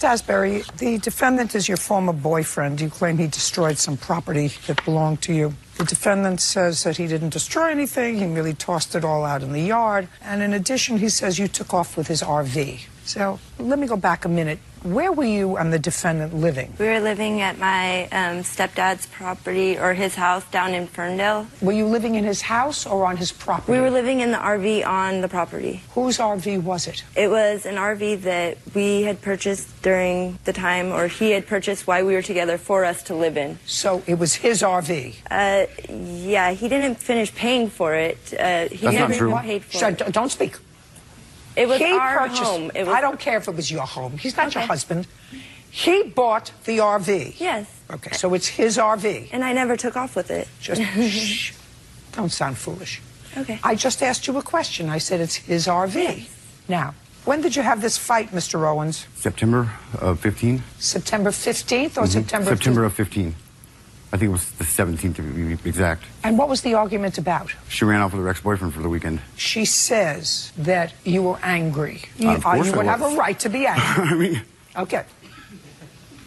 Asbury, the defendant is your former boyfriend. You claim he destroyed some property that belonged to you. The defendant says that he didn't destroy anything. He merely tossed it all out in the yard. And in addition, he says you took off with his RV. So let me go back a minute. Where were you and the defendant living? We were living at my stepdad's property, or his house, down in Ferndale. Were you living in his house or on his property? We were living in the RV on the property. Whose RV was it? It was an RV that we had purchased during the time, or he had purchased while we were together for us to live in. So it was his RV? Yeah, he didn't finish paying for it. He That's never not true. paid for it. Don't speak. It was He our purchased, home. It was, I don't care if it was your home. He's not Okay. your husband. He bought the RV. Yes. Okay, so it's his RV. And I never took off with it. Just shh. Don't sound foolish. Okay. I just asked you a question. I said it's his RV. Yes. Now, when did you have this fight, Mr. Owens? September of 15. September 15th or September September of 15. I think it was the 17th to be exact. And what was the argument about? She ran off with her ex-boyfriend for the weekend. She says that you were angry. Of course You I would have was. a right to be angry. I mean, Okay.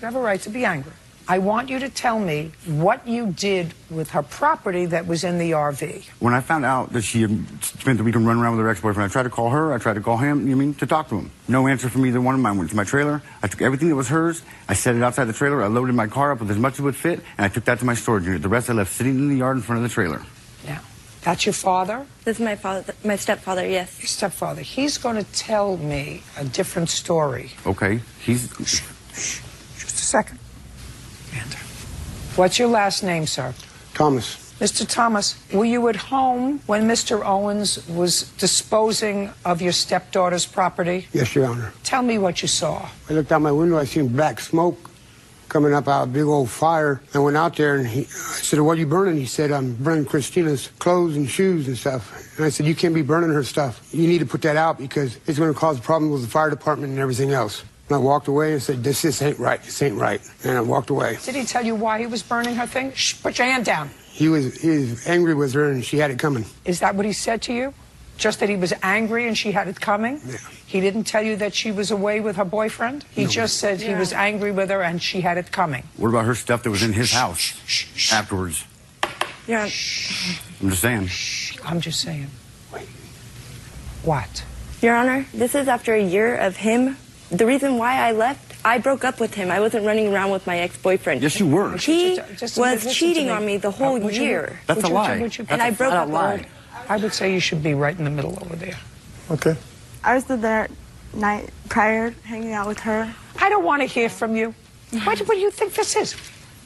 You have a right to be angry. I want you to tell me what you did with her property that was in the RV. when I found out that she had spent the weekend running around with her ex-boyfriend, I tried to call her, I tried to call him, to talk to him. No answer from either one of them. I went to my trailer, I took everything that was hers, I set it outside the trailer, I loaded my car up with as much as would fit, and I took that to my storage unit. The rest I left sitting in the yard in front of the trailer. Now, that's your father? This is my father, my stepfather, yes. Your stepfather. He's going to tell me a different story. Okay, he's... Just a second. Amanda. What's your last name, sir? Thomas. Mr. Thomas, were you at home when Mr. Owens was disposing of your stepdaughter's property? Yes, Your Honor. Tell me what you saw. I looked out my window, I seen black smoke coming up out of a big old fire. I went out there and I said, what are you burning? He said, I'm burning Christina's clothes and shoes and stuff. And I said, you can't be burning her stuff. You need to put that out because it's going to cause problems with the fire department and everything else. And I walked away and said, this ain't right, this ain't right. And I walked away. Did he tell you why he was burning her thing? Shh, put your hand down. He was angry with her and she had it coming. Is that what he said to you? Just that he was angry and she had it coming? Yeah. He didn't tell you that she was away with her boyfriend? He just said he was angry with her and she had it coming. What about her stuff that was in his house afterwards? Yeah. I'm just saying. I'm just saying. Wait. What? Your Honor, this is after a year of him. The reason why I left, I broke up with him. I wasn't running around with my ex-boyfriend. Yes, you were. He Just was listen cheating to me. on me the whole Would you- year. That's a lie. And I broke up with lie. him. I would say you should be right in the middle over there. Okay. I was there night prior, hanging out with her. I don't want to hear from you. What do you think this is?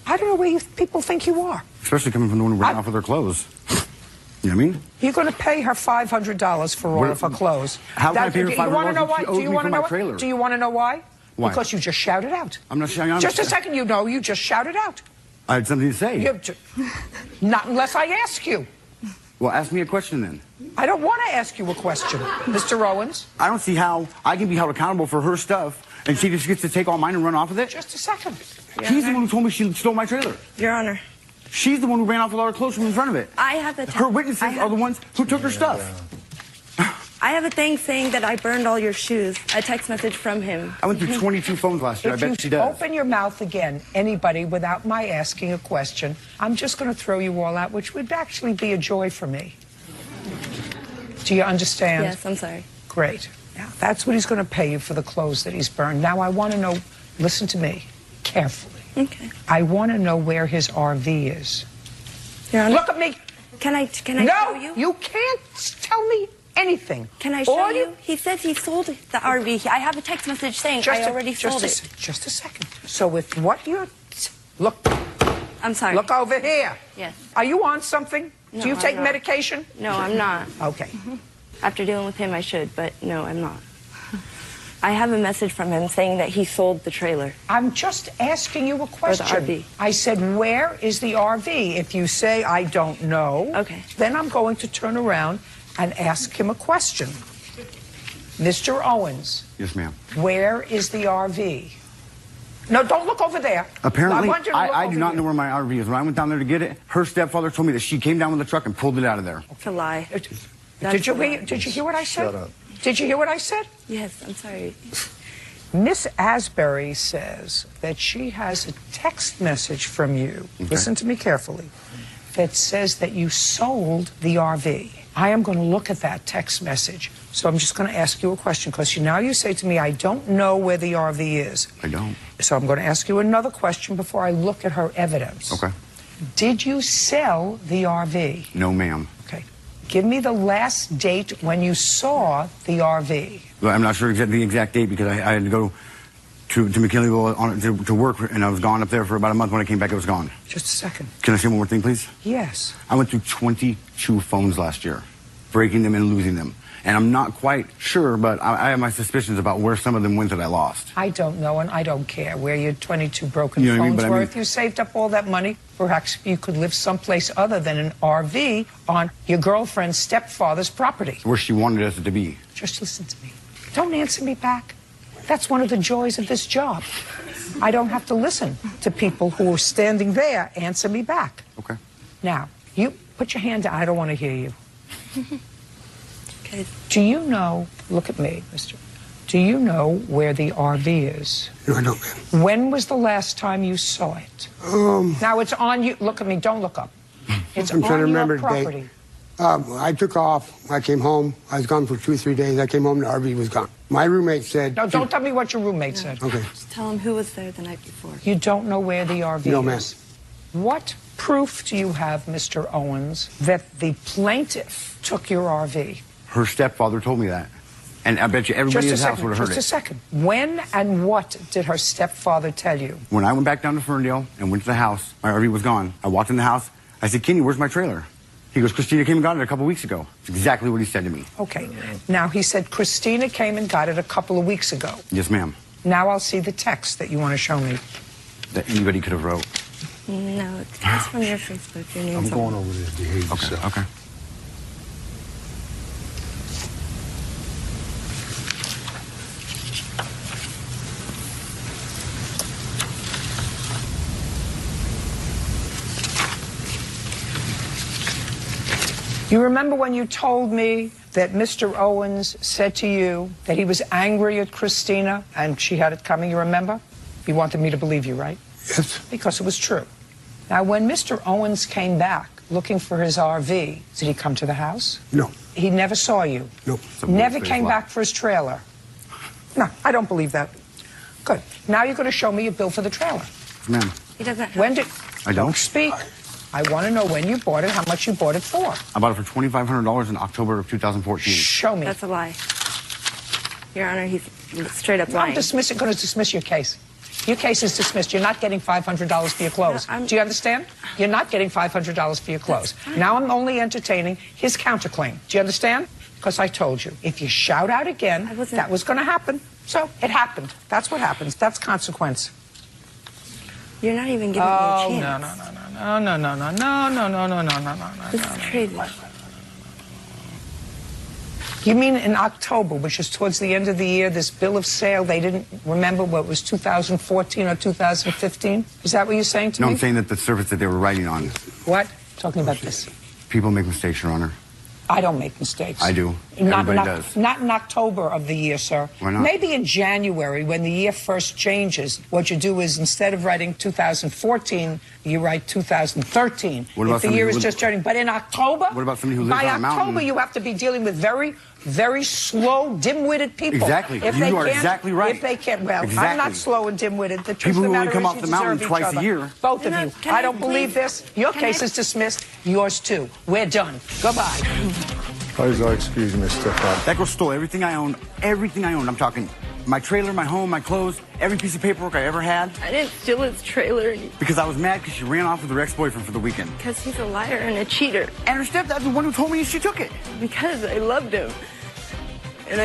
I don't know where people think you are. Especially coming from the one who ran off with her clothes. You know what I mean? You're going to pay her $500 for all of her clothes. How can I pay her Do you want to $500 know if why? she owes Do you me want for to my know? trailer? Do you want to know why? Why? Because you just shouted out. I'm not shouting out. Just a second, you just shouted out. I had something to say. Not unless I ask you. Well, ask me a question then. I don't want to ask you a question, Mr. Owens. I don't see how I can be held accountable for her stuff, and she just gets to take all mine and run off with it. Just a second. She's the one who told me she stole my trailer. Your Honor. She's the one who ran off with all her clothes from in front of it. I have a Her witnesses are the ones who took her stuff. I have a thing saying that I burned all your shoes. A text message from him. I went through 22 phones last year. I If bet she you does. open your mouth again, anybody, without my asking a question, I'm just going to throw you all out, which would actually be a joy for me. Do you understand? Yes, I'm sorry. Great. Now, that's what he's going to pay you for the clothes that he's burned. Now, I want to know, listen to me carefully. Okay. I want to know where his RV is. Your Honor. Look at me. Can I show No, you? you can't tell me anything. Can I show All you? He says he sold the RV. I have a text message saying I already sold it. Just a second. So with what you're... Look. I'm sorry. Look over here. Yes. Are you on something? No, Do you I'm take not. medication? No, I'm not. Okay. After dealing with him, I should, but no, I'm not. I have a message from him saying that he sold the trailer. I'm just asking you a question. RV. I said, where is the RV? If you say, I don't know, Okay. then I'm going to turn around and ask him a question. Mr. Owens, Yes, ma'am. where is the RV? No, don't look over there. Apparently, want you to look I over do not here. know where my RV is. When I went down there to get it, her stepfather told me that she came down with the truck and pulled it out of there. It's a lie. Did you hear what I said? Shut up. Did you hear what I said? Yes, I'm sorry. Miss Asbury says that she has a text message from you, listen to me carefully, that says that you sold the RV. I am going to look at that text message. So I'm just going to ask you a question, because now you say to me, I don't know where the RV is. I don't. So I'm going to ask you another question before I look at her evidence. Okay. Did you sell the RV? No, ma'am. Okay. Give me the last date when you saw the RV. Well, I'm not sure the exact date, because I had to go to McKinleyville to work, and I was gone up there for about a month. When I came back, it was gone. Just a second. Can I say one more thing, please? Yes. I went through 22 phones last year, breaking them and losing them. And I'm not quite sure, but I have my suspicions about where some of them went that I lost. I don't know, and I don't care where your 22 broken You know what I mean? phones But I were. mean- If you saved up all that money, perhaps you could live someplace other than an RV on your girlfriend's stepfather's property. Where she wanted us to be. Just listen to me. Don't answer me back. That's one of the joys of this job. I don't have to listen to people who are standing there answer me back. Okay. Now, you put your hand down. I don't want to hear you. Okay. Do you know, look at me, mister, do you know where the RV is? No, I don't, ma'am. When was the last time you saw it? Now it's on you. Look at me. Don't look up. It's I'm on trying to your remember the date. property. I took off. I came home. I was gone for 2 or 3 days. I came home, the RV was gone. My roommate said... No, don't tell me what your roommate said. Okay. Just tell him who was there the night before. You don't know where the RV No, ma'am. is. What proof do you have, Mr. Owens, that the plaintiff took your RV? Her stepfather told me that. And I bet you everybody in his house would have heard Just a it. second. When and what did her stepfather tell you? When I went back down to Ferndale and went to the house, my RV was gone. I walked in the house. I said, Kenny, where's my trailer? He goes, Christina came and got it a couple weeks ago. That's exactly what he said to me. Okay. Now, he said Christina came and got it a couple of weeks ago. Yes, ma'am. Now I'll see the text that you want to show me. That anybody could have wrote. No, it's from your Facebook. Your name's I'm going over there to behave Okay, yourself. okay. You remember when you told me that Mr. Owens said to you that he was angry at Christina and she had it coming, you remember? You wanted me to believe you, right? Yes. Because it was true. Now, when Mr. Owens came back looking for his RV, did he come to the house? No. He never saw you? No. Never came back for his trailer? No, I don't believe that. Good. Now you're going to show me your bill for the trailer. Ma'am, He doesn't have When did... I don't. Speak. I want to know when you bought it, how much you bought it for. I bought it for $2,500 in October of 2014. Show me. That's a lie. Your Honor, he's straight up I'm lying. going to dismiss your case. Your case is dismissed. You're not getting $500 for your clothes. No, Do you understand? You're not getting $500 for your clothes. Now I'm only entertaining his counterclaim. Do you understand? Because I told you, if you shout out again, that was going to happen. So it happened. That's what happens. That's consequence. You're not even giving me a chance. No. This is crazy. You mean in October, which is towards the end of the year, this bill of sale, they didn't remember what was 2014 or 2015? Is that what you're saying to No, me? I'm saying that the surface that they were writing on. What? Talking about this. People make mistakes, Your Honor. I don't make mistakes. I do. Not Everybody does. Not in October of the year, sir. Why not? Maybe in January, when the year first changes, what you do is instead of writing 2014, you write 2013. What about if the year somebody is who just turning. But in October, What about somebody who lives by on a mountain? October, you have to be dealing with very, very slow, dim-witted people. Exactly. If You they are can't- exactly right. If they can't, well, I'm Exactly. not slow and dim-witted. The truth People of the who only matter come is off you the mountain deserve twice each a other. year. Both of Can I- you. can I I don't believe please- this. Your can case I- is dismissed. Yours too. We're done. Goodbye. Please excuse me, stepfather. That girl stole everything I owned. Everything I owned. I'm talking my trailer, my home, my clothes, every piece of paperwork I ever had. I didn't steal his trailer Because I was mad because she ran off with her ex-boyfriend for the weekend. because he's a liar and a cheater. And her stepdad's the one who told me she took it. Because I loved him. And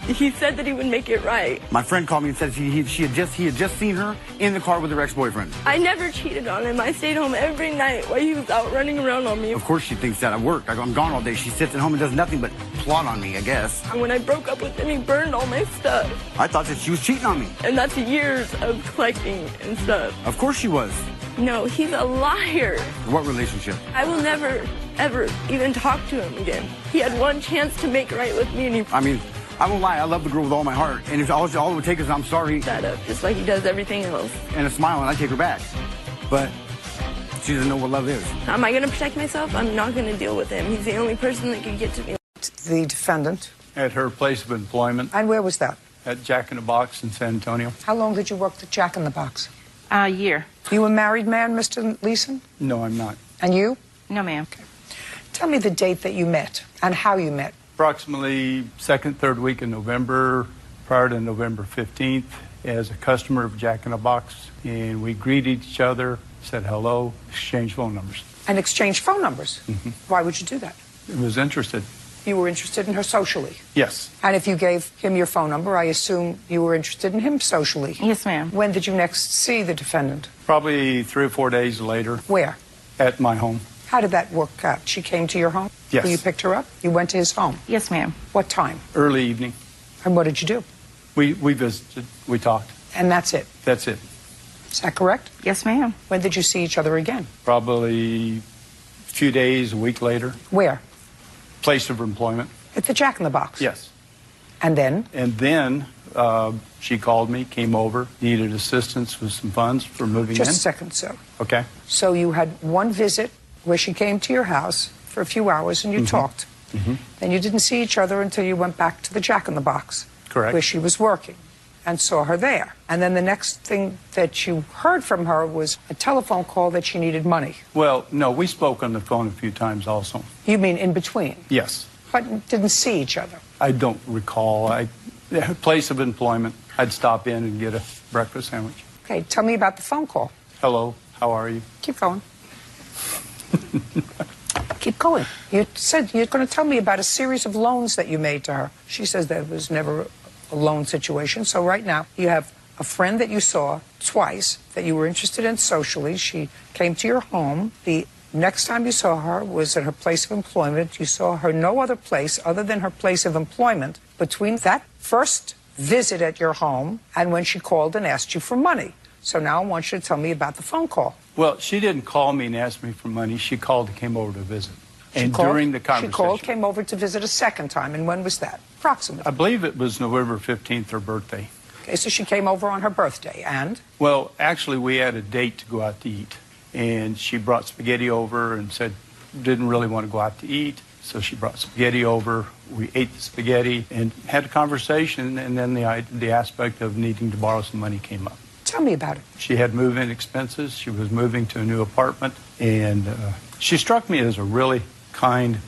he said that he would make it right. My friend called me and said he had just seen her in the car with her ex-boyfriend. I never cheated on him. I stayed home every night while he was out running around on me. Of course she thinks that. I work. I'm gone all day. She sits at home and does nothing but plot on me, I guess. And when I broke up with him, he burned all my stuff. I thought that she was cheating on me. And that's years of collecting and stuff. Of course she was. No, he's a liar. What relationship? I will never, ever even talk to him again. He had one chance to make right with me and he... I mean, I won't lie, I love the girl with all my heart. And if all it would take is I'm sorry That up, just like he does everything else. and a smile, and I take her back. But she doesn't know what love is. Am I going to protect myself? I'm not going to deal with him. He's the only person that can get to me. The defendant. At her place of employment And where was that? at Jack in the Box in San Antonio. How long did you work at Jack in the Box? A year. You a married man, Mr. Leeson? No, I'm not. And you? No, ma'am. Tell me the date that you met and how you met. Approximately second, third week in November, prior to November 15th, as a customer of Jack in the Box. And we greeted each other, said hello, exchanged phone numbers. And exchanged phone numbers. Why would you do that? I was interested. You were interested in her socially. Yes. And if you gave him your phone number, I assume you were interested in him socially. Yes, ma'am. When did you next see the defendant? Probably 3 or 4 days later Where? at my home. How did that work out? She came to your home? Yes. You picked her up? You went to his home? Yes, ma'am. What time? Early evening. And what did you do? We visited, we talked. And that's it. That's it. Is that correct? Yes, ma'am. When did you see each other again? Probably a few days, a week later. Where? Place of employment. At the Jack in the Box? Yes. And then? And then she called me, came over, needed assistance with some funds for moving Just in. a second, sir. Okay. So you had one visit where she came to your house for a few hours and you talked. Then you didn't see each other until you went back to the Jack in the Box. Correct. Where she was working and saw her there. And then the next thing that you heard from her was a telephone call that she needed money. Well, no, we spoke on the phone a few times also. You mean in between? Yes. But didn't see each other. I don't recall. Place of employment. I'd stop in and get a breakfast sandwich. Okay, tell me about the phone call. Hello, how are you? Keep going. Keep going. You said you're going to tell me about a series of loans that you made to her. She says there was never a loan situation. So right now you have a friend that you saw twice that you were interested in socially. She came to your home. The next time you saw her was at her place of employment. You saw her no other place other than her place of employment between that first visit at your home and when she called and asked you for money. So now I want you to tell me about the phone call. Well, she didn't call me and ask me for money. She called and came over to visit. And She called- during the conversation, She called, came over to visit a second time. And when was that? Approximately. I believe it was November 15th, her birthday. Okay, so she came over on her birthday. And? Well, actually, we had a date to go out to eat. And she brought spaghetti over and said didn't really want to go out to eat. So she brought spaghetti over. We ate the spaghetti and had a conversation. And then the aspect of needing to borrow some money came up. Tell me about it. She had move-in expenses. She was moving to a new apartment. And she struck me as a really kind,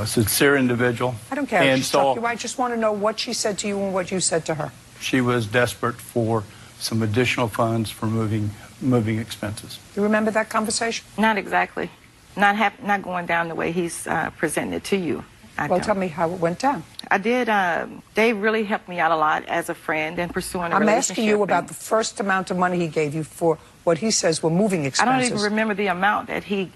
sincere individual. I don't care if And she struck so you. I just want to know what she said to you and what you said to her. she was desperate for some additional funds for moving expenses. You remember that conversation? Not exactly. Not going down the way he's presenting it to you. Well, tell me how it went down. I did. They really helped me out a lot as a friend and pursuing a I'm relationship. asking you about and the first amount of money he gave you for what he says were moving I expenses. don't even remember the amount that he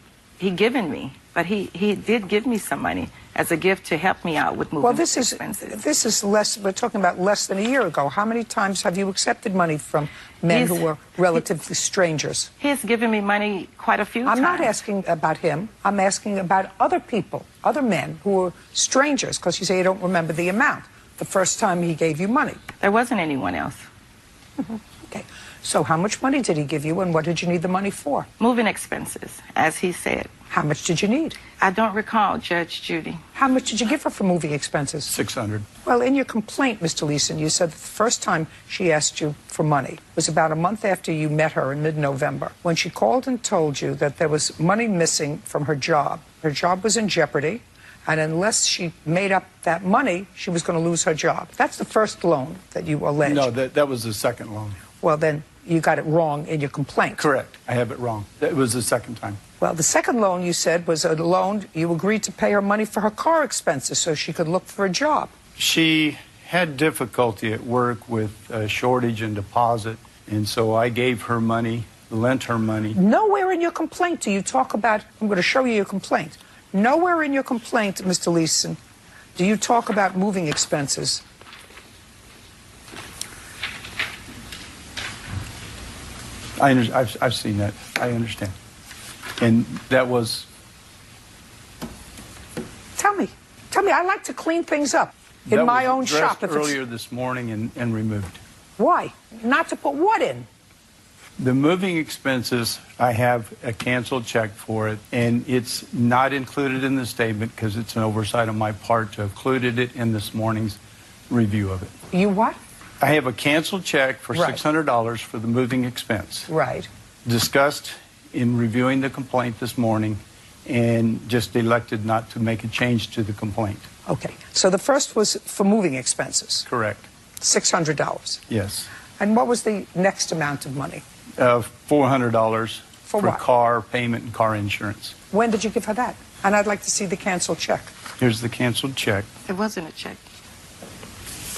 given me, but he did give me some money as a gift to help me out with moving Well, this expenses. is less. We're talking about less than a year ago. How many times have you accepted money from men who were relatively strangers? He's given me money quite a few times. I'm not asking about him. I'm asking about other people, other men who were strangers, because you say you don't remember the amount. The first time he gave you money. There wasn't anyone else. Okay. So how much money did he give you, and what did you need the money for? Moving expenses, as he said. How much did you need? I don't recall, Judge Judy. How much did you give her for moving expenses? $600. Well, in your complaint, Mr. Leeson, you said that the first time she asked you for money was about a month after you met her in mid-November, when she called and told you that there was money missing from her job. Her job was in jeopardy, and unless she made up that money, she was going to lose her job. That's the first loan that you allege. No, that was the second loan. Well, then you got it wrong in your complaint. Correct. I have it wrong. That was the second time. Well, the second loan you said was a loan you agreed to pay her money for her car expenses so she could look for a job. She had difficulty at work with a shortage in deposit, and so I gave her money, lent her money. Nowhere in your complaint do you talk about, I'm going to show you your complaint. Nowhere in your complaint, Mr. Leeson, do you talk about moving expenses. I've seen that. I understand. And that was... Tell me. I like to clean things up. In That my was own shop. addressed earlier this morning and removed. Why? Not to put what in? The moving expenses, I have a canceled check for it, and it's not included in the statement because it's an oversight on my part to have included it in this morning's review of it. You what? I have a canceled check for Right. $600 for the moving expense. Right. Discussed in reviewing the complaint this morning and just elected not to make a change to the complaint. Okay. So the first was for moving expenses, Correct. $600. Yes. And what was the next amount of money? $400 For what? car payment and car insurance. When did you give her that? And I'd like to see the canceled check. Here's the canceled check. It wasn't a check.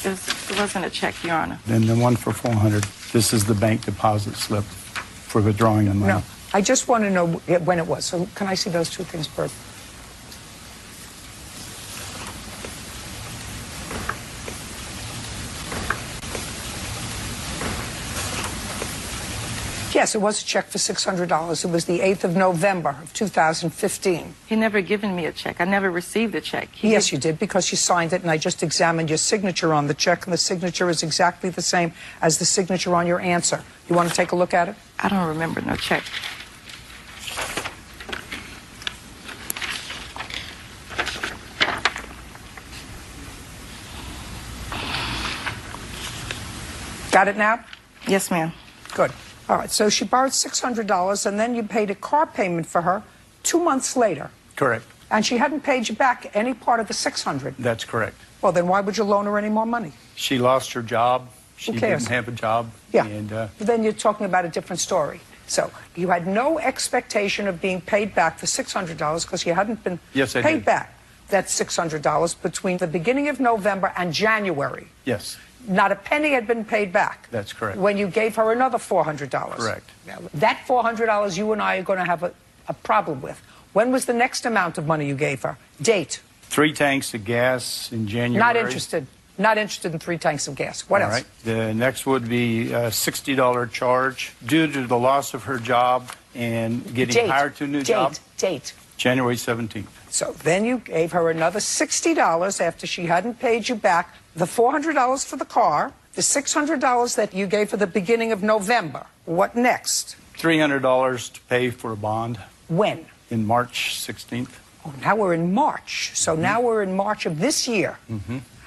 It wasn't a check, Your Honor. Then the one for $400. This is the bank deposit slip for withdrawing the money. No. I just want to know when it was. So can I see those two things, Bert? Yes, it was a check for $600. It was the 8th of November of 2015. He never given me a check. I never received a check. Yes, you did, because you signed it, and I just examined your signature on the check, and the signature is exactly the same as the signature on your answer. You want to take a look at it? I don't remember no check. Got it now? Yes, ma'am. Good. All right, so she borrowed $600, and then you paid a car payment for her 2 months later, Correct. and she hadn't paid you back any part of the $600. That's correct. Well, then why would you loan her any more money? She lost her job. She Who cares? didn't have a job. Yeah, And but then you're talking about a different story. So you had no expectation of being paid back the $600 because you hadn't been Yes, I paid did. back that $600 between the beginning of November and January. yes, Not a penny had been paid back. That's correct. When you gave her another $400. Correct. Now, that $400 you and I are going to have a problem with. When was the next amount of money you gave her? Date. 3 tanks of gas in January. Not interested. Not interested in 3 tanks of gas. What All else? right. The next would be a $60 charge due to the loss of her job and getting Date. hired to a new job. Date. January 17th. So then you gave her another $60 after she hadn't paid you back the $400 for the car, the $600 that you gave for the beginning of November. What next? $300 to pay for a bond When? in March 16th. Oh, now we're in March. So now we're in March of this year.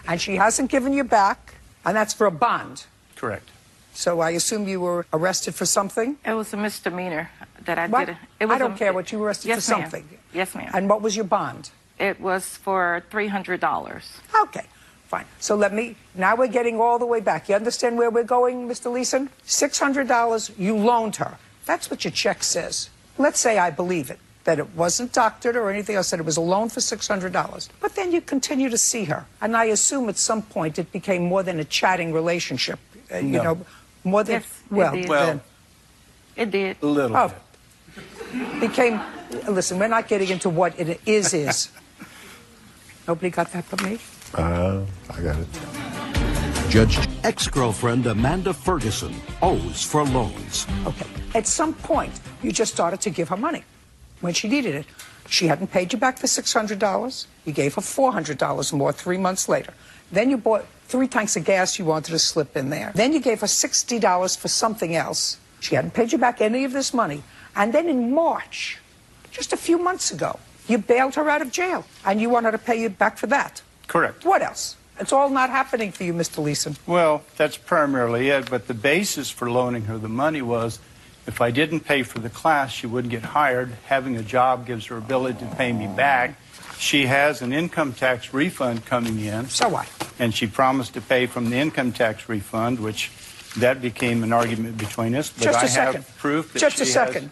And she hasn't given you back, and that's for a bond. Correct. So I assume you were arrested for something? It was a misdemeanor that I What? did. It was I don't care what you were arrested Yes, for ma'am. something. Yes, ma'am. And what was your bond? It was for $300. Okay, fine. So now we're getting all the way back. You understand where we're going, Mr. Leeson? $600 you loaned her. That's what your check says. Let's say I believe it, that it wasn't doctored or anything else, that it was a loan for $600. But then you continue to see her. And I assume at some point it became more than a chatting relationship. You No. know, more than, Yes, it well, did. Well, then It did. a little Oh. bit. became, listen, we're not getting into what it is. Nobody got that but me? I got it. Judge ex-girlfriend Amanda Ferguson owes for loans. Okay. At some point, you just started to give her money when she needed it. She hadn't paid you back the $600. You gave her $400 more 3 months later. Then you bought 3 tanks of gas you wanted to slip in there. Then you gave her $60 for something else. She hadn't paid you back any of this money. And then in March, just a few months ago, you bailed her out of jail. And you want her to pay you back for that. Correct. What else? It's all not happening for you, Mr. Leeson. Well, that's primarily it, but the basis for loaning her the money was if I didn't pay for the class, she wouldn't get hired. Having a job gives her ability to pay me back. She has an income tax refund coming in. So what? And she promised to pay from the income tax refund, which that became an argument between us. But Just a I second. have proof that Just a she second.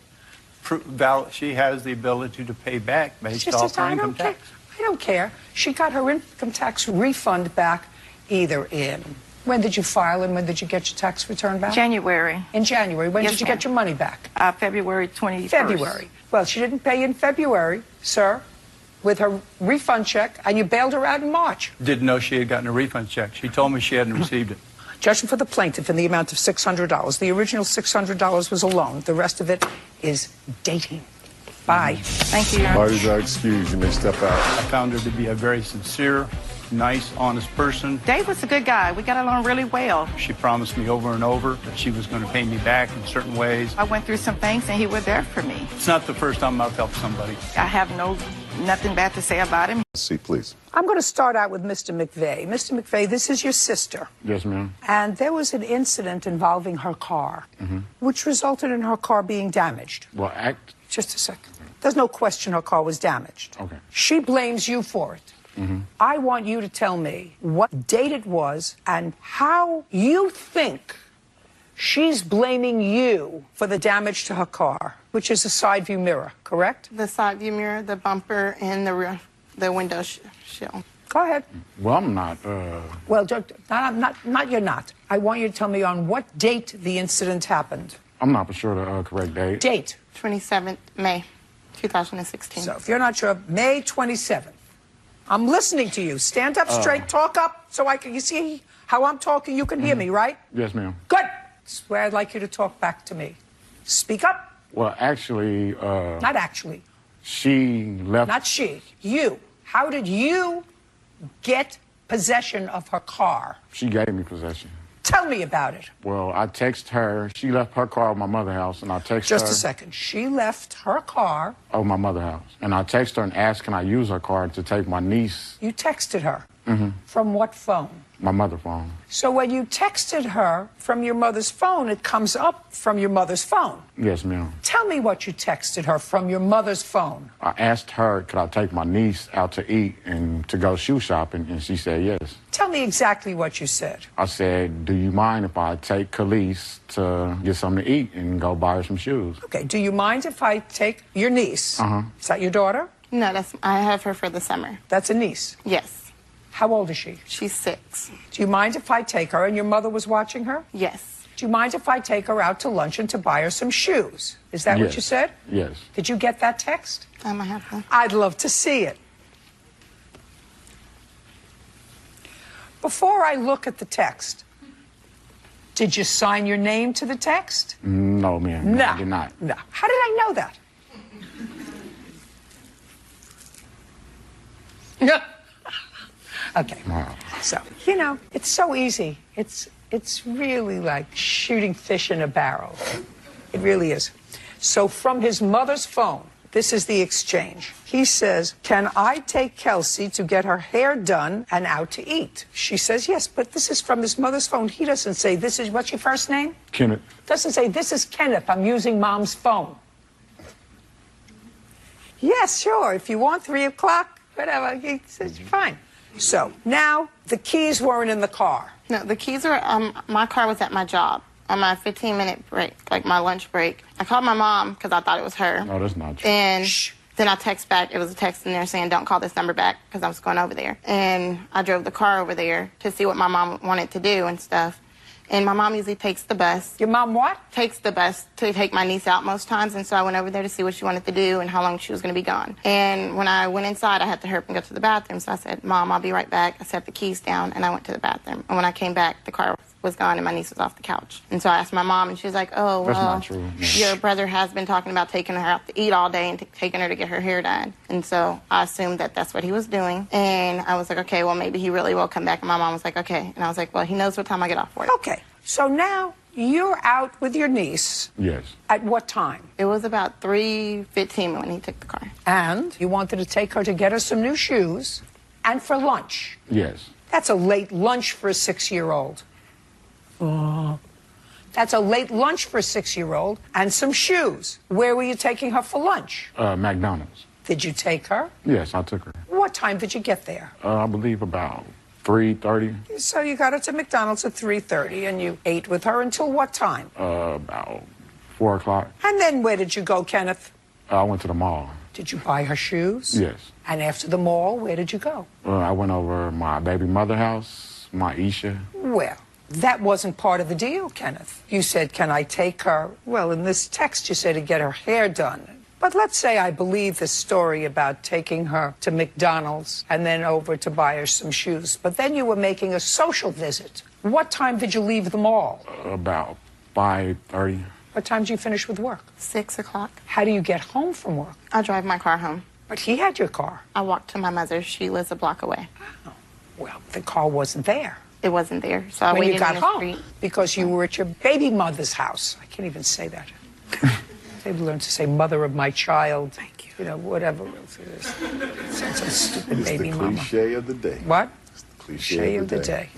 she has the ability to pay back based Just off as her I income don't care. tax. I don't care. She got her income tax refund back either in. When did you file and when did you get your tax return back? January. In January. When Yes, did you ma'am. get your money back? February 21st. February. Well, she didn't pay in February, sir, with her refund check, and you bailed her out in March. Didn't know she had gotten a refund check. She told me she hadn't received it. Judgment for the plaintiff in the amount of $600. The original $600 was a loan. The rest of it is dating. Bye. Thank you, Your Honor. Parties are excused. You may step out. I found her to be a very sincere, nice, honest person. Dave was a good guy. We got along really well. She promised me over and over that she was going to pay me back in certain ways. I went through some things, and he was there for me. It's not the first time I've helped somebody. I have nothing bad to say about him. Seat, please. I'm going to start out with Mr. McVeigh. Mr. McVeigh, this is your sister. Yes, ma'am. And there was an incident involving her car, which resulted in her car being damaged. Well, Just a second. There's no question her car was damaged. Okay. She blames you for it. I want you to tell me what date it was and how you think she's blaming you for the damage to her car, which is a side view mirror, correct? The side view mirror, the bumper, and the window shield. Go ahead. well, I'm not. Well, not you're not. I want you to tell me on what date the incident happened. I'm not for sure the correct date. Date. 27th May, 2016. So if you're not sure, May 27th. I'm listening to you. Stand up straight, talk up, so I can, you see how I'm talking, you can hear me, right? Yes, ma'am. Good. This is where I'd like you to talk back to me. Speak up. Well, actually, Not actually. she left. Not she. You. How did you get possession of her car? She gave me possession. Tell me about it. Well, I text her. She left her car at my mother's house, and I text her. Just a second. She left her car. At my mother's house, and I text her and asked, "Can I use her car to take my niece?" You texted her. From what phone? My mother's phone. So when you texted her from your mother's phone, it comes up from your mother's phone. Yes, ma'am. Tell me what you texted her from your mother's phone. I asked her, "Could I take my niece out to eat and to go shoe shopping?" And she said yes. Tell me exactly what you said. I said, "Do you mind if I take Khalees to get something to eat and go buy her some shoes?" Okay, do you mind if I take your niece? Is that your daughter? No, I have her for the summer. That's a niece. Yes. How old is she? She's 6. Do you mind if I take her and your mother was watching her? Yes. Do you mind if I take her out to lunch and to buy her some shoes? Is that what you said? Yes. Did you get that text? I have her. I'd love to see it. Before I look at the text, did you sign your name to the text? No, ma'am. No. I did not. No. How did I know that? Yeah. Okay. Wow. So, you know, it's so easy. It's really like shooting fish in a barrel. It really is. So from his mother's phone, this is the exchange. He says, "Can I take Kelsey to get her hair done and out to eat?" She says, "Yes," but this is from his mother's phone. He doesn't say, "This is," what's your first name? Kenneth. Doesn't say, "This is Kenneth, I'm using Mom's phone." Yes, sure, if you want 3 o'clock, whatever. He says, fine. So now the keys weren't in the car. No, the keys were, my car was at my job on my 15-minute break, like my lunch break. I called my mom because I thought it was her. No, that's not true. And then I text back. It was a text in there saying, "Don't call this number back," because I was going over there. And I drove the car over there to see what my mom wanted to do and stuff. And my mom usually takes the bus. Your mom what? Takes the bus to take my niece out most times. And so I went over there to see what she wanted to do and how long she was going to be gone. And when I went inside, I had to hurry up and go to the bathroom. So I said, "Mom, I'll be right back." I set the keys down and I went to the bathroom. And when I came back, the car was gone and my niece was off the couch. And so I asked my mom and she was like, "Oh, well, That's not true. No. Your brother has been talking about taking her out to eat all day and taking her to get her hair done." And so I assumed that that's what he was doing. And I was like, okay, well, maybe he really will come back. And my mom was like, okay. And I was like, well, he knows what time I get off work. Okay, so now you're out with your niece. Yes. At what time? It was about 3:15 when he took the car. And you wanted to take her to get her some new shoes and for lunch. Yes. That's a late lunch for a 6-year-old. That's a late lunch for a 6-year-old and some shoes. Where were you taking her for lunch? McDonald's. Did you take her? Yes, I took her. What time did you get there? I believe about 3:30. So you got her to McDonald's at 3:30 and you ate with her until what time? About 4 o'clock. And then where did you go, Kenneth? I went to the mall. Did you buy her shoes? Yes. And after the mall, where did you go? I went over my baby mother house, my Isha. Well, that wasn't part of the deal, Kenneth. You said, "Can I take her?" Well, in this text, you said to get her hair done. But let's say I believe this story about taking her to McDonald's and then over to buy her some shoes. But then you were making a social visit. What time did you leave the mall? About 5:30. What time did you finish with work? 6 o'clock. How do you get home from work? I drive my car home. But he had your car. I walked to my mother's. She lives a block away. Well, the car wasn't there. It wasn't there, so I when waited you got in the home street. because you were at your baby mother's house. I can't even say that. They've learned to say mother of my child. Thank you. You know, whatever else it is. Sounds so stupid, It's baby the mama. cliche of the day. What? It's the cliche of the day.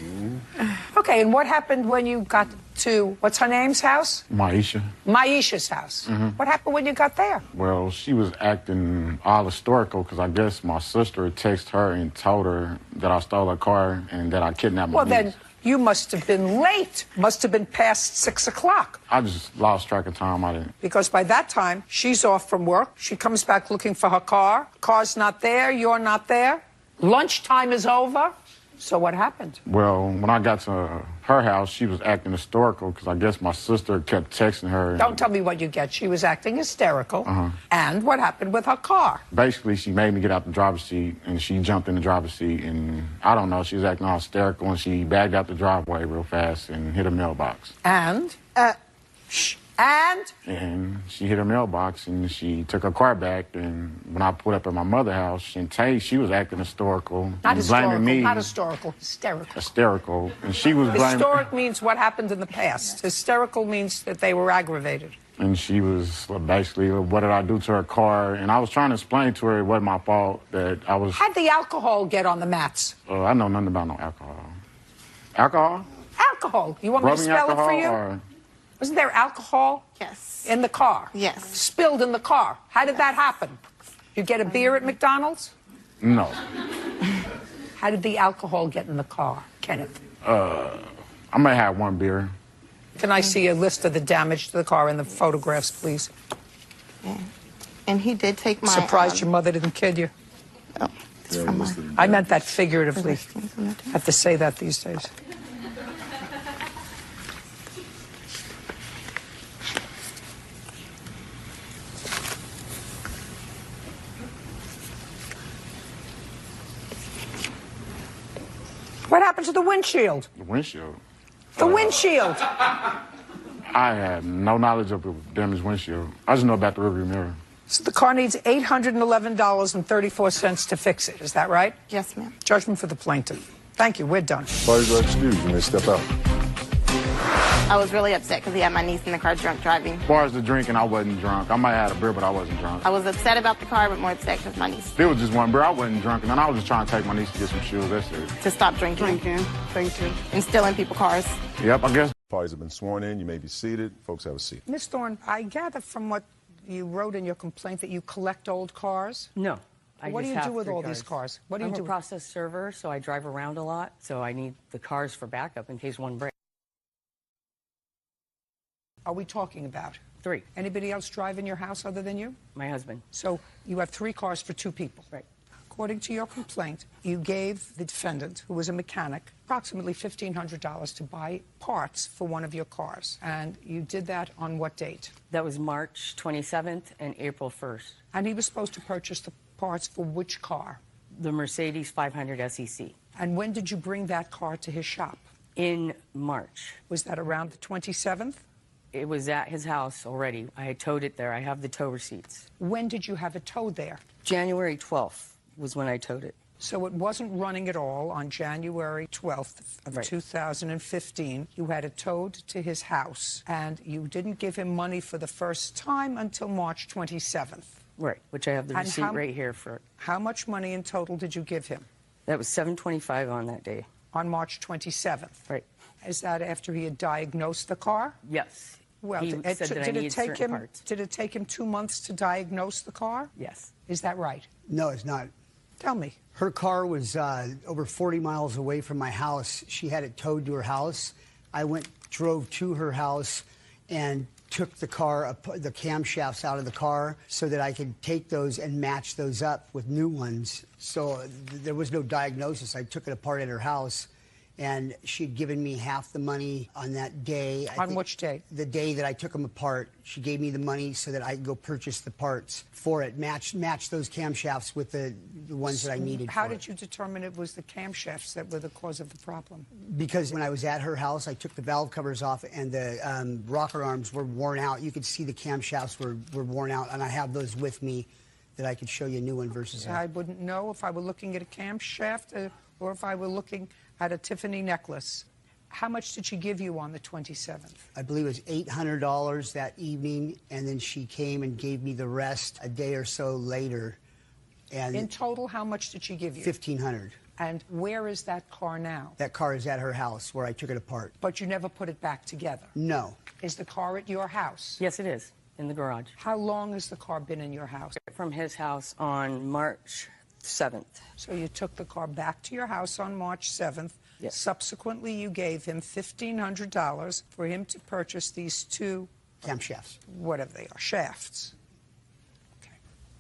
Okay, and what happened when you got to, what's her name's house? Maisha. Maisha's house. What happened when you got there? Well, she was acting all historical because I guess my sister texted her and told her that I stole her car and that I kidnapped my Well, then niece. you must have been late. Must have been past 6 o'clock. I just lost track of time. I didn't. Because by that time, she's off from work. She comes back looking for her car. Car's not there. You're not there. Lunchtime is over. So what happened? Well, when I got to her house, she was acting historical because I guess my sister kept texting her. Don't tell me what you get. She was acting hysterical. And what happened with her car? Basically, she made me get out the driver's seat, and she jumped in the driver's seat, and I don't know, she was acting all hysterical, and she bagged out the driveway real fast and hit a mailbox. And And she hit her mailbox, and she took her car back, and when I pulled up at my mother's house, Shantae, she was acting historical. not and historical, blaming me. not historical, hysterical. Hysterical. And she was blaming... Historic means what happened in the past. Hysterical means that they were aggravated. And she was basically, what did I do to her car? And I was trying to explain to her it wasn't my fault, that I was... How'd the alcohol get on the mats? I know nothing about no alcohol. Alcohol? Alcohol. You want me to Rubbing spell alcohol it for you? or... Wasn't there alcohol Yes. in the car? Yes. Spilled in the car. How did that happen? You get a beer at McDonald's? No. How did the alcohol get in the car, Kenneth? I may have one beer. Can I see a list of the damage to the car and the photographs, please? Yeah. And he did take my... Surprised your mother didn't kid you. Oh, it's from my... I meant that figuratively. listings on the tape. Have to say that these days. What happened to the windshield? The windshield. The windshield. I had no knowledge of the damaged windshield. I just know about the rearview mirror. So the car needs $811.34 to fix it. Is that right? Yes, ma'am. Judgment for the plaintiff. Thank you. We're done. Parties are excused. You may step out. I was really upset because he had my niece in the car drunk driving. As far as the drinking, I wasn't drunk. I might have had a beer, but I wasn't drunk. I was upset about the car, but more upset because my niece... There was just one beer. I wasn't drunk, and then I was just trying to take my niece to get some shoes. That's it. to stop drinking. Thank you. And stealing people's cars. Yep, I guess. Parties have been sworn in. You may be seated. Folks, have a seat. Ms. Thorne, I gather from what you wrote in your complaint that you collect old cars. No. What do just you have do with 3 all these cars? What do you I'm do? a process server, so I drive around a lot. So I need the cars for backup in case one breaks. Are we talking about? 3. Anybody else drive in your house other than you? My husband. So you have 3 cars for 2 people. Right. According to your complaint, you gave the defendant, who was a mechanic, approximately $1,500 to buy parts for one of your cars. And you did that on what date? That was March 27th and April 1st. And he was supposed to purchase the parts for which car? The Mercedes 500 SEC. And when did you bring that car to his shop? In March. Was that around the 27th? It was at his house already. I had towed it there. I have the tow receipts. When did you have it towed there? January 12th was when I towed it. So it wasn't running at all on January 12th of Right. 2015. You had it towed to his house, and you didn't give him money for the first time until March 27th. Right, which I have the And receipt right here for. How much money in total did you give him That was $725 on that day. on March 27th? Right. Is that after he had diagnosed the car? Yes. Well, he did said that I needed certain parts. did it take him 2 months to diagnose the car? Yes. Is that right? No, it's not. Tell me. Her car was over 40 miles away from my house. She had it towed to her house. I drove to her house and took the camshafts out of the car so that I could take those and match those up with new ones. So there was no diagnosis. I took it apart at her house, and she'd given me half the money on that day. On which day? The day that I took them apart. She gave me the money so that I could go purchase the parts for it, match those camshafts with the ones that I needed. How did you determine it was the camshafts that were the cause of the problem? Because when I was at her house, I took the valve covers off, and the rocker arms were worn out. You could see the camshafts were worn out, and I have those with me that I could show you a new one versus I wouldn't know if I were looking at a camshaft or if I were looking at a Tiffany necklace, how much did she give you on the 27th? I believe it was $800 that evening, and then she came and gave me the rest a day or so later. And in total, how much did she give you? $1,500. And where is that car now? That car is at her house where I took it apart. But you never put it back together? No. Is the car at your house? Yes, it is, in the garage. How long has the car been in your house? From his house on March 7th. So you took the car back to your house on March 7th. Yes. Subsequently, you gave him $1,500 for him to purchase these two camshafts, whatever they are, shafts. Okay.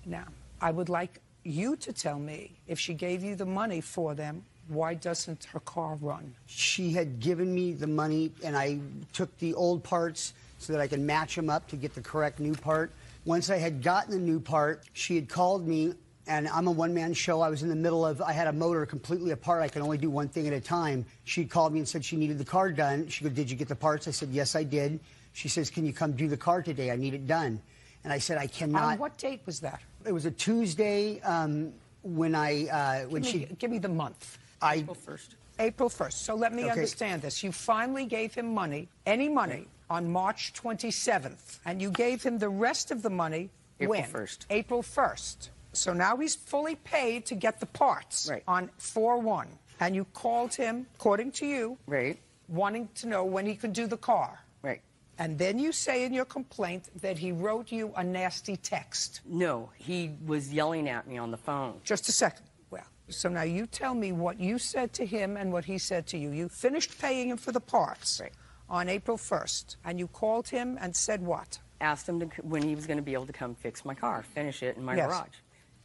Now, I would like you to tell me, if she gave you the money for them, why doesn't her car run? She had given me the money, and I took the old parts so that I could match them up to get the correct new part. Once I had gotten the new part, she had called me. And I'm a one-man show. I was in the middle of, I had a motor completely apart. I could only do one thing at a time. She called me and said she needed the car done. She goes, did you get the parts? I said, yes, I did. She says, can you come do the car today? I need it done. And I said, I cannot. On what date was that? It was a Tuesday when Give me the month. April 1st. April 1st. So let me understand this. You finally gave him money, any money, on March 27th. And you gave him the rest of the money April when? 1st. April 1st. So now he's fully paid to get the parts on 4/1. And you called him, according to you, wanting to know when he could do the car. Right. And then you say in your complaint that he wrote you a nasty text. No, he was yelling at me on the phone. Just a second. Well, so now you tell me what you said to him and what he said to you. You finished paying him for the parts on April 1st. And you called him and said what? Asked him when he was going to be able to come fix my car, finish it in my garage.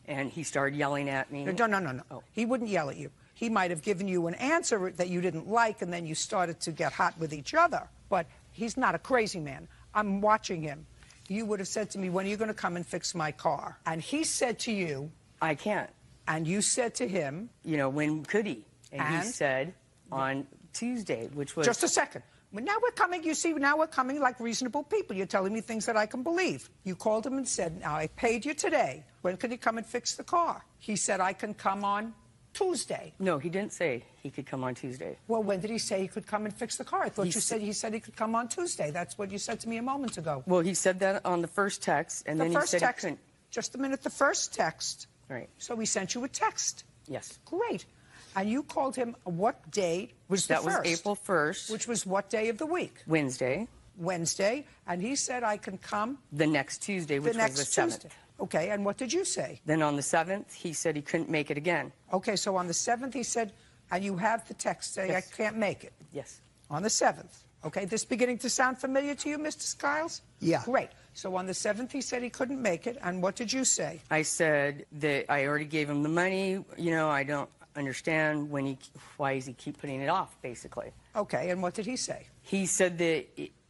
And he started yelling at me. No. Oh. He wouldn't yell at you. He might have given you an answer that you didn't like, and then you started to get hot with each other. But he's not a crazy man. I'm watching him. You would have said to me, when are you going to come and fix my car? And he said to you, I can't. And you said to him, you know, when could he? And he said on Tuesday, which was... Just a second. Well, now we're coming, you see, now we're coming like reasonable people. You're telling me things that I can believe. You called him and said, now I paid you today. When can you come and fix the car? He said, I can come on Tuesday. No, he didn't say he could come on Tuesday. Well, when did he say he could come and fix the car? I thought he said he could come on Tuesday. That's what you said to me a moment ago. Well, he said that on the first text, and then he said he couldn't. Just a minute, the first text. Right. So he sent you a text. Yes. Great. And you called him what date was the first? That was April 1st. Which was what day of the week? Wednesday. Wednesday. And he said, I can come? The next Tuesday, which was the 7th. Okay, and what did you say? Then on the 7th, he said he couldn't make it again. Okay, so on the 7th, he said, and you have the text saying, I can't make it. Yes. On the 7th. Okay, this beginning to sound familiar to you, Mr. Skiles? Yeah. Great. So on the 7th, he said he couldn't make it, and what did you say? I said that I already gave him the money. You know, I don't understand why does he keep putting it off, basically. Okay, and what did he say? He said that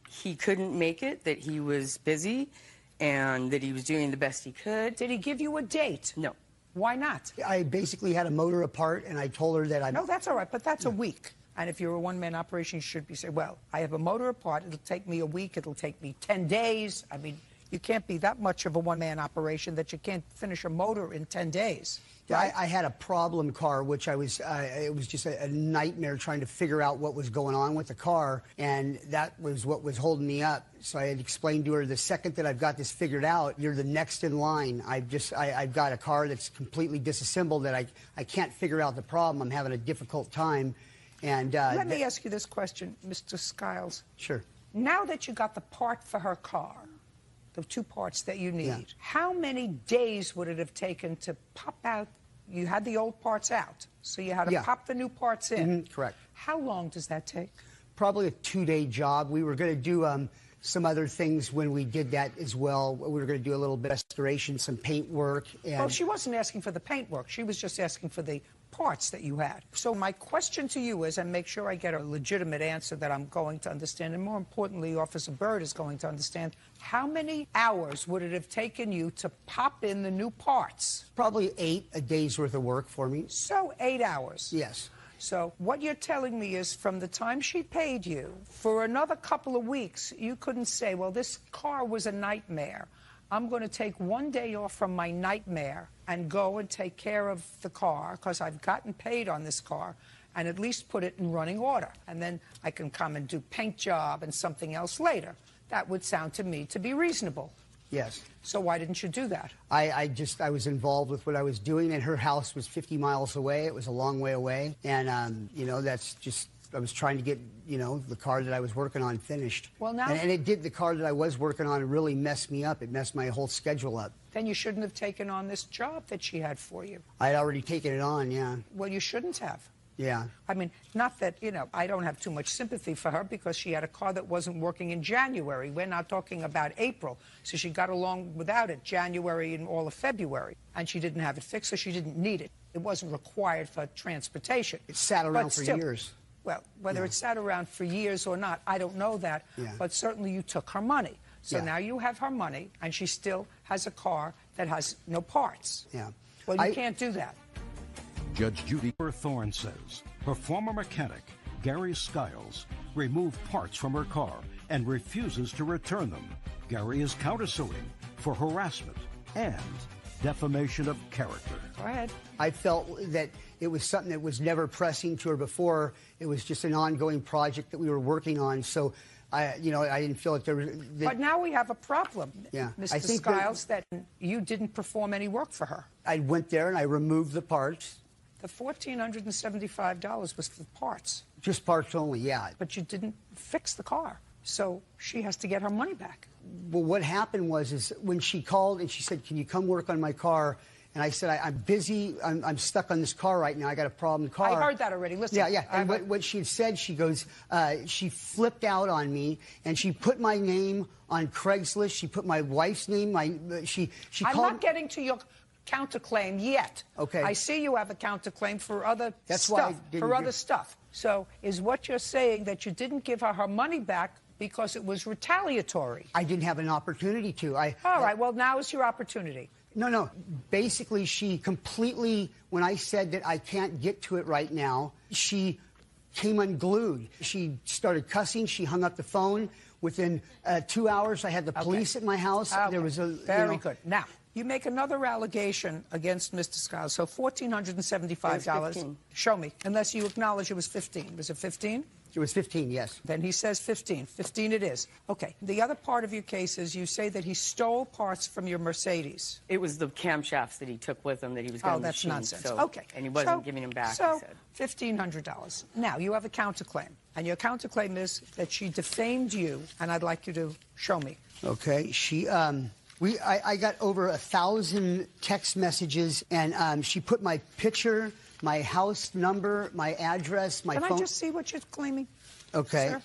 he couldn't make it, that he was busy, and that he was doing the best he could. Did he give you a date? No. Why not? I basically had a motor apart, and I told her that No, that's all right, but that's a week. And if you're a one-man operation, you should be saying, well, I have a motor apart. It'll take me a week. It'll take me 10 days. I mean, you can't be that much of a one-man operation that you can't finish a motor in 10 days. Right? I had a problem car, which it was just a nightmare trying to figure out what was going on with the car, and that was what was holding me up. So I had explained to her, the second that I've got this figured out, you're the next in line. I've got a car that's completely disassembled that I can't figure out the problem. I'm having a difficult time. And let me ask you this question, Mr. Skiles. Sure. Now that you got the part for her car, the two parts that you need, how many days would it have taken to pop out? You had the old parts out, so you had to pop the new parts in. Correct. How long does that take? Probably a 2-day job. We were going to do some other things when we did that as well. We were going to do a little bit of restoration, some paint work. And well, she wasn't asking for the paint work. She was just asking for the parts that you had. So my question to you is, and make sure I get a legitimate answer that I'm going to understand, and more importantly, Officer Byrd is going to understand, how many hours would it have taken you to pop in the new parts? Probably 8 a day's worth of work for me. So 8 hours? Yes. So what you're telling me is from the time she paid you, for another couple of weeks, you couldn't say, well, this car was a nightmare. I'm going to take one day off from my nightmare and go and take care of the car because I've gotten paid on this car and at least put it in running order. And then I can come and do paint job and something else later. That would sound to me to be reasonable. Yes. So why didn't you do that? I was involved with what I was doing, and her house was 50 miles away. It was a long way away. And, you know, that's just, I was trying to get, you know, the car that I was working on finished. Well, now... And it did, the car that I was working on really messed me up. It messed my whole schedule up. Then you shouldn't have taken on this job that she had for you. I'd already taken it on, yeah. Well, you shouldn't have. Yeah. I mean, not that, you know, I don't have too much sympathy for her because she had a car that wasn't working in January. We're not talking about April. So she got along without it January and all of February. And she didn't have it fixed, so she didn't need it. It wasn't required for transportation. It sat around for years. Well, whether it sat around for years or not, I don't know that. Yeah. But certainly you took her money. So now you have her money, and she still has a car that has no parts. Yeah. Well, you can't do that. Judge Judy Thorne says her former mechanic, Gary Skiles, removed parts from her car and refuses to return them. Gary is countersuing for harassment and defamation of character. Go ahead. I felt that it was something that was never pressing to her before. It was just an ongoing project that we were working on. So, I didn't feel like there was... But now we have a problem, Yeah. Mr. I think Skiles, that you didn't perform any work for her. I went there and I removed the parts. The $1,475 was for parts. Just parts only, yeah. But you didn't fix the car. So she has to get her money back. Well, what happened was when she called and she said, "Can you come work on my car?" And I said, I'm busy. I'm stuck on this car right now. I got a problem car. I heard that already. Listen. Yeah. And what she had said, she goes, she flipped out on me and she put my name on Craigslist. She put my wife's name. She I'm called. not getting to your counterclaim yet. Okay. I see you have a counterclaim for other That's stuff. why I didn't for other stuff. So is what you're saying that you didn't give her money back because it was retaliatory? I didn't have an opportunity to. All right. Well, now is your opportunity. No. Basically, she completely, when I said that I can't get to it right now, she came unglued. She started cussing. She hung up the phone. Within 2 hours, I had the police at my house. Okay. There was a... Very good. Now, you make another allegation against Mr. Skiles. So $1,475. Show me. Unless you acknowledge it was 15. Was it 15? It was 15, yes. Then he says 15. 15 it is. Okay. The other part of your case is you say that he stole parts from your Mercedes. It was the camshafts that he took with him that he was going to that's nonsense. So, okay. And he wasn't giving them back, So, he said. $1,500. Now, you have a counterclaim. And your counterclaim is that she defamed you, and I'd like you to show me. Okay. I got over 1,000 text messages, and she put my picture, my house number, my address, my phone. Can I just see what you're claiming? Okay. Sir?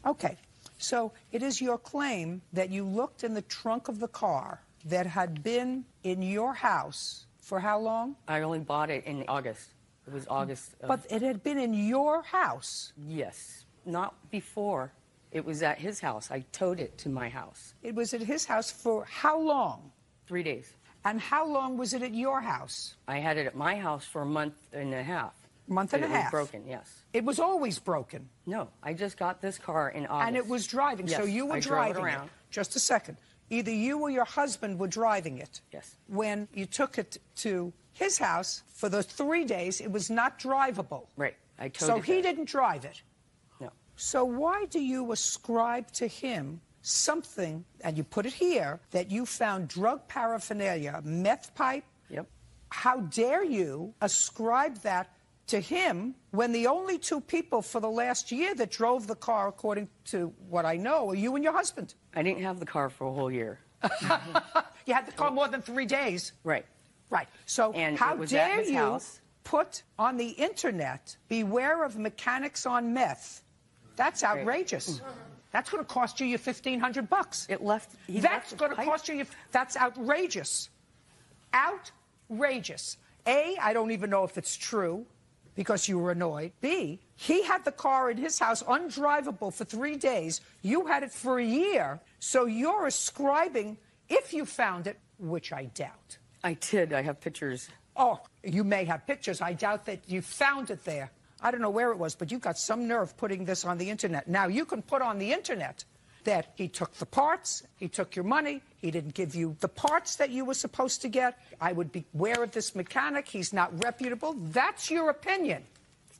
Okay. So it is your claim that you looked in the trunk of the car that had been in your house for how long? I only bought it in August. It was August. But it had been in your house. Yes. Not before. It was at his house. I towed it to my house. It was at his house for how long? 3 days. And how long was it at your house? I had it at my house for a month and a half. Month and a half? It was broken, yes. It was always broken? No, I just got this car in August. And it was driving, yes, so you were I driving drove it around. Just a second. Either you or your husband were driving it. Yes. When you took it to his house for the 3 days, it was not drivable. Right. I towed So it he there. didn't drive it. No. So why do you ascribe to him something, and you put it here, that you found drug paraphernalia, meth pipe? Yep. How dare you ascribe that to him when the only two people for the last year that drove the car, according to what I know, are you and your husband? I didn't have the car for a whole year. You had the car more than 3 days. Right. Right. So And how it was at dare his you house. put on the internet, beware of mechanics on meth? That's outrageous. That's going to cost you your $1,500. It left. That's going to cost you. That's outrageous. Outrageous. A, I don't even know if it's true because you were annoyed. B, he had the car in his house undrivable for 3 days. You had it for a year. So you're ascribing, if you found it, which I doubt. I did. I have pictures. Oh, you may have pictures. I doubt that you found it there. I don't know where it was, but you got some nerve putting this on the internet. Now, you can put on the internet that he took the parts, he took your money, he didn't give you the parts that you were supposed to get. I would beware of this mechanic. He's not reputable. That's your opinion.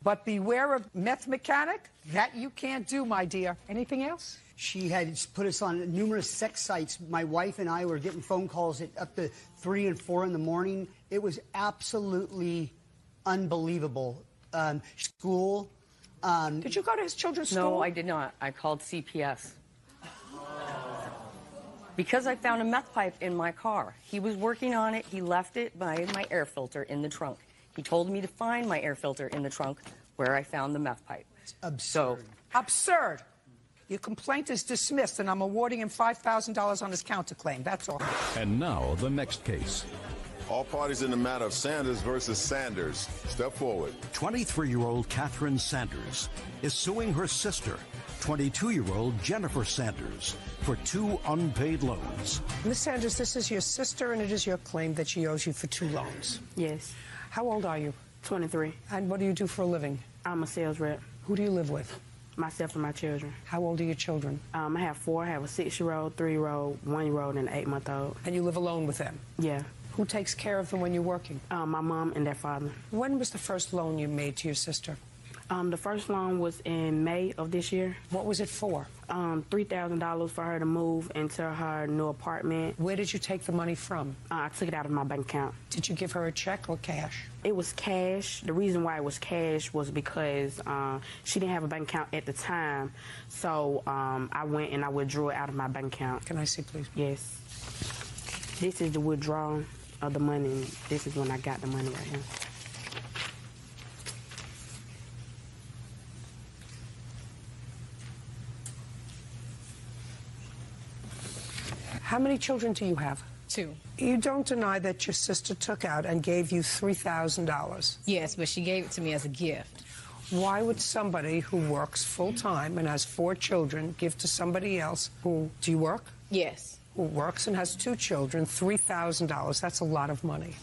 But beware of meth mechanic. That you can't do, my dear. Anything else? She had put us on numerous sex sites. My wife and I were getting phone calls at up to 3 and 4 in the morning. It was absolutely unbelievable. School. Did you go to his children's school? No, I did not. I called CPS. Because I found a meth pipe in my car. He was working on it. He left it by my air filter in the trunk. He told me to find my air filter in the trunk where I found the meth pipe. It's absurd. Absurd. Your complaint is dismissed, and I'm awarding him $5,000 on his counterclaim. That's all. And now, the next case. All parties in the matter of Sanders versus Sanders. Step forward. 23-year-old Catherine Sanders is suing her sister, 22-year-old Jennifer Sanders, for 2 unpaid loans. Miss Sanders, this is your sister, and it is your claim that she owes you for 2 loans. Yes. How old are you? 23. And what do you do for a living? I'm a sales rep. Who do you live with? Myself and my children. How old are your children? I have 4. I have a 6-year-old, 3-year-old, 1-year-old, and an 8-month-old. And you live alone with them? Yeah. Who takes care of them when you're working? My mom and their father. When was the first loan you made to your sister? The first loan was in May of this year. What was it for? $3,000 for her to move into her new apartment. Where did you take the money from? I took it out of my bank account. Did you give her a check or cash? It was cash. The reason why it was cash was because she didn't have a bank account at the time. So I went and I withdrew it out of my bank account. Can I see, please? Yes. This is the withdrawal of the money. This is when I got the money right here. How many children do you have? 2. You don't deny that your sister took out and gave you $3,000. Yes, but she gave it to me as a gift. Why would somebody who works full-time and has 4 children give to somebody else who, do you work? Yes. Who works and has 2 children, $3,000? That's a lot of money.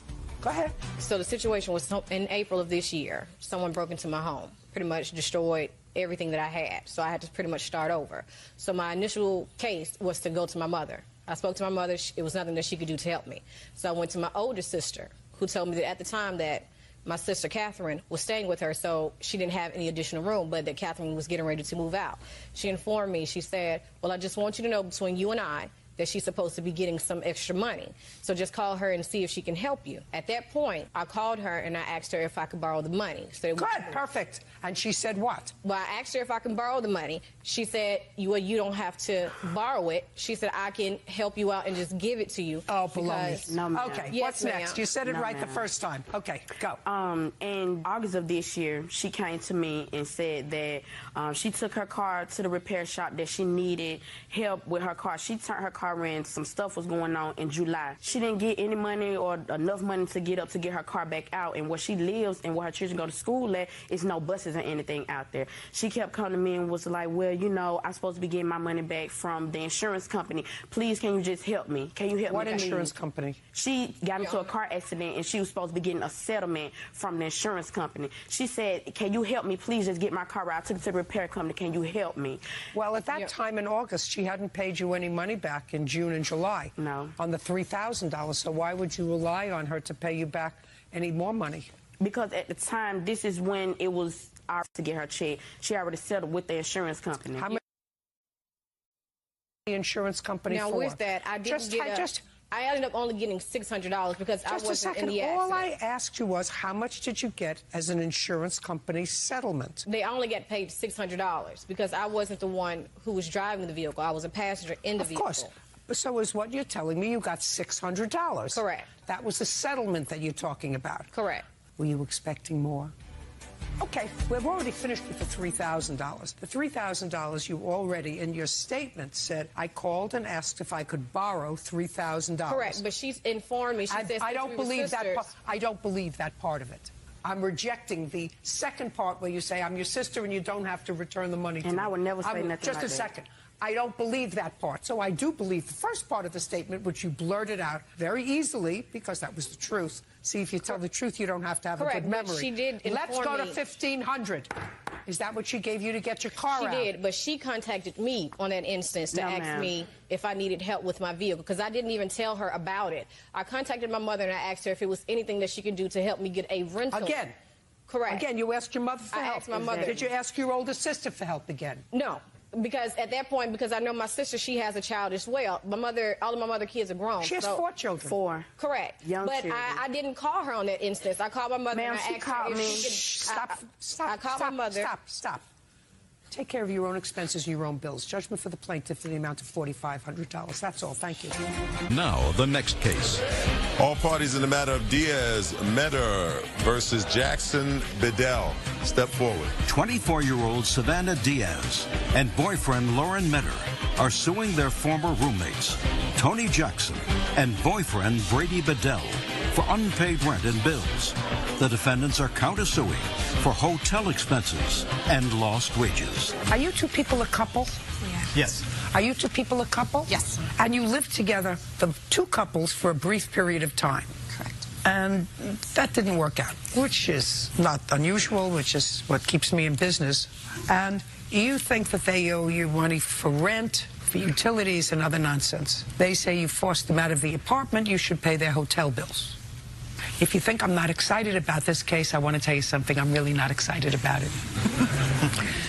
Go ahead. So the situation was in April of this year. Someone broke into my home, pretty much destroyed everything that I had. So I had to pretty much start over. So my initial case was to go to my mother. I spoke to my mother. It was nothing that she could do to help me. So I went to my older sister, who told me that at the time that my sister Catherine was staying with her, so she didn't have any additional room, but that Catherine was getting ready to move out. She informed me, she said, well, I just want you to know between you and I that she's supposed to be getting some extra money. So just call her and see if she can help you. At that point, I called her and I asked her if I could borrow the money. So good, perfect. And she said what? Well, I asked her if I can borrow the money. She said, you don't have to borrow it. She said, I can help you out and just give it to you. Oh, baloney. No, ma'am. Okay, Yes, what's ma'am. next? You said it No, right the ma'am. first time. Okay, go. In August of this year, she came to me and said that she took her car to the repair shop, that she needed help with her car. She turned her car in. Some stuff was going on in July. She didn't get any money or enough money to get up to get her car back out. And where she lives and where her children go to school at, is no buses or anything out there. She kept coming to me and was like, well, you know, I'm supposed to be getting my money back from the insurance company. Please, can you just help me? Can you help me? What insurance company? She got into a car accident and she was supposed to be getting a settlement from the insurance company. She said, can you help me? Please just get my car out. I took it to the repair company. Can you help me? Well, at that time in August, she hadn't paid you any money back in June and July. No. On the $3,000. So why would you rely on her to pay you back any more money? Because at the time, this is when it was ours to get her check. She already settled with the insurance company. How much the insurance company Now, for? with that, I didn't I ended up only getting $600 because I wasn't in the accident. All I asked you was, how much did you get as an insurance company settlement? They only got paid $600 because I wasn't the one who was driving the vehicle. I was a passenger in the vehicle. Of course. So is what you're telling me, you got $600. Correct. That was the settlement that you're talking about. Correct. Were you expecting more? Okay, we've already finished with the $3,000. The $3,000 you already, in your statement, said, I called and asked if I could borrow $3,000. Correct, but she's informed me. She says I don't believe that. sisters. I don't believe that part of it. I'm rejecting the second part where you say I'm your sister and you don't have to return the money to me. And I would never say nothing Just like a that. second. I don't believe that part. So I do believe the first part of the statement, which you blurted out very easily because that was the truth. See, if you tell the truth, you don't have to have a good memory. But she did Let's go to me. $1,500. Is that what she gave you to get your car out? She did, but she contacted me on that instance to ask me if I needed help with my vehicle, because I didn't even tell her about it. I contacted my mother and I asked her if it was anything that she could do to help me get a rental. Again? Correct. Again, you asked your mother for help. I asked my mother. Did you ask your older sister for help again? No. Because at that point, because I know my sister, she has a child as well. My mother, all of my mother kids are grown. She has 4 children. 4. Correct. Young but children. I didn't call her on that instance. I called my mother and I asked her if she could... Stop. I called my mother. Stop. Take care of your own expenses and your own bills. Judgment for the plaintiff in the amount of $4,500. That's all. Thank you. Now, the next case. All parties in the matter of Diaz Metter versus Jackson Bedell. Step forward. 24-year-old Savannah Diaz and boyfriend Lauren Metter are suing their former roommates, Tony Jackson and boyfriend Brady Bedell, for unpaid rent and bills. The defendants are countersuing for hotel expenses and lost wages. Are you two people a couple? Yes. Are you two people a couple? Yes. And you lived together, the two couples, for a brief period of time? Correct. And that didn't work out, which is not unusual, which is what keeps me in business. And you think that they owe you money for rent, for utilities, and other nonsense. They say you forced them out of the apartment, you should pay their hotel bills. If you think I'm not excited about this case, I want to tell you something. I'm really not excited about it.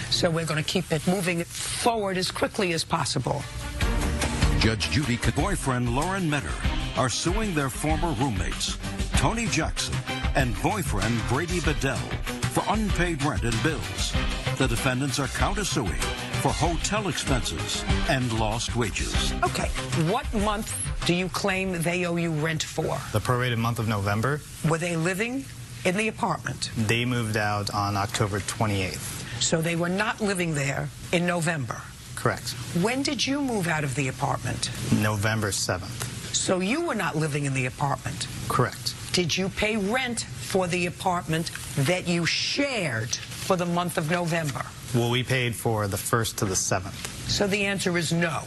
So we're going to keep it moving forward as quickly as possible. Judge Judy, boyfriend Lauren Metter are suing their former roommates, Tony Jackson and boyfriend Brady Bedell, for unpaid rent and bills. The defendants are countersuing for hotel expenses and lost wages. Okay, what month do you claim they owe you rent for? The prorated month of November. Were they living in the apartment? They moved out on October 28th. So they were not living there in November? Correct. When did you move out of the apartment? November 7th. So you were not living in the apartment? Correct. Did you pay rent for the apartment that you shared for the month of November? Well, we paid for the 1st to the 7th. So the answer is no.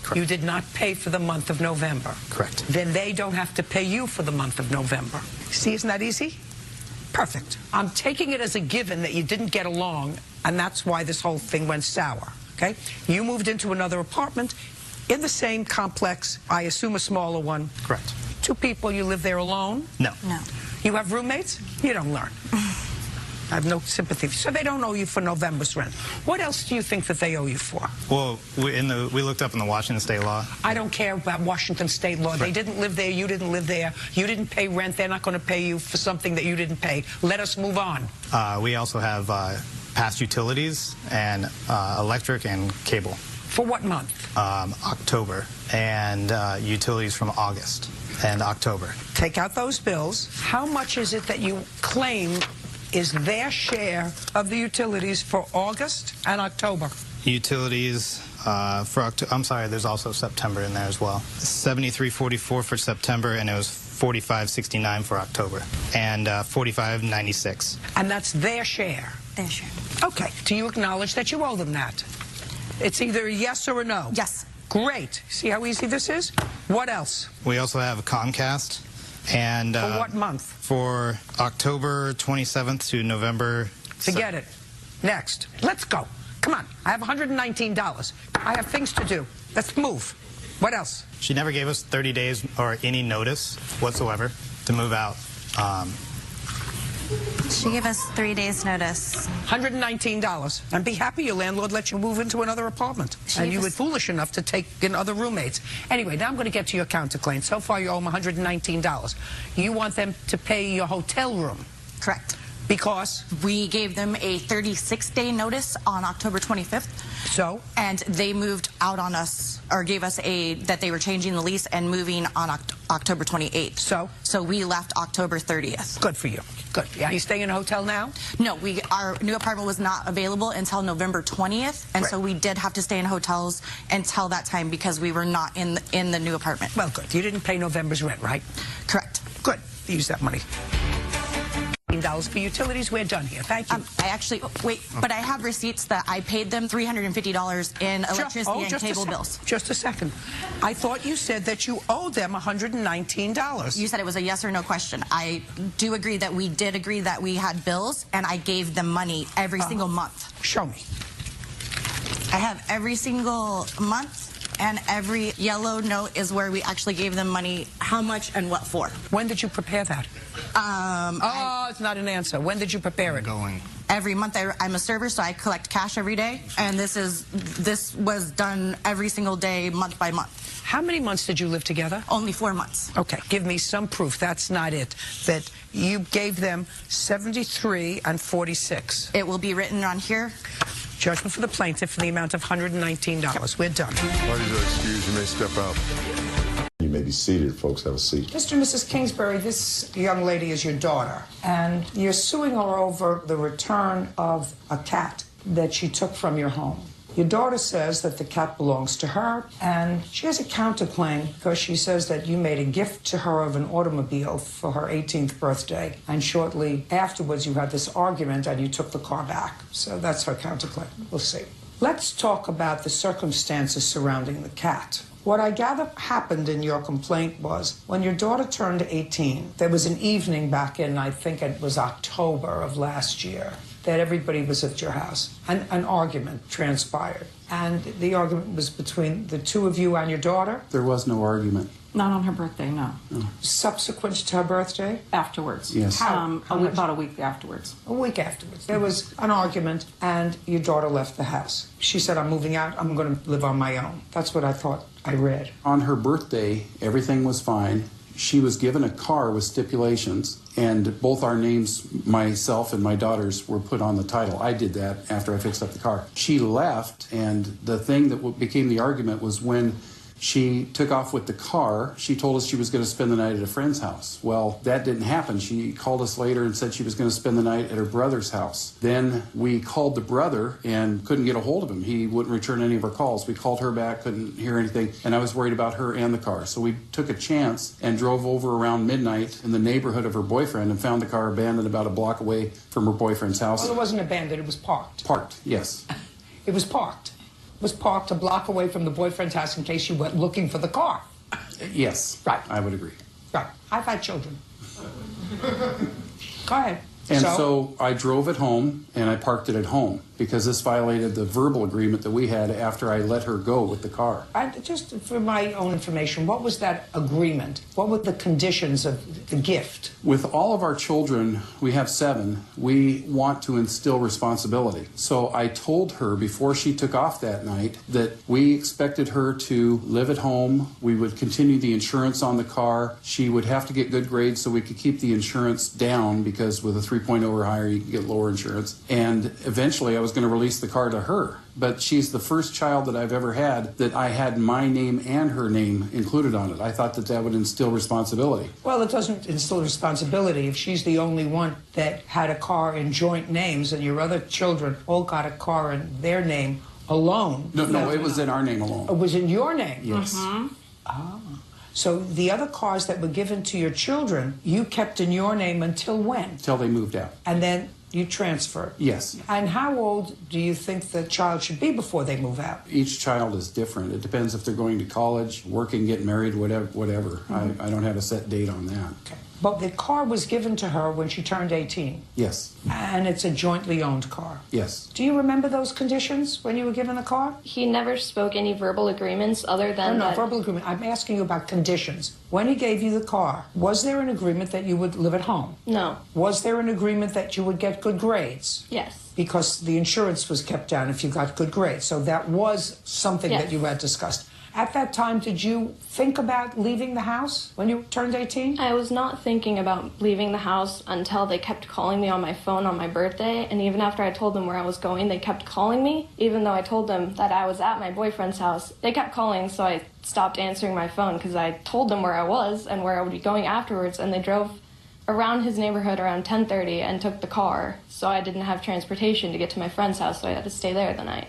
Correct. You did not pay for the month of November. Correct. Then they don't have to pay you for the month of November. See, isn't that easy? Perfect. I'm taking it as a given that you didn't get along, and that's why this whole thing went sour, okay? You moved into another apartment in the same complex, I assume a smaller one. Correct. 2 people, you live there alone? No. No. You have roommates? You don't learn. I have no sympathy. So they don't owe you for November's rent. What else do you think that they owe you for? Well, we looked up in the Washington state law. I don't care about Washington state law. They didn't live there. You didn't live there. You didn't pay rent. They're not going to pay you for something that you didn't pay. Let us move on. We also have past utilities and electric and cable. For what month? October. And utilities from August and October. Take out those bills. How much is it that you claim is their share of the utilities for August and October? Utilities for October. I'm sorry, there's also September in there as well. $73.44 for September, and it was $45.69 for October, and $45.96. And that's their share? Their share. Okay. Do you acknowledge that you owe them that? It's either a yes or a no? Yes. Great. See how easy this is? What else? We also have Comcast. And for what month? For October 27th to November. Forget it. Next. Let's go. Come on. I have $119. I have things to do. Let's move. What else? She never gave us 30 days or any notice whatsoever to move out. She gave us 3 days notice. $119. And be happy your landlord let you move into another apartment. And you were foolish enough to take in other roommates. Anyway, now I'm going to get to your counterclaim. So far, you owe them $119. You want them to pay your hotel room. Correct. Because? We gave them a 36-day notice on October 25th. So? And they moved out on us, or gave us that they were changing the lease and moving on October 28th. So? So we left October 30th. Good for you. Good. Are you staying in a hotel now? No, our new apartment was not available until November 20th, and so we did have to stay in hotels until that time because we were not in the new apartment. Well, good. You didn't pay November's rent, right? Correct. Good. Use that money. $119 for utilities. We're done here. Thank you. I actually, wait, but I have receipts that I paid them $350 in electricity and cable bills. Just a second. I thought you said that you owe them $119. You said it was a yes or no question. I do agree that we did agree that we had bills, and I gave them money every single month. Show me. I have every single month, and every yellow note is where we actually gave them money, how much and what for. When did you prepare that? It's not an answer. When did you prepare it? Every month. I'm a server, so I collect cash every day, and this was done every single day, month by month. How many months did you live together? Only 4 months. Okay, give me some proof. That's not it. That you gave them $73 and $46. It will be written on here. Judgment for the plaintiff for the amount of $119. We're done. Parties are excused. You may step out. You may be seated. Folks, have a seat. Mr. and Mrs. Kingsbury, this young lady is your daughter, and you're suing her over the return of a cat that she took from your home. Your daughter says that the cat belongs to her, and she has a counterclaim because she says that you made a gift to her of an automobile for her 18th birthday, and shortly afterwards you had this argument and you took the car back. So that's her counterclaim. We'll see. Let's talk about the circumstances surrounding the cat. What I gather happened in your complaint was when your daughter turned 18, there was an evening back in, I think it was October of last year, that everybody was at your house. An argument transpired. And the argument was between the two of you and your daughter? There was no argument. Not on her birthday, no. Subsequent to her birthday? Afterwards. Yes. About a week afterwards. A week afterwards. There was an argument, and your daughter left the house. She said, I'm moving out. I'm going to live on my own. That's what I thought I read. On her birthday, everything was fine. She was given a car with stipulations, and both our names, myself and my daughter's, were put on the title. I did that after I fixed up the car. She left, and the thing that became the argument was when she took off with the car, she told us she was going to spend the night at a friend's house. Well, that didn't happen. She called us later and said she was going to spend the night at her brother's house. Then we called the brother and couldn't get a hold of him. He wouldn't return any of our calls. We called her back, couldn't hear anything, and I was worried about her and the car. So we took a chance and drove over around midnight in the neighborhood of her boyfriend and found the car abandoned about a block away from her boyfriend's house. Well, it wasn't abandoned. It was parked. Parked, yes. It was parked. It was parked a block away from the boyfriend's house in case you went looking for the car. Yes. Right. I would agree. Right. I've had children. Go ahead. And so I drove it home, and I parked it at home, because this violated the verbal agreement that we had after I let her go with the car. Just for my own information, what was that agreement? What were the conditions of the gift? With all of our children, we have 7, we want to instill responsibility. So I told her before she took off that night that we expected her to live at home. We would continue the insurance on the car. She would have to get good grades so we could keep the insurance down, because with a 3.0 or higher, you can get lower insurance. And eventually I was going to release the car to her. But she's the first child that I've ever had that I had my name and her name included on it. I thought that that would instill responsibility. Well, it doesn't instill responsibility if she's the only one that had a car in joint names and your other children all got a car in their name alone. No, it was in our name alone. It was in your name? Yes. Oh. So the other cars that were given to your children, you kept in your name until when? Until they moved out. And then you transferred? Yes. And how old do you think the child should be before they move out? Each child is different. It depends if they're going to college, working, getting married, whatever. Mm-hmm. I don't have a set date on that. Okay. But the car was given to her when she turned 18? Yes. And it's a jointly owned car? Yes. Do you remember those conditions when you were given the car? He never spoke any verbal agreements other than No, verbal agreement. I'm asking you about conditions. When he gave you the car, was there an agreement that you would live at home? No. Was there an agreement that you would get good grades? Yes. Because the insurance was kept down if you got good grades. So that was something that you had discussed. At that time, did you think about leaving the house when you turned 18? I was not thinking about leaving the house until they kept calling me on my phone on my birthday. And even after I told them where I was going, they kept calling me. Even though I told them that I was at my boyfriend's house, they kept calling, so I stopped answering my phone because I told them where I was and where I would be going afterwards. And they drove around his neighborhood around 10:30 and took the car. So I didn't have transportation to get to my friend's house, so I had to stay there the night.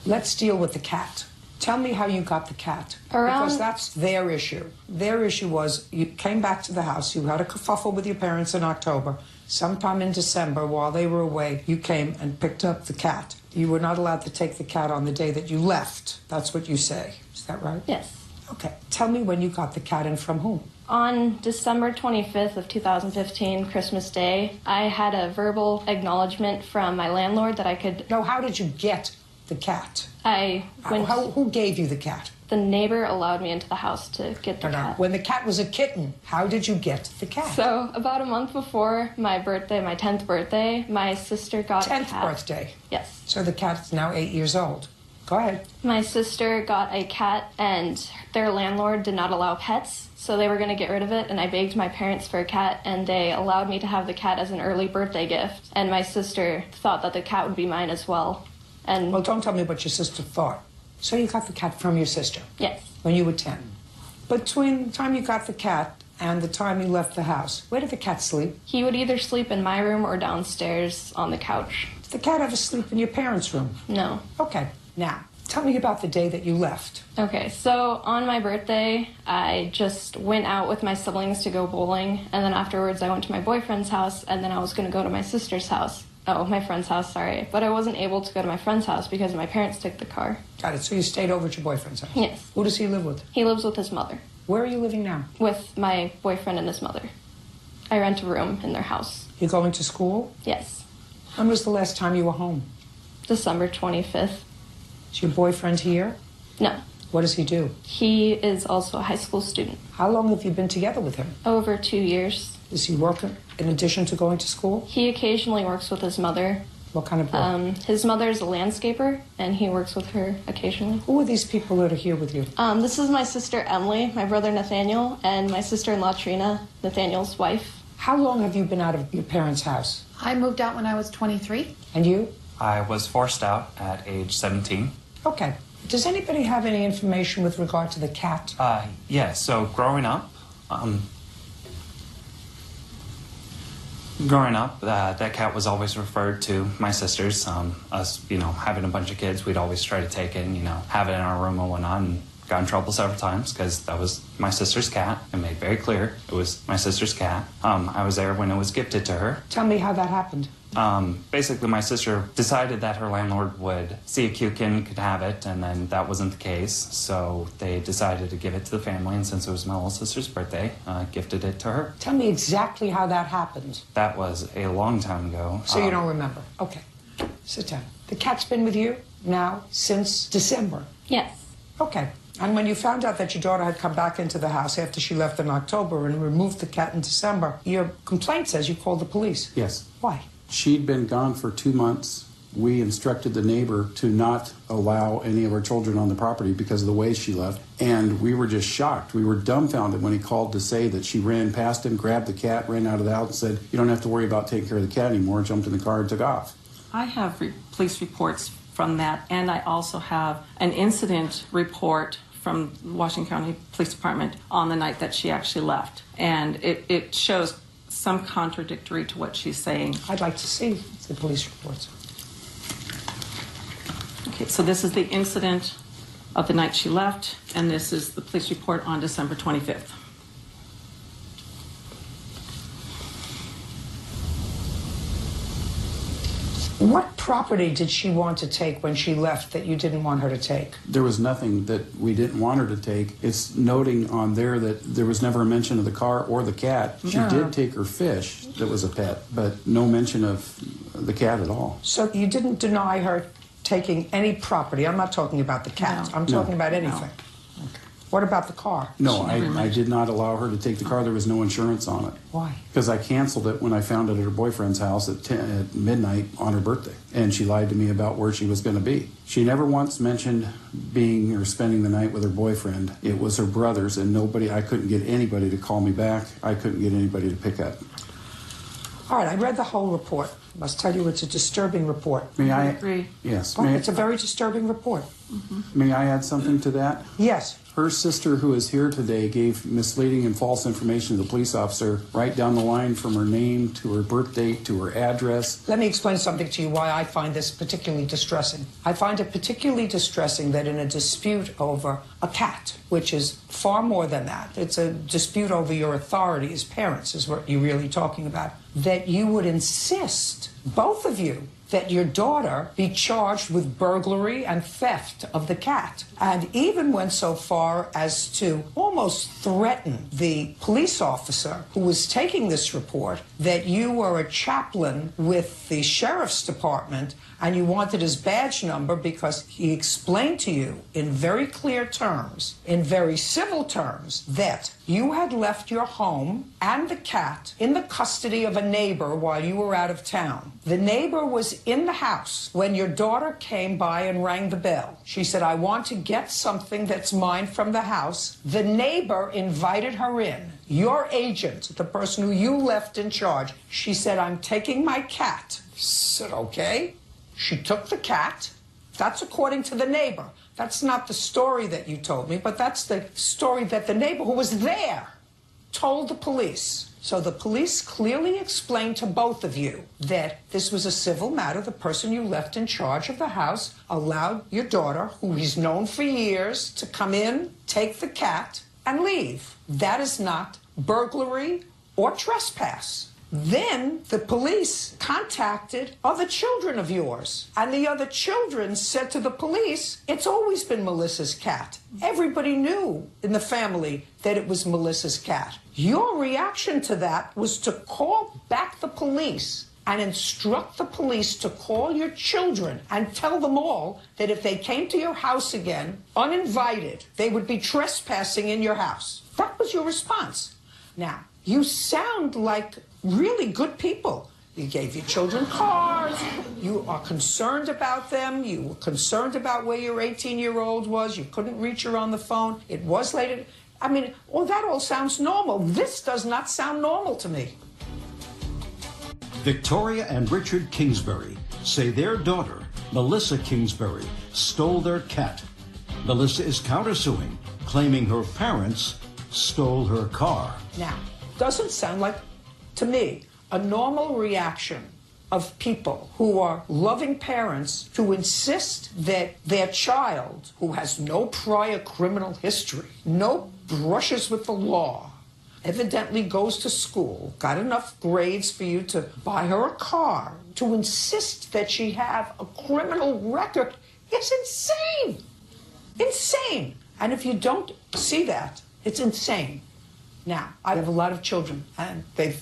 Let's deal with the cat. Tell me how you got the cat. Because that's their issue. Their issue was you came back to the house, you had a kerfuffle with your parents in October, sometime in December while they were away, you came and picked up the cat. You were not allowed to take the cat on the day that you left. That's what you say. Is that right? Yes. Okay. Tell me when you got the cat and from whom? On December 25th of 2015, Christmas Day, I had a verbal acknowledgement from my landlord that I could... No, how did you get the cat? Who gave you the cat? The neighbor allowed me into the house to get the cat. When the cat was a kitten, how did you get the cat? So, about a month before my birthday, my 10th birthday, my sister got a cat. 10th birthday? Yes. So the cat's now 8 years old. Go ahead. My sister got a cat, and their landlord did not allow pets, so they were going to get rid of it, and I begged my parents for a cat, and they allowed me to have the cat as an early birthday gift, and my sister thought that the cat would be mine as well. And well, don't tell me what your sister thought. So you got the cat from your sister? Yes. When you were 10. Between the time you got the cat and the time you left the house, where did the cat sleep? He would either sleep in my room or downstairs on the couch. Did the cat ever sleep in your parents' room? No. Okay. Now, tell me about the day that you left. Okay, so on my birthday, I just went out with my siblings to go bowling, and then afterwards I went to my boyfriend's house, and then I was going to go to my sister's house. Oh, my friend's house, sorry. But I wasn't able to go to my friend's house because my parents took the car. Got it. So you stayed over at your boyfriend's house? Yes. Who does he live with? He lives with his mother. Where are you living now? With my boyfriend and his mother. I rent a room in their house. You going to school? Yes. When was the last time you were home? December 25th. Is your boyfriend here? No. What does he do? He is also a high school student. How long have you been together with him? Over 2 years. Does he work in addition to going to school? He occasionally works with his mother. What kind of work? His mother is a landscaper, and he works with her occasionally. Who are these people that are here with you? This is my sister Emily, my brother Nathaniel, and my sister-in-law Trina, Nathaniel's wife. How long have you been out of your parents' house? I moved out when I was 23. And you? I was forced out at age 17. Okay. Does anybody have any information with regard to the cat? Yeah, so growing up, that cat was always referred to my sisters. Us, having a bunch of kids, we'd always try to take it and, have it in our room and whatnot, and got in trouble several times because that was my sister's cat. It made very clear it was my sister's cat. I was there when it was gifted to her. Tell me how that happened. Basically, my sister decided that her landlord would see a cute kitten, could have it, and then that wasn't the case. So they decided to give it to the family, and since it was my little sister's birthday, gifted it to her. Tell me exactly how that happened. That was a long time ago. So you don't remember? Okay. Sit down. The cat's been with you now since December? Yes. Okay. And when you found out that your daughter had come back into the house after she left in October and removed the cat in December, your complaint says you called the police. Yes. Why? She'd been gone for 2 months. We instructed the neighbor to not allow any of our children on the property because of the way she left. And we were just shocked. We were dumbfounded when he called to say that she ran past him, grabbed the cat, ran out of the house and said, "You don't have to worry about taking care of the cat anymore," jumped in the car and took off. I have police reports from that, and I also have an incident report from Washington County Police Department on the night that she actually left. And it shows some contradictory to what she's saying. I'd like to see the police reports. Okay, so this is the incident of the night she left, and this is the police report on December 25th. What property did she want to take when she left that you didn't want her to take? There was nothing that we didn't want her to take. It's noting on there that there was never a mention of the car or the cat. She did take her fish that was a pet, but no mention of the cat at all. So you didn't deny her taking any property? I'm not talking about the cat. No. I'm talking about anything. No. Okay. What about the car? No, I did not allow her to take the car. There was no insurance on it. Why? Because I canceled it when I found it at her boyfriend's house at midnight on her birthday. And she lied to me about where she was going to be. She never once mentioned being or spending the night with her boyfriend. It was her brothers, and I couldn't get anybody to call me back. I couldn't get anybody to pick up. All right, I read the whole report. I must tell you, it's a disturbing report. May I? agree. Yes. Oh, it's a very disturbing report. May I add something to that? Yes. Her sister, who is here today, gave misleading and false information to the police officer right down the line from her name to her birth date to her address. Let me explain something to you why I find this particularly distressing. I find it particularly distressing that in a dispute over a cat, which is far more than that, it's a dispute over your authority as parents is what you're really talking about, that you would insist, both of you, that your daughter be charged with burglary and theft of the cat, and even went so far as to almost threaten the police officer who was taking this report that you were a chaplain with the sheriff's department and you wanted his badge number because he explained to you in very clear terms, in very civil terms, that you had left your home and the cat in the custody of a neighbor while you were out of town. The neighbor was in the house when your daughter came by and rang the bell. She said, I want to get something that's mine from the house. The neighbor invited her in. Your agent, the person who you left in charge, she said, I'm taking my cat. Said, okay. She took the cat. That's according to the neighbor. That's not the story that you told me, but that's the story that the neighbor who was there told the police. So the police clearly explained to both of you that this was a civil matter. The person you left in charge of the house allowed your daughter, who he's known for years, to come in, take the cat, and leave. That is not burglary or trespass. Then the police contacted other children of yours, and the other children said to the police, it's always been Melissa's cat. Everybody knew in the family that it was Melissa's cat. Your reaction to that was to call back the police and instruct the police to call your children and tell them all that if they came to your house again, uninvited, they would be trespassing in your house. That was your response. Now, you sound like really good people. You gave your children cars. You are concerned about them. You were concerned about where your 18-year-old was. You couldn't reach her on the phone. It was late. I mean, well, that all sounds normal. This does not sound normal to me. Victoria and Richard Kingsbury say their daughter, Melissa Kingsbury, stole their cat. Melissa is countersuing, claiming her parents stole her car. Now, doesn't sound like, to me, a normal reaction of people who are loving parents to insist that their child, who has no prior criminal history, no brushes with the law, evidently goes to school, got enough grades for you to buy her a car, to insist that she have a criminal record is insane. Insane. And if you don't see that, it's insane. Now, I have a lot of children, and they've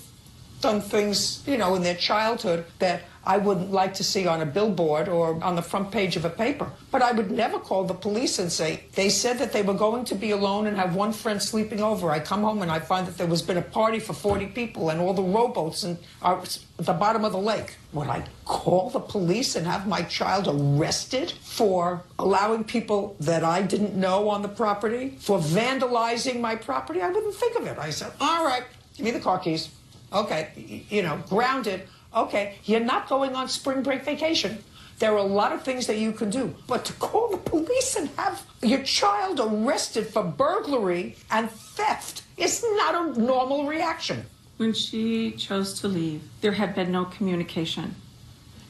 done things, you know, in their childhood that I wouldn't like to see on a billboard or on the front page of a paper. But I would never call the police and say, they said that they were going to be alone and have one friend sleeping over. I come home and I find that there was been a party for 40 people and all the rowboats are at the bottom of the lake. Would I call the police and have my child arrested for allowing people that I didn't know on the property, for vandalizing my property? I wouldn't think of it. I said, all right, give me the car keys. Okay, you know, grounded. Okay, you're not going on spring break vacation. There are a lot of things that you can do. But to call the police and have your child arrested for burglary and theft is not a normal reaction. When she chose to leave, there had been no communication.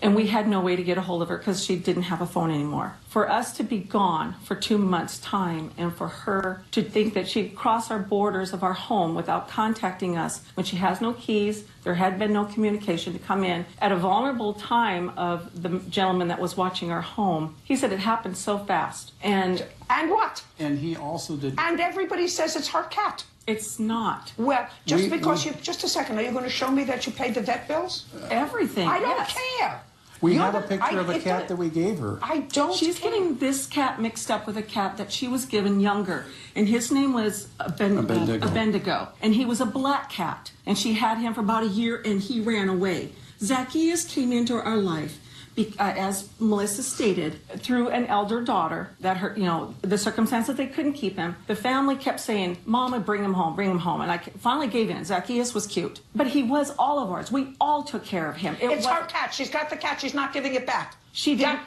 And we had no way to get a hold of her because she didn't have a phone anymore. For us to be gone for 2 months' time and for her to think that she'd cross our borders of our home without contacting us when she has no keys, there had been no communication to come in at a vulnerable time of the gentleman that was watching our home. He said it happened so fast. And what? And he also did. And everybody says it's her cat. It's not. Well, just a second, are you going to show me that you paid the vet bills? Everything. I don't yes. care. We have a picture of a cat that we gave her. I don't She's getting this cat mixed up with a cat that she was given younger. And his name was Bendigo. And he was a black cat. And she had him for about a year and he ran away. Zacchaeus came into our life as Melissa stated, through an elder daughter that her, the circumstances they couldn't keep him. The family kept saying, "Mama, bring him home, bring him home." And I finally gave in. Zacchaeus was cute, but he was all of ours. We all took care of him. It's her cat. She's got the cat. She's not giving it back. She did.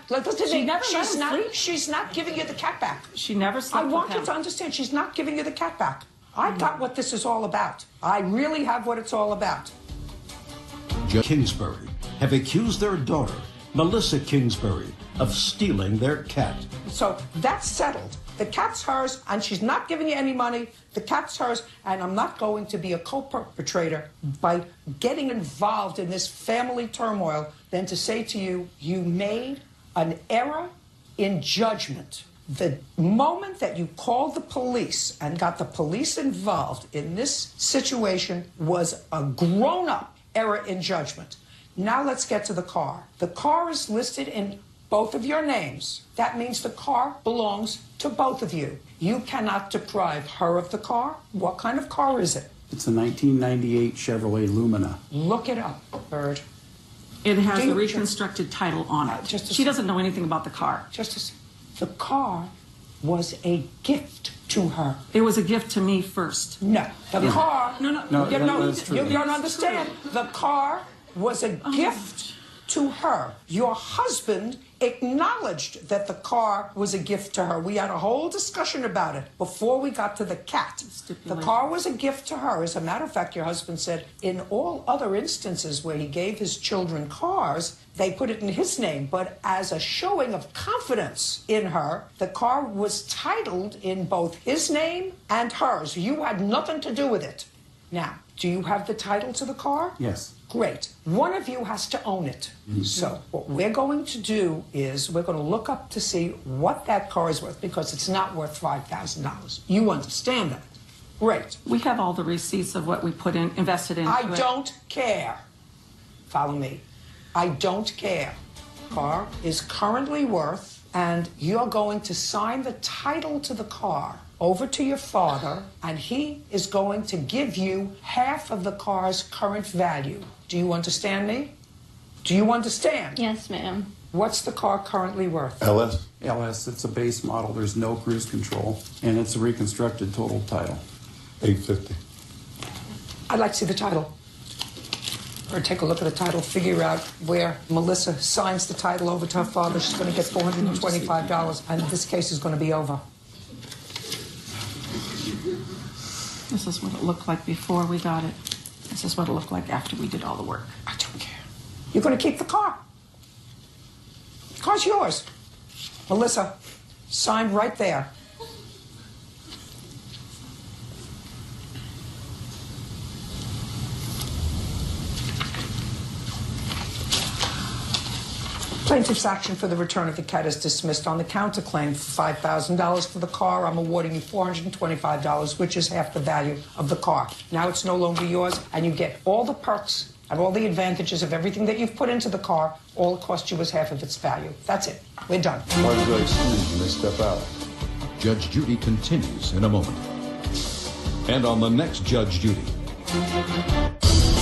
She's not giving you the cat back. She never slept with him. I want you to understand. She's not giving you the cat back. I got what this is all about. I really have what it's all about. Judge Kingsbury have accused their daughter, Melissa Kingsbury, of stealing their cat. So that's settled. The cat's hers, and she's not giving you any money. The cat's hers, and I'm not going to be a co-perpetrator by getting involved in this family turmoil than to say to you, you made an error in judgment. The moment that you called the police and got the police involved in this situation was a grown-up error in judgment. Now let's get to the car. The car is listed in both of your names. That means the car belongs to both of you. You cannot deprive her of the car. What kind of car is it? It's a 1998 Chevrolet Lumina. Look it up, Bird. It has a reconstructed title on it. She doesn't know anything about the car. The car was a gift to her. It was a gift to me first. No, the car. No, you don't understand. The car was a gift to her. Your husband acknowledged that the car was a gift to her. We had a whole discussion about it before we got to the cat. The car was a gift to her. As a matter of fact, your husband said in all other instances where he gave his children cars, they put it in his name. But as a showing of confidence in her, the car was titled in both his name and hers. You had nothing to do with it. Now, do you have the title to the car? Yes. Great. One of you has to own it. So what we're going to do is we're going to look up to see what that car is worth, because it's not worth $5,000. You understand that? Great. We have all the receipts of what we invested into it. I don't care. Follow me. I don't care. Car is currently worth, and you're going to sign the title to the car over to your father, and he is going to give you half of the car's current value. Do you understand me? Do you understand? Yes, ma'am. What's the car currently worth? LS. LS, it's a base model. There's no cruise control, and it's a reconstructed total title. $850. I'd like to see the title. Or take a look at the title, figure out where Melissa signs the title over to her father. She's going to get $425, and this case is going to be over. This is what it looked like before we got it. This is what it looked like after we did all the work. I don't care. You're going to keep the car. The car's yours. Melissa, signed right there. Plaintiff's action for the return of the cat is dismissed on the counterclaim for $5,000 for the car. I'm awarding you $425, which is half the value of the car. Now it's no longer yours, and you get all the perks and all the advantages of everything that you've put into the car. All it cost you was half of its value. That's it. We're done. Why did they excuse when they step out? Judge Judy continues in a moment. And on the next Judge Judy.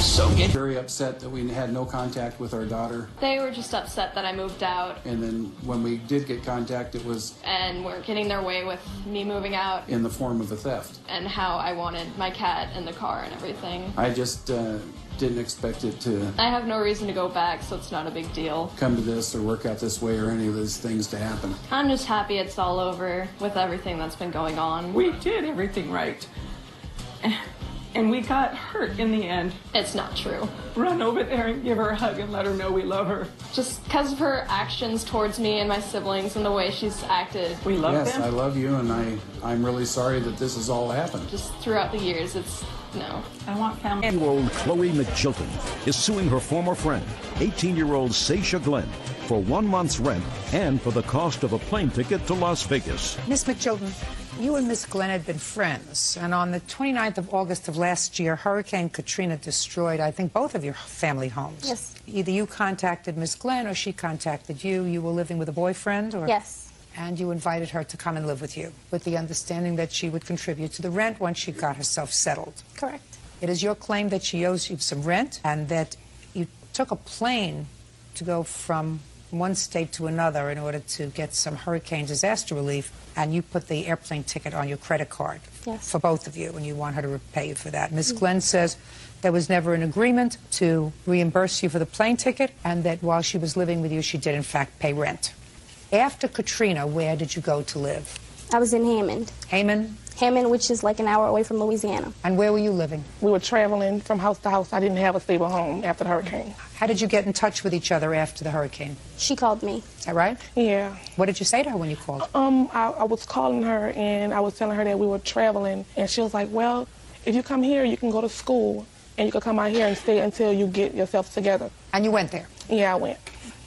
So very upset that we had no contact with our daughter. They were just upset that I moved out. And then when we did get contact, it was... And were getting their way with me moving out. In the form of a theft. And how I wanted my cat and the car and everything. I just didn't expect it to... I have no reason to go back, so it's not a big deal. ...come to this or work out this way or any of those things to happen. I'm just happy it's all over with everything that's been going on. We did everything right. And we got hurt in the end. It's not true. Run over there and give her a hug and let her know we love her. Just because of her actions towards me and my siblings and the way she's acted. We love them. Yes, I love you, and I'm really sorry that this has all happened. Just throughout the years, it's no. I want family. 10-year-old Chloe McChilton is suing her former friend, 18-year-old Seisha Glenn, for 1 month's rent and for the cost of a plane ticket to Las Vegas. Miss McChilton, you and Miss Glenn had been friends, and on the 29th of August of last year, Hurricane Katrina destroyed, I think, both of your family homes. Yes. Either you contacted Miss Glenn or she contacted you. You were living with a boyfriend? Or... Yes. And you invited her to come and live with you, with the understanding that she would contribute to the rent once she got herself settled. Correct. It is your claim that she owes you some rent and that you took a plane to go from from one state to another in order to get some hurricane disaster relief, and you put the airplane ticket on your credit card for both of you, and you want her to repay you for that. Ms. Glenn says there was never an agreement to reimburse you for the plane ticket, and that while she was living with you, she did, in fact, pay rent. After Katrina, where did you go to live? I was in Hammond. Hammond? Hammond, which is like an hour away from Louisiana. And where were you living? We were traveling from house to house. I didn't have a stable home after the hurricane. How did you get in touch with each other after the hurricane? She called me. Is that right? Yeah. What did you say to her when you called? I was calling her, and I was telling her that we were traveling, and she was like, well, if you come here, you can go to school, and you can come out here and stay until you get yourself together. And you went there? Yeah, I went.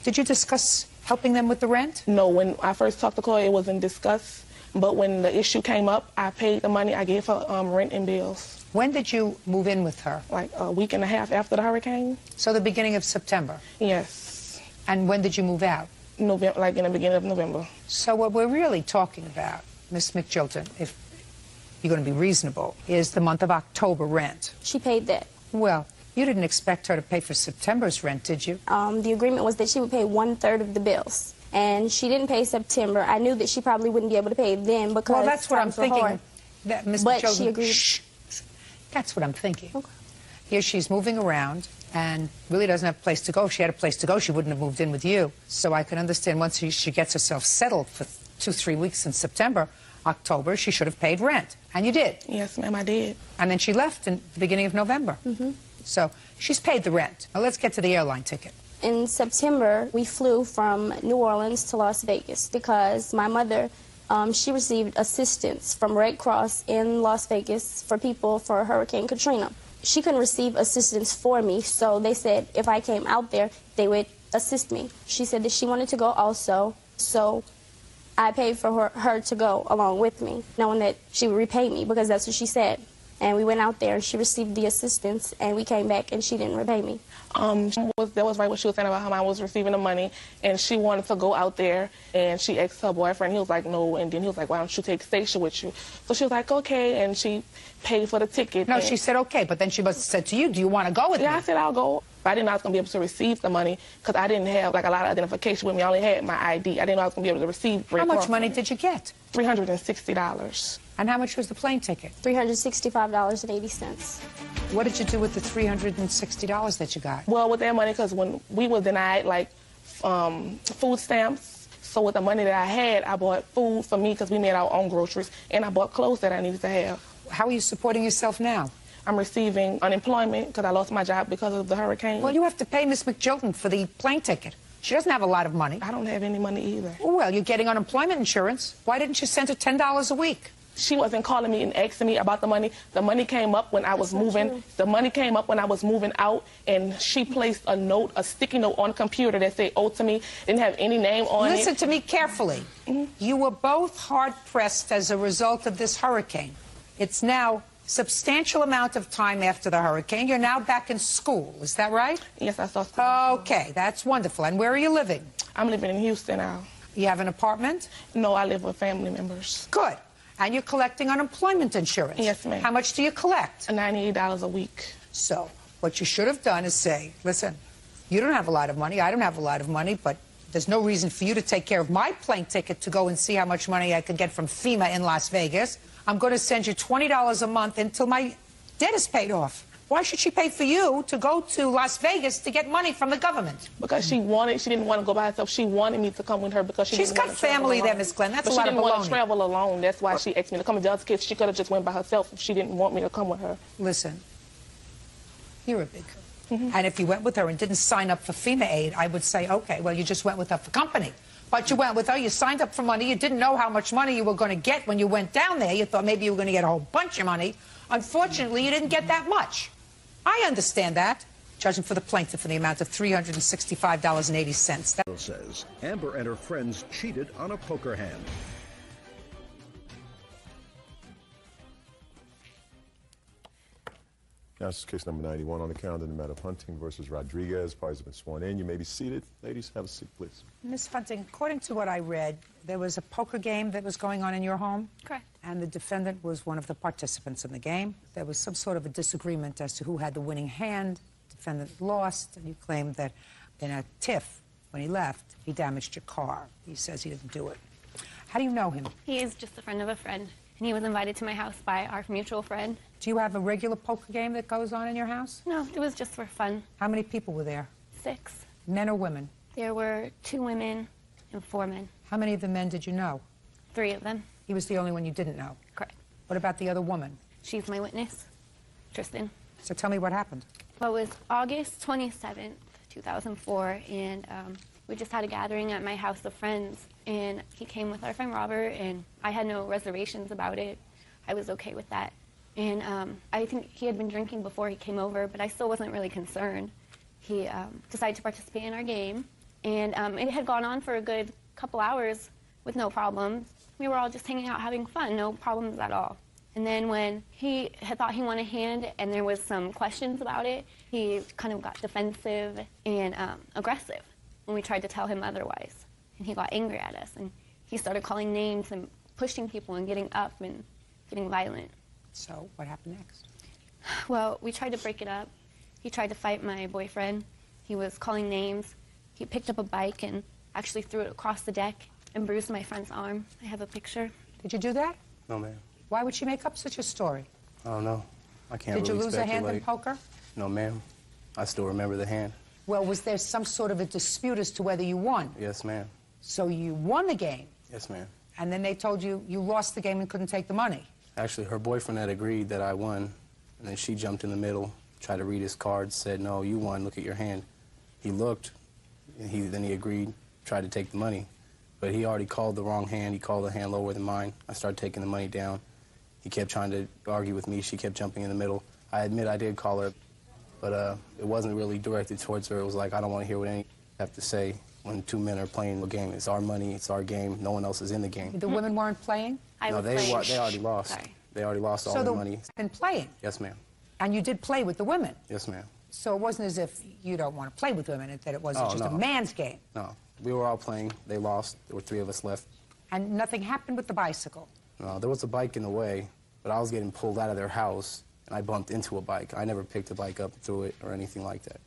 Did you discuss helping them with the rent? No, when I first talked to Chloe, it wasn't discussed. But when the issue came up, I paid the money. I gave her rent and bills. When did you move in with her? Like a week and a half after the hurricane. So the beginning of September? Yes. And when did you move out? November, like in the beginning of November. So what we're really talking about, Miss McJilton, if you're going to be reasonable, is the month of October rent. She paid that. Well, you didn't expect her to pay for September's rent, did you? The agreement was that she would pay 1/3 of the bills. And she didn't pay September. I knew that she probably wouldn't be able to pay then because well, that's what I'm thinking. That, Ms. but McJilton, she agreed. Shh. That's what I'm thinking. Okay. Here she's moving around and really doesn't have a place to go. If she had a place to go, she wouldn't have moved in with you. So I can understand once she gets herself settled for 2-3 weeks in September, October, she should have paid rent. And you did. Yes, ma'am, I did. And then she left in the beginning of November. Mm-hmm. So she's paid the rent. Now let's get to the airline ticket. In September, we flew from New Orleans to Las Vegas because my mother, she received assistance from Red Cross in Las Vegas for people for Hurricane Katrina. She couldn't receive assistance for me, so they said if I came out there, they would assist me. She said that she wanted to go also, so I paid for her to go along with me, knowing that she would repay me because that's what she said. And we went out there, she received the assistance, and we came back, and she didn't repay me. That was right what she was saying about how I was receiving the money, and she wanted to go out there, and she asked her boyfriend. He was like, no, and then he was like, why don't you take Stacia with you? So she was like, okay, and she paid for the ticket. No, she said okay, but then she must have said to you, do you want to go with me? Yeah, I said I'll go. But I didn't know I was going to be able to receive the money because I didn't have like a lot of identification with me. I only had my ID. I didn't know I was going to be able to receive. How much money did you get? $360. And how much was the plane ticket? $365.80. What did you do with the $360 that you got? Well, with that money, because when we were denied like food stamps, so with the money that I had, I bought food for me because we made our own groceries, and I bought clothes that I needed to have. How are you supporting yourself now? I'm receiving unemployment because I lost my job because of the hurricane. Well, you have to pay Miss McJilton for the plane ticket. She doesn't have a lot of money. I don't have any money either. Well, you're getting unemployment insurance. Why didn't you send her $10 a week? She wasn't calling me and asking me about the money. The money came up when I was moving. The money came up when I was moving out, and she placed a note, a sticky note on the computer that said, "Owe to me." Didn't have any name on it. Listen to me carefully. You were both hard-pressed as a result of this hurricane. It's now substantial amount of time after the hurricane. You're now back in school. Is that right? Yes, I saw school. Okay, that's wonderful. And where are you living? I'm living in Houston now. You have an apartment? No, I live with family members. Good. And you're collecting unemployment insurance? Yes, ma'am. How much do you collect? $98 a week. So what you should have done is say, listen, you don't have a lot of money, I don't have a lot of money, but there's no reason for you to take care of my plane ticket to go and see how much money I could get from FEMA in Las Vegas. I'm going to send you $20 a month until my debt is paid off. Why should she pay for you to go to Las Vegas to get money from the government? Because she didn't want to go by herself. She wanted me to come with her because she's got family there, Miss Glenn. That's a lot of baloney. But she didn't want to travel alone. That's why she asked me to come. In the other case, she could have just went by herself if she didn't want me to come with her. Listen, you're a big girl. And if you went with her and didn't sign up for FEMA aid, I would say, okay, well, you just went with her for company. But you went with her, you signed up for money, you didn't know how much money you were going to get when you went down there. You thought maybe you were going to get a whole bunch of money. Unfortunately, you didn't get that much. I understand that, judging for the plaintiff for the amount of $365.80. That says Amber and her friends cheated on a poker hand. Now, this is case number 91 on the calendar in the matter of Hunting versus Rodriguez. Parties have been sworn in. You may be seated. Ladies, have a seat, please. Ms. Hunting, according to what I read, there was a poker game that was going on in your home? Correct. And the defendant was one of the participants in the game. There was some sort of a disagreement as to who had the winning hand. The defendant lost, and you claimed that in a tiff, when he left, he damaged your car. He says he didn't do it. How do you know him? He is just a friend of a friend, and he was invited to my house by our mutual friend. Do you have a regular poker game that goes on in your house? No, it was just for fun. How many people were there? 6. Men or women? There were 2 women and 4 men. How many of the men did you know? 3 of them. He was the only one you didn't know? Correct. What about the other woman? She's my witness, Tristan. So tell me what happened. Well, it was August 27th, 2004, and we just had a gathering at my house of friends, and he came with our friend Robert, and I had no reservations about it. I was okay with that. And I think he had been drinking before he came over, but I still wasn't really concerned. He decided to participate in our game, and it had gone on for a good couple hours with no problems. We were all just hanging out having fun, no problems at all. And then when he had thought he won a hand and there was some questions about it, he kind of got defensive and aggressive when we tried to tell him otherwise. And he got angry at us, and he started calling names and pushing people and getting up and getting violent. So what happened next? Well, we tried to break it up. He tried to fight my boyfriend. He was calling names. He picked up a bike and actually threw it across the deck and bruised my friend's arm. I have a picture. Did you do that? No, ma'am. Why would she make up such a story? I don't know. I can't Did you really lose a hand in speculate. poker? No, ma'am. I still remember the hand. Well, was there some sort of a dispute as to whether you won? Yes, ma'am. So you won the game, Yes, ma'am. and then they told you you lost the game and couldn't take the money. Actually, her boyfriend had agreed that I won, and then she jumped in the middle, tried to read his cards, said, no, you won, look at your hand. He looked, and then he agreed, tried to take the money. But he already called the wrong hand. He called a hand lower than mine. I started taking the money down. He kept trying to argue with me. She kept jumping in the middle. I admit I did call her, but it wasn't really directed towards her. It was like, I don't want to hear what any have to say when 2 men are playing the game. It's our money, it's our game. No one else is in the game. The women weren't playing? No, they already lost. Sorry. They already lost all So their the money. been playing, Yes, ma'am. and you did play with the women. Yes, ma'am. So it wasn't as if you don't want to play with women, that it wasn't Oh, just a no. man's game. No, we were all playing. They lost. There were 3 of us left. And nothing happened with the bicycle. No, there was a bike in the way, but I was getting pulled out of their house, and I bumped into a bike. I never picked a bike up, threw it, or anything like that.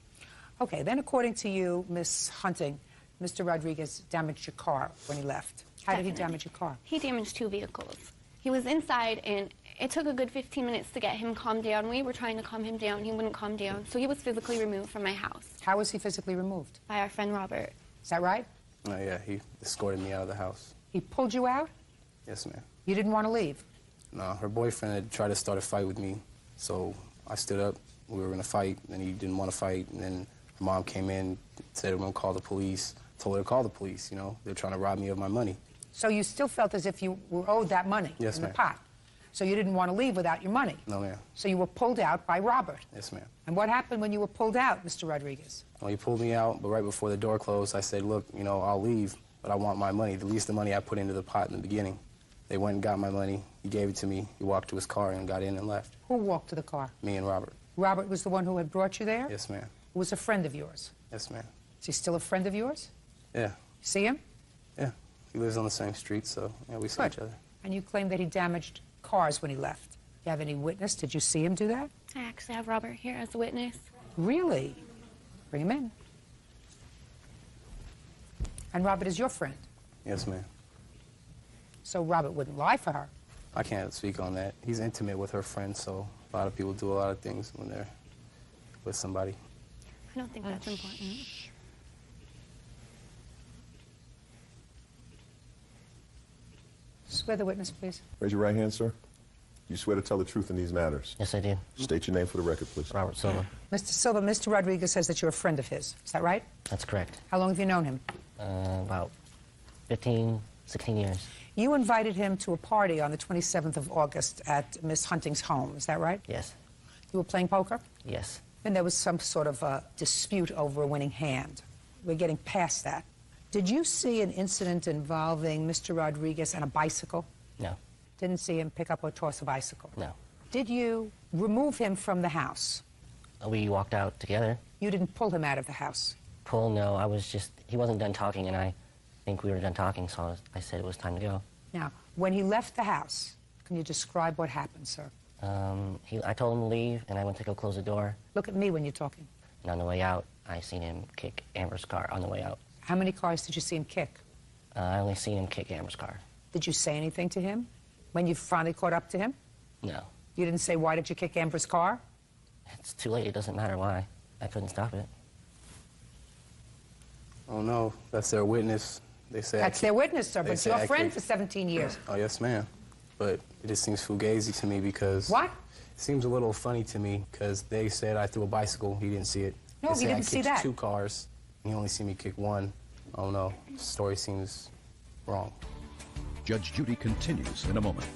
Okay, then according to you, Miss Hunting, Mr. Rodriguez damaged your car when he left. How did he damage your car? He damaged 2 vehicles. He was inside, and it took a good 15 minutes to get him calmed down. We were trying to calm him down. He wouldn't calm down. So he was physically removed from my house. How was he physically removed? By our friend Robert. Is that right? Oh, yeah, he escorted me out of the house. He pulled you out? Yes, ma'am. You didn't want to leave? No, her boyfriend had tried to start a fight with me, so I stood up. We were going to fight, and he didn't want to fight. And then her mom came in, said we're going to call the police. Told her to call the police, you know. They're trying to rob me of my money. So you still felt as if you were owed that money Yes, in the ma'am. pot. So you didn't want to leave without your money. No, ma'am. So you were pulled out by Robert. Yes, ma'am. And what happened when you were pulled out, Mr. Rodriguez? Well, he pulled me out, but right before the door closed, I said, look, you know, I'll leave, but I want my money, at least the money I put into the pot in the beginning. They went and got my money. He gave it to me. He walked to his car and got in and left. Who walked to the car? Me and Robert. Robert was the one who had brought you there? Yes, ma'am. Who was a friend of yours? Yes, ma'am. Is he still a friend of yours? Yeah. See him? Yeah. He lives on the same street, so yeah, we see Good. each other. And you claim that he damaged cars when he left. Do you have any witness? Did you see him do that? I actually have Robert here as a witness. Really? Bring him in. And Robert is your friend. Yes, ma'am. So Robert wouldn't lie for her. I can't speak on that. He's intimate with her friends, so a lot of people do a lot of things when they're with somebody. I don't think that's important. Swear the witness, please. Raise your right hand, sir. You swear to tell the truth in these matters? Yes, I do. State your name for the record, please. Robert Silva. Mr. Silva, Mr. Rodriguez says that you're a friend of his. Is that right? That's correct. How long have you known him? About 15, 16 years. You invited him to a party on the 27th of August at Miss Hunting's home. Is that right? Yes. You were playing poker? Yes. And there was some sort of a dispute over a winning hand. We're getting past that. Did you see an incident involving Mr. Rodriguez and a bicycle? No. Didn't see him pick up or toss a bicycle? No. Did you remove him from the house? We walked out together. You didn't pull him out of the house? Pull, no. I was just, he wasn't done talking, and I think we were done talking, so I said it was time to go. Now, when he left the house, can you describe what happened, sir? I told him to leave, and I went to go close the door. Look at me when you're talking. And on the way out, I seen him kick Amber's car on the way out. How many cars did you see him kick? I only seen him kick Amber's car. Did you say anything to him when you finally caught up to him? No. You didn't say, why did you kick Amber's car? It's too late. It doesn't matter why. I couldn't stop it. Oh, no. That's their witness. They say That's their witness, sir, but your friend for 17 years. Oh, yes, ma'am. But it just seems fugazi to me because... What? It seems a little funny to me because they said I threw a bicycle. He didn't see it. No, he didn't see that. I kicked 2 cars. He only see me kick 1. Oh, no. The story seems wrong. Judge Judy continues in a moment.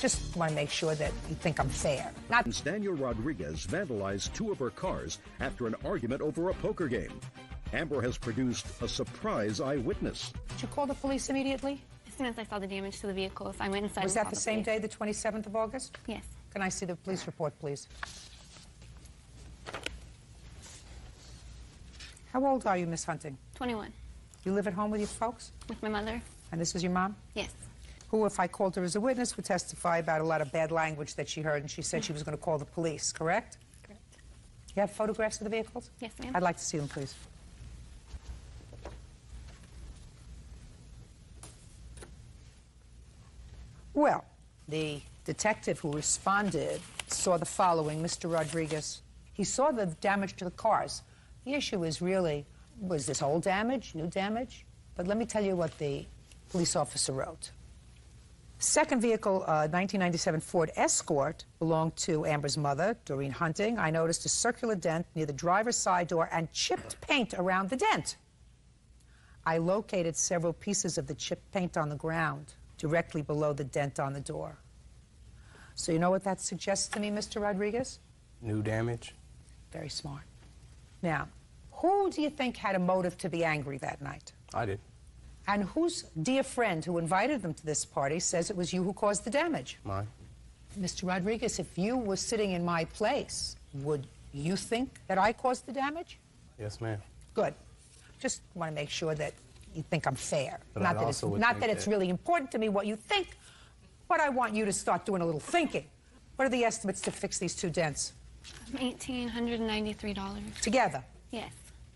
Just want to make sure that you think I'm fair. Not Daniel Rodriguez vandalized 2 of her cars after an argument over a poker game. Amber has produced a surprise eyewitness. Did you call the police immediately? As soon as I saw the damage to the vehicles, I went inside. Was that the same day, the 27th of August? Yes. Can I see the police report, please? How old are you, Miss Hunting? 21. You live at home with your folks? With my mother. And this is your mom? Yes. Who, if I called her as a witness, would testify about a lot of bad language that she heard, and she said she was going to call the police, correct? Correct. You have photographs of the vehicles? Yes, ma'am. I'd like to see them, please. Well, the detective who responded saw the following, Mr. Rodriguez. He saw the damage to the cars. The issue is really, was this old damage, new damage? But let me tell you what the police officer wrote. Second vehicle, 1997 Ford Escort, belonged to Amber's mother, Doreen Hunting. I noticed a circular dent near the driver's side door and chipped paint around the dent. I located several pieces of the chipped paint on the ground, directly below the dent on the door. So you know what that suggests to me, Mr. Rodriguez? New damage? Very smart. Now, who do you think had a motive to be angry that night? I did. And whose dear friend who invited them to this party says it was you who caused the damage? Mine. Mr. Rodriguez, if you were sitting in my place, would you think that I caused the damage? Yes, ma'am. Good. Just want to make sure that you think I'm fair. But Not I that also it's, would not think that it's that- really important to me what you think, but I want you to start doing a little thinking. What are the estimates to fix these 2 dents? $1,893. Together? Yes.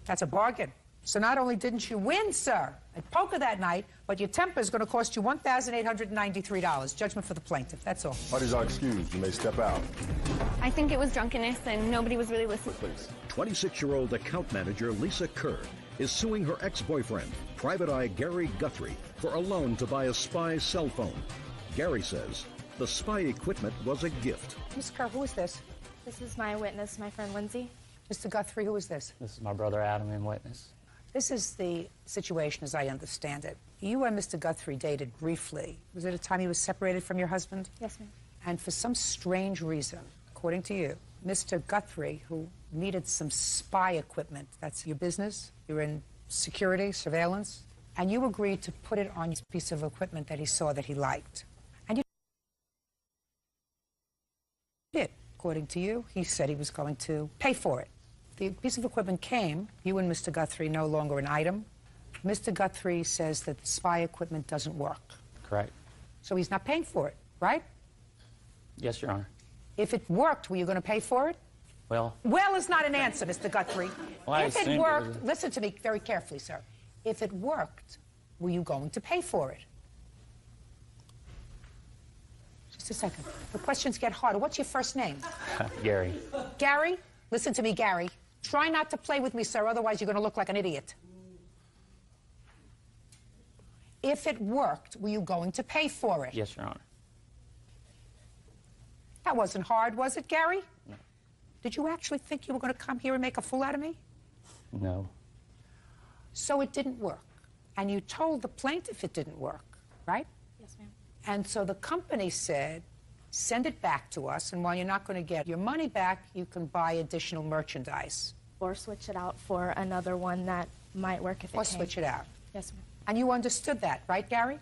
That's a bargain. So not only didn't you win, sir, at poker that night, but your temper is going to cost you $1,893. Judgment for the plaintiff. That's all. Parties are excused. You may step out. I think it was drunkenness and nobody was really listening. 26-year-old account manager Lisa Kerr is suing her ex-boyfriend, Private Eye Gary Guthrie, for a loan to buy a spy cell phone. Gary says the spy equipment was a gift. Ms. Kerr, who is this? This is my witness, my friend Lindsay. Mr. Guthrie, who is this? This is my brother Adam in witness. This is the situation as I understand it. You and Mr. Guthrie dated briefly. Was it a time he was separated from your husband? Yes, ma'am. And for some strange reason, according to you, Mr. Guthrie, who needed some spy equipment, that's your business, you're in security, surveillance, and you agreed to put it on this piece of equipment that he saw that he liked. And you did. According to you, he said he was going to pay for it. The piece of equipment came, you and Mr. Guthrie no longer an item. Mr. Guthrie says that the spy equipment doesn't work. Correct. So he's not paying for it, right? Yes, Your Honor. If it worked, were you going to pay for it? Well, Well is not an answer, Mr. Guthrie. Well, I If it assumed it worked, was- listen to me very carefully, sir. If it worked, were you going to pay for it? Just a second. The questions get harder. What's your first name? Gary. Gary? Listen to me, Gary. Try not to play with me, sir, otherwise you're going to look like an idiot. If it worked, were you going to pay for it? Yes, Your Honor. That wasn't hard, was it, Gary? No. Did you actually think you were going to come here and make a fool out of me? No. So it didn't work. And you told the plaintiff it didn't work, right? Yes, ma'am. And so the company said, send it back to us, and while you're not going to get your money back, you can buy additional merchandise. Or switch it out for another one that might work if it Or came. switch it out. Yes, ma'am. And you understood that, right, Gary?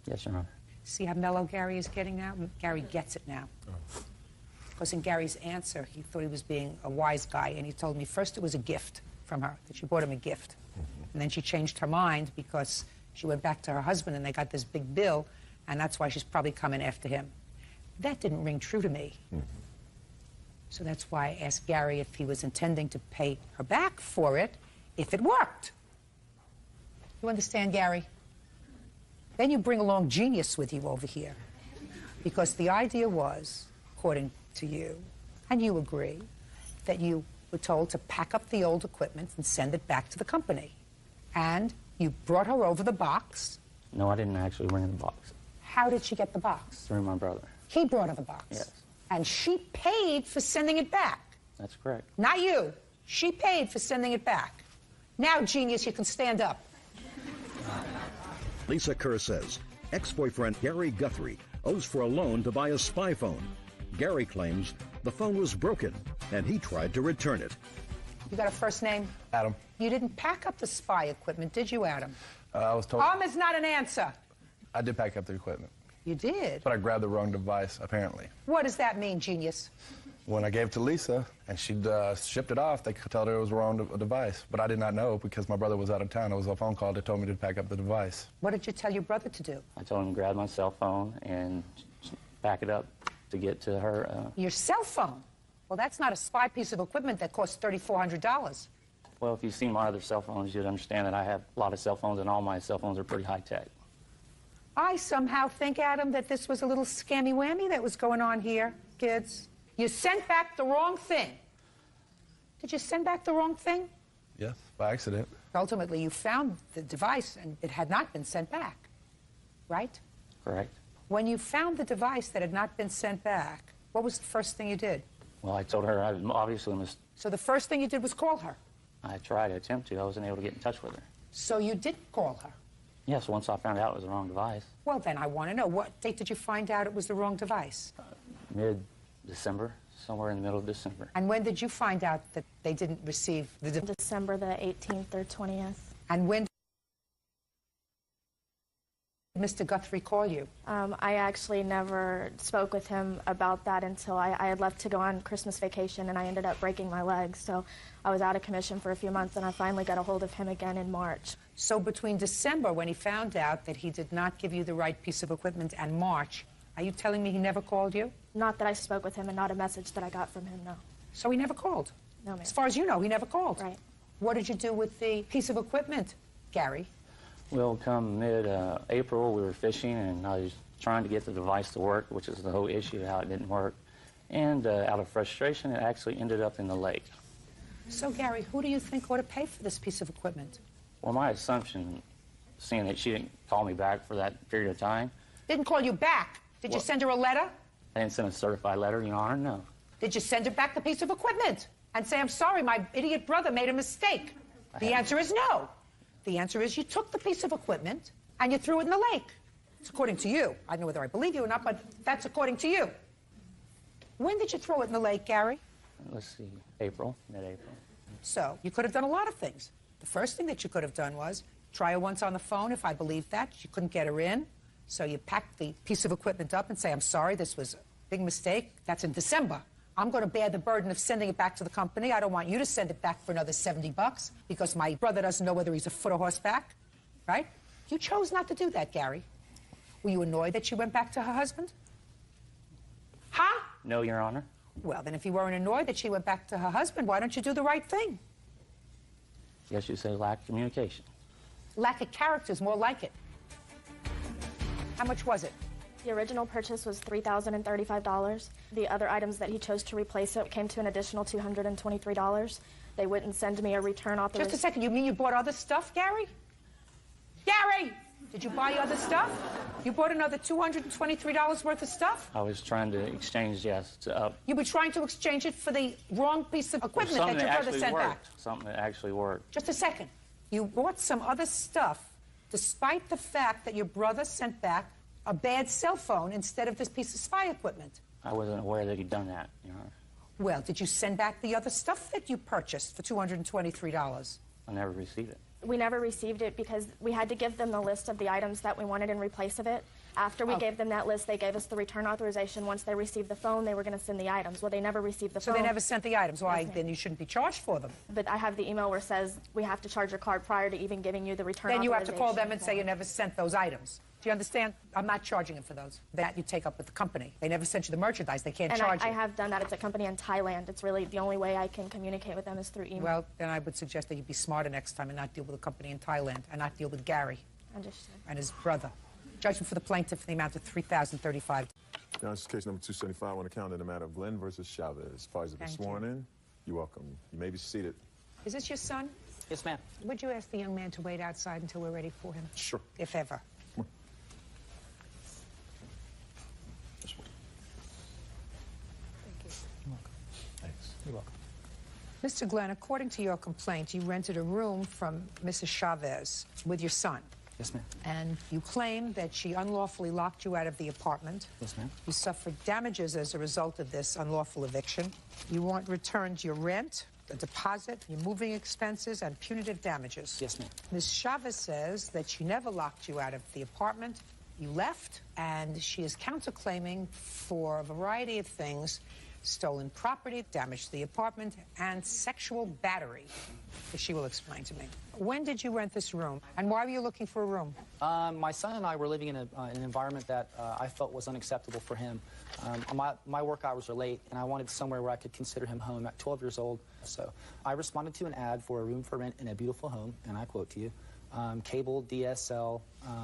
Yes, Your Honor. See how mellow Gary is getting now? Gary gets it now. Because in Gary's answer, he thought he was being a wise guy, and he told me first it was a gift from her, that she bought him a gift. And then she changed her mind because she went back to her husband and they got this big bill, and that's why she's probably coming after him. That didn't ring true to me. So that's why I asked Gary if he was intending to pay her back for it if it worked. You understand, Gary? Then you bring along genius with you over here. Because the idea was, according to you, and you agree, that you were told to pack up the old equipment and send it back to the company. And you brought her over the box. No, I didn't actually bring the box. How did she get the box? Through my brother. He brought her the box. Yes. And she paid for sending it back. That's correct. Not you. She paid for sending it back. Now, genius, you can stand up. Lisa Kerr says ex-boyfriend Gary Guthrie owes for a loan to buy a spy phone. Gary claims the phone was broken and he tried to return it. You got a first name? Adam. You didn't pack up the spy equipment, did you, Adam? I was told... is not an answer. I did pack up the equipment. You did? But I grabbed the wrong device, apparently. What does that mean, genius? When I gave it to Lisa and she shipped it off, they told her it was the wrong device. But I did not know because my brother was out of town. It was a phone call that told me to pack up the device. What did you tell your brother to do? I told him to grab my cell phone and back it up to get to her. Your cell phone? Well, that's not a spy piece of equipment that costs $3,400. Well, if you've seen my other cell phones, you'd understand that I have a lot of cell phones, and all my cell phones are pretty high-tech. I somehow think, Adam, that this was a little scammy-whammy that was going on here, kids. You sent back the wrong thing. Did you send back the wrong thing? Yes, by accident. Ultimately, you found the device, and it had not been sent back, right? Correct. When you found the device that had not been sent back, what was the first thing you did? Well, I told her I obviously must... So the first thing you did was call her? I tried to attempt to. I wasn't able to get in touch with her. So you did call her? Yes, once I found out it was the wrong device. Well, then I want to know, what date did you find out it was the wrong device? Mid-December, somewhere in the middle of December. And when did you find out that they didn't receive the device? December the 18th or 20th. And when did Mr. Guthrie call you? I actually never spoke with him about that until I had left to go on Christmas vacation, and I ended up breaking my leg. So I was out of commission for a few months, and I finally got a hold of him again in March. So between December, when he found out that he did not give you the right piece of equipment, and March, are you telling me he never called you? Not that I spoke with him, and not a message that I got from him, no. So he never called? No, ma'am. As far as you know, he never called? Right. What did you do with the piece of equipment, Gary? Well, come mid-April, we were fishing, and I was trying to get the device to work, which is the whole issue, how it didn't work. And out of frustration, it actually ended up in the lake. So, Gary, who do you think ought to pay for this piece of equipment? Well, my assumption, seeing that she didn't call me back for that period of time... Didn't call you back? Did you send her a letter? I didn't send a certified letter, Your Honor, no. Did you send her back the piece of equipment and say, I'm sorry, my idiot brother made a mistake? The answer is no. The answer is you took the piece of equipment and you threw it in the lake. It's according to you. I don't know whether I believe you or not, but that's according to you. When did you throw it in the lake, Gary? Let's see, April, mid-April. So you could have done a lot of things. The first thing that you could have done was try her once on the phone, if I believed that. You couldn't get her in. So you packed the piece of equipment up and say, I'm sorry, this was a big mistake. That's in December. I'm going to bear the burden of sending it back to the company. I don't want you to send it back for another $70 because my brother doesn't know whether he's a foot or horseback, right? You chose not to do that, Gary. Were you annoyed that she went back to her husband? Huh? No, Your Honor. Well, then if you weren't annoyed that she went back to her husband, why don't you do the right thing? Yes, you say lack of communication. Lack of character is more like it. How much was it? The original purchase was $3,035. The other items that he chose to replace it came to an additional $223. They wouldn't send me a return authorization. Just a second, you mean you bought other stuff, Gary? Gary! Did you buy other stuff? You bought another $223 worth of stuff? I was trying to exchange, yes. You were trying to exchange it for the wrong piece of equipment that your brother sent back. Something that actually worked. Just a second. You bought some other stuff despite the fact that your brother sent back a bad cell phone instead of this piece of spy equipment. I wasn't aware that he'd done that, Your Honor. Well, did you send back the other stuff that you purchased for $223? I never received it. We never received it because we had to give them the list of the items that we wanted in replace of it. After we gave them that list, they gave us the return authorization. Once they received the phone, they were going to send the items. Well, they never received the phone. So they never sent the items. Why? Then you shouldn't be charged for them. But I have the email where it says we have to charge your card prior to even giving you the return authorization. Then you have to call them and say you never sent those items. Do you understand? I'm not charging him for those. That you take up with the company. They never sent you the merchandise. They can't And charge I you. have done that. It's a company in Thailand. It's really the only way I can communicate with them is through email. Well, then I would suggest that you be smarter next time and not deal with a company in Thailand and not deal with Gary Understood. and his brother. Judgment for the plaintiff in the amount of $3,035. Now, this is case number 275 on account in the matter of Glenn versus Chavez. As far as been Thank sworn you. in, you're welcome. You may be seated. Is this your son? Yes, ma'am. Would you ask the young man to wait outside until we're ready for him? Sure. If ever. Thanks. You're welcome. Mr. Glenn, according to your complaint, you rented a room from Mrs. Chavez with your son. Yes, ma'am. And you claim that she unlawfully locked you out of the apartment. Yes, ma'am. You suffered damages as a result of this unlawful eviction. You want returned your rent, the deposit, your moving expenses, and punitive damages. Yes, ma'am. Ms. Chavez says that she never locked you out of the apartment. You left, and she is counterclaiming for a variety of things: stolen property, damage to the apartment, and sexual battery, as she will explain to me. When did you rent this room, and why were you looking for a room? My son and I were living in an environment that I felt was unacceptable for him. My work hours are late, and I wanted somewhere where I could consider him home at 12 years old. So I responded to an ad for a room for rent in a beautiful home, and I quote to you, cable, DSL,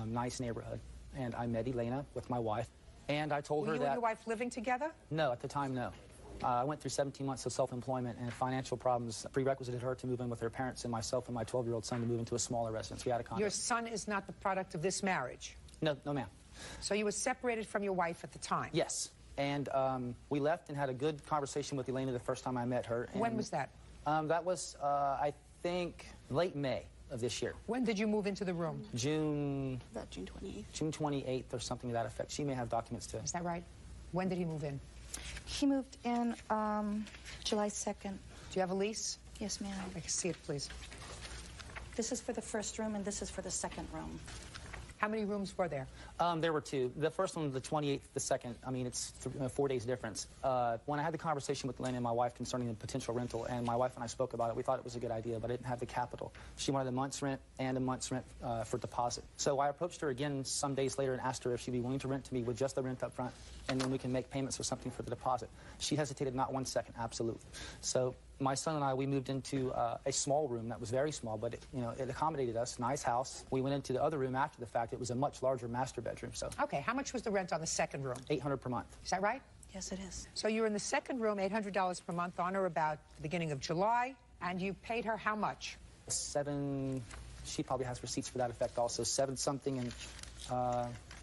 nice neighborhood. And I met Elena with my wife, and I told her that... Were you and your wife living together? No, at the time, no. I went through 17 months of self-employment and financial problems prerequisited her to move in with her parents and myself and my 12-year-old son to move into a smaller residence. We had a condo. Your son is not the product of this marriage? No, no, ma'am. So you were separated from your wife at the time? Yes. And we left and had a good conversation with Elena the first time I met her. And, when was that? That was, I think, late May of this year. When did you move into the room? June... About June 28th. June 28th or something to that effect. She may have documents too. Is that right? When did he move in? He moved in July 2nd. Do you have a lease? Yes, ma'am. I can see it, please. This is for the first room, and this is for the second room. How many rooms were there? There were two. The first one was the 28th, the second, I mean, it's 4 days difference. When I had the conversation with Elena and my wife concerning the potential rental, and my wife and I spoke about it, we thought it was a good idea, but I didn't have the capital. She wanted a month's rent and a month's rent for deposit. So I approached her again some days later and asked her if she'd be willing to rent to me with just the rent up front, and then we can make payments or something for the deposit. She hesitated not 1 second, absolutely. So my son and I, we moved into a small room that was very small, but it accommodated us. Nice house. We went into the other room after the fact. It was a much larger master bedroom. So. Okay, how much was the rent on the second room? $800 per month. Is that right? Yes, it is. So you were in the second room, $800 per month, on or about the beginning of July, and you paid her how much? $7. She probably has receipts for that effect also. 7 something and.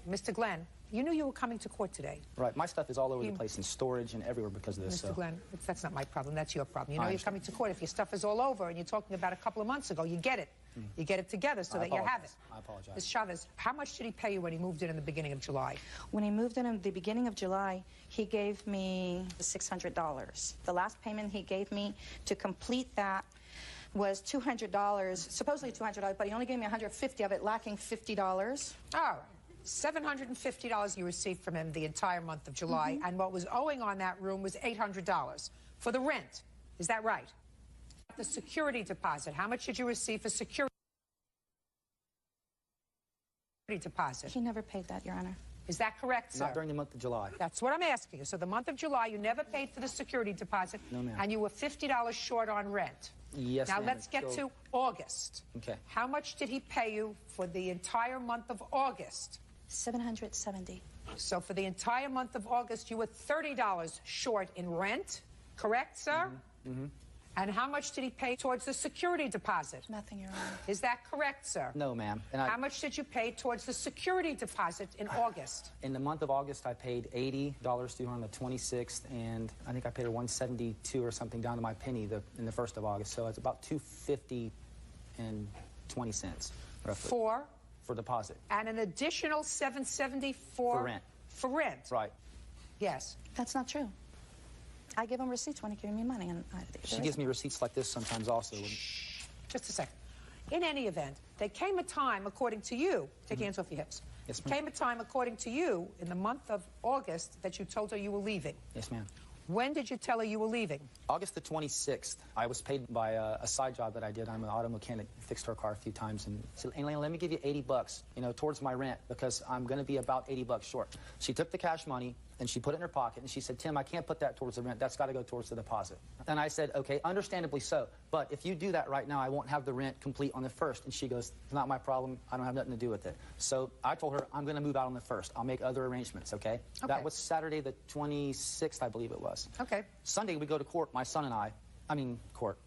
Mr. Glenn, you knew you were coming to court today. Right. My stuff is all over the place in storage and everywhere because of this. Mr. Glenn, that's not my problem. That's your problem. You I know you're understand. coming to court. If your stuff is all over and you're talking about a couple of months ago, you get it. You get it together so that you have it. I apologize. Ms. Chavez, how much did he pay you when he moved in the beginning of July? When he moved in the beginning of July, he gave me $600. The last payment he gave me to complete that was $200, supposedly $200, but he only gave me $150 of it, lacking $50. All right. $750 you received from him the entire month of July, and what was owing on that room was $800 for the rent. Is that right? The security deposit, how much did you receive for security deposit? He never paid that, Your Honor. Is that correct, sir? Not during the month of July. That's what I'm asking you. So the month of July, you never paid for the security deposit, No, ma'am. and you were $50 short on rent. Yes, Now ma'am. let's get to August. Okay. How much did he pay you for the entire month of August? $770. So for the entire month of August, you were $30 short in rent, correct, sir? Mm-hmm. And how much did he pay towards the security deposit? Nothing, Your Honor. Is that correct, sir? No, ma'am. How much did you pay towards the security deposit in August? In the month of August, I paid $80 to her on the 26th, and I think I paid her $172 or something down to my penny in the 1st of August. So it's about $250 and 20 cents, roughly. For deposit. And an additional $770 for rent. For rent. Right. Yes. That's not true. I give him receipts when he gives me money. And She gives me receipts like this sometimes also. Just a second. In any event, there came a time, according to you, take your hands off your hips. Yes, ma'am. Came a time, according to you, in the month of August, that you told her you were leaving. Yes, ma'am. When did you tell her you were leaving? August the 26th, I was paid by a side job that I did. I'm an auto mechanic, fixed her car a few times, and said, Elena, let me give you $80, towards my rent, because I'm going to be about $80 short. She took the cash money, and she put it in her pocket, and she said, Tim, I can't put that towards the rent. That's got to go towards the deposit. And I said, okay, understandably so, but if you do that right now, I won't have the rent complete on the 1st. And she goes, it's not my problem. I don't have nothing to do with it. So I told her, I'm going to move out on the 1st. I'll make other arrangements, okay? That was Saturday the 26th, I believe it was. Okay. Sunday, we go to court, my son and I mean, court.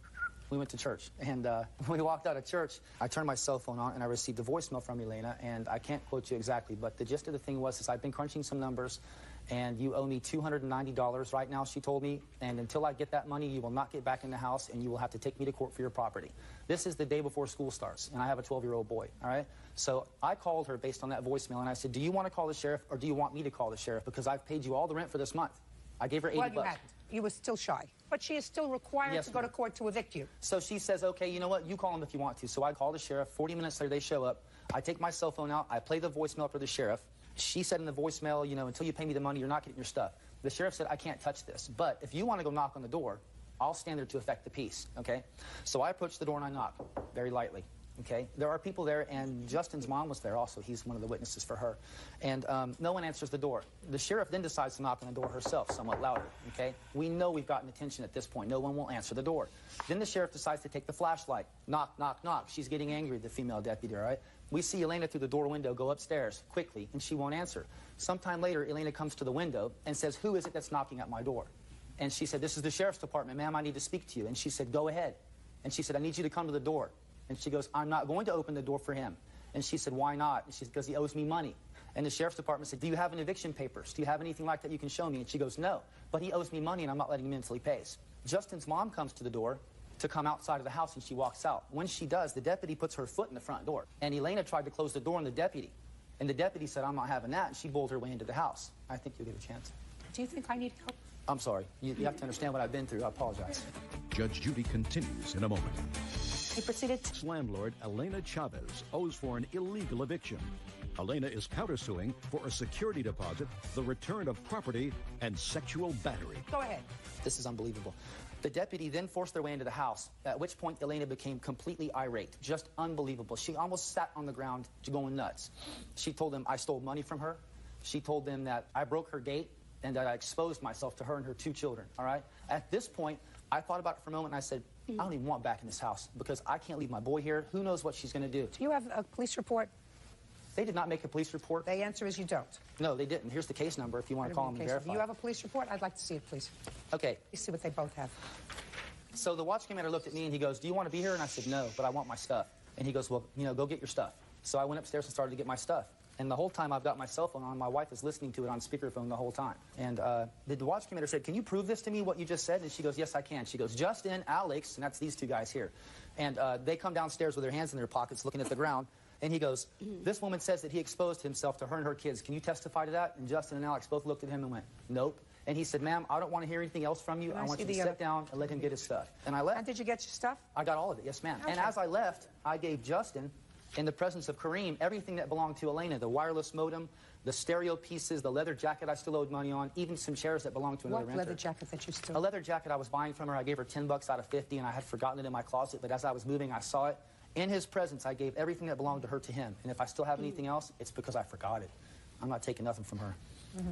We went to church, and when we walked out of church, I turned my cell phone on, and I received a voicemail from Elena, and I can't quote you exactly, but the gist of the thing was, I've been crunching some numbers, and you owe me $290 right now, she told me, and until I get that money, you will not get back in the house, and you will have to take me to court for your property. This is the day before school starts, and I have a 12-year-old boy, all right? So I called her based on that voicemail, and I said, do you want to call the sheriff, or do you want me to call the sheriff, because I've paid you all the rent for this month. I gave her $80. Well, you hadn't. You were still shy. But she is still required to go to court to evict you. So she says, okay, you know what? You call him if you want to. So I call the sheriff. 40 minutes later, they show up. I take my cell phone out. I play the voicemail for the sheriff. She said in the voicemail, until you pay me the money, you're not getting your stuff. The sheriff said, I can't touch this. But if you want to go knock on the door, I'll stand there to effect the peace, okay? So I approach the door and I knock very lightly. Okay, there are people there, and Justin's mom was there also. He's one of the witnesses for her. And no one answers the door. The sheriff then decides to knock on the door herself, somewhat louder, okay? We know we've gotten attention at this point. No one will answer the door. Then the sheriff decides to take the flashlight. Knock, knock, knock. She's getting angry, the female deputy, all right? We see Elena through the door window go upstairs quickly, and she won't answer. Sometime later, Elena comes to the window and says, who is it that's knocking at my door? And she said, this is the sheriff's department, ma'am, I need to speak to you. And she said, go ahead. And she said, I need you to come to the door. And she goes, I'm not going to open the door for him. And she said, why not? And she said, because he owes me money. And the sheriff's department said, do you have an eviction papers? Do you have anything like that you can show me? And she goes, no, but he owes me money and I'm not letting him in until he pays. Justin's mom comes to the door to come outside of the house, and she walks out. When she does, the deputy puts her foot in the front door. And Elena tried to close the door on the deputy. And the deputy said, I'm not having that. And she bowled her way into the house. I think you'll get a chance. Do you think I need help? I'm sorry. You have to understand what I've been through. I apologize. Judge Judy continues in a moment. He proceeded to... Landlord Elena Chavez owes for an illegal eviction. Elena is countersuing for a security deposit, the return of property, and sexual battery. Go ahead. This is unbelievable. The deputy then forced their way into the house, at which point Elena became completely irate. Just unbelievable. She almost sat on the ground going nuts. She told them I stole money from her. She told them that I broke her gate and that I exposed myself to her and her 2 children, all right? At this point, I thought about it for a moment and I said, I don't even want back in this house because I can't leave my boy here. Who knows what she's going to do? Do you have a police report? They did not make a police report. The answer is you don't. No, they didn't. Here's the case number if you want to call them and verify. Do you have a police report? I'd like to see it, please. Okay. Let me see what they both have. So the watch commander looked at me and he goes, do you want to be here? And I said, no, but I want my stuff. And he goes, well, go get your stuff. So I went upstairs and started to get my stuff. And the whole time I've got my cell phone on, my wife is listening to it on speakerphone the whole time. And the watch commander said, can you prove this to me, what you just said? And she goes, yes, I can. She goes, Justin, Alex, and that's these 2 guys here. And they come downstairs with their hands in their pockets looking at the ground. And he goes, this woman says that he exposed himself to her and her kids. Can you testify to that? And Justin and Alex both looked at him and went, nope. And he said, ma'am, I don't want to hear anything else from you. I want you to sit down and let him get his stuff. And I left. And did you get your stuff? I got all of it, yes, ma'am. Okay. And as I left, I gave Justin, in the presence of Kareem, everything that belonged to Elena, the wireless modem, the stereo pieces, the leather jacket I still owed money on, even some chairs that belonged to another renter. What leather jacket that you still... A leather jacket I was buying from her. I gave her $10 out of 50, and I had forgotten it in my closet, but as I was moving, I saw it. In his presence, I gave everything that belonged to her to him. And if I still have anything else, it's because I forgot it. I'm not taking nothing from her.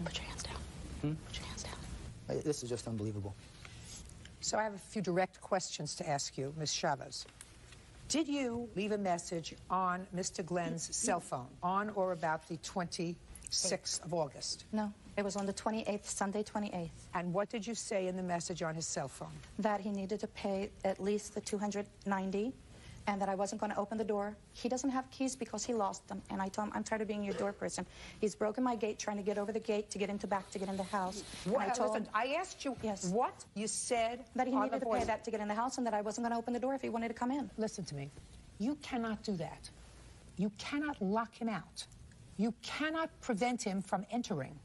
Put your hands down. Put your hands down. This is just unbelievable. So I have a few direct questions to ask you, Ms. Chavez. Did you leave a message on Mr. Glenn's cell phone on or about the 26th of August? No, it was on the 28th, Sunday 28th. And what did you say in the message on his cell phone? That he needed to pay at least the $290 and that I wasn't going to open the door. He doesn't have keys because he lost them. And I told him, I'm tired of being your door person. He's broken my gate, trying to get over the gate to get into the house. What, and I told him, I asked you what you said that he needed to pay that to get in the house and that I wasn't going to open the door if he wanted to come in. Listen to me. You cannot do that. You cannot lock him out. You cannot prevent him from entering.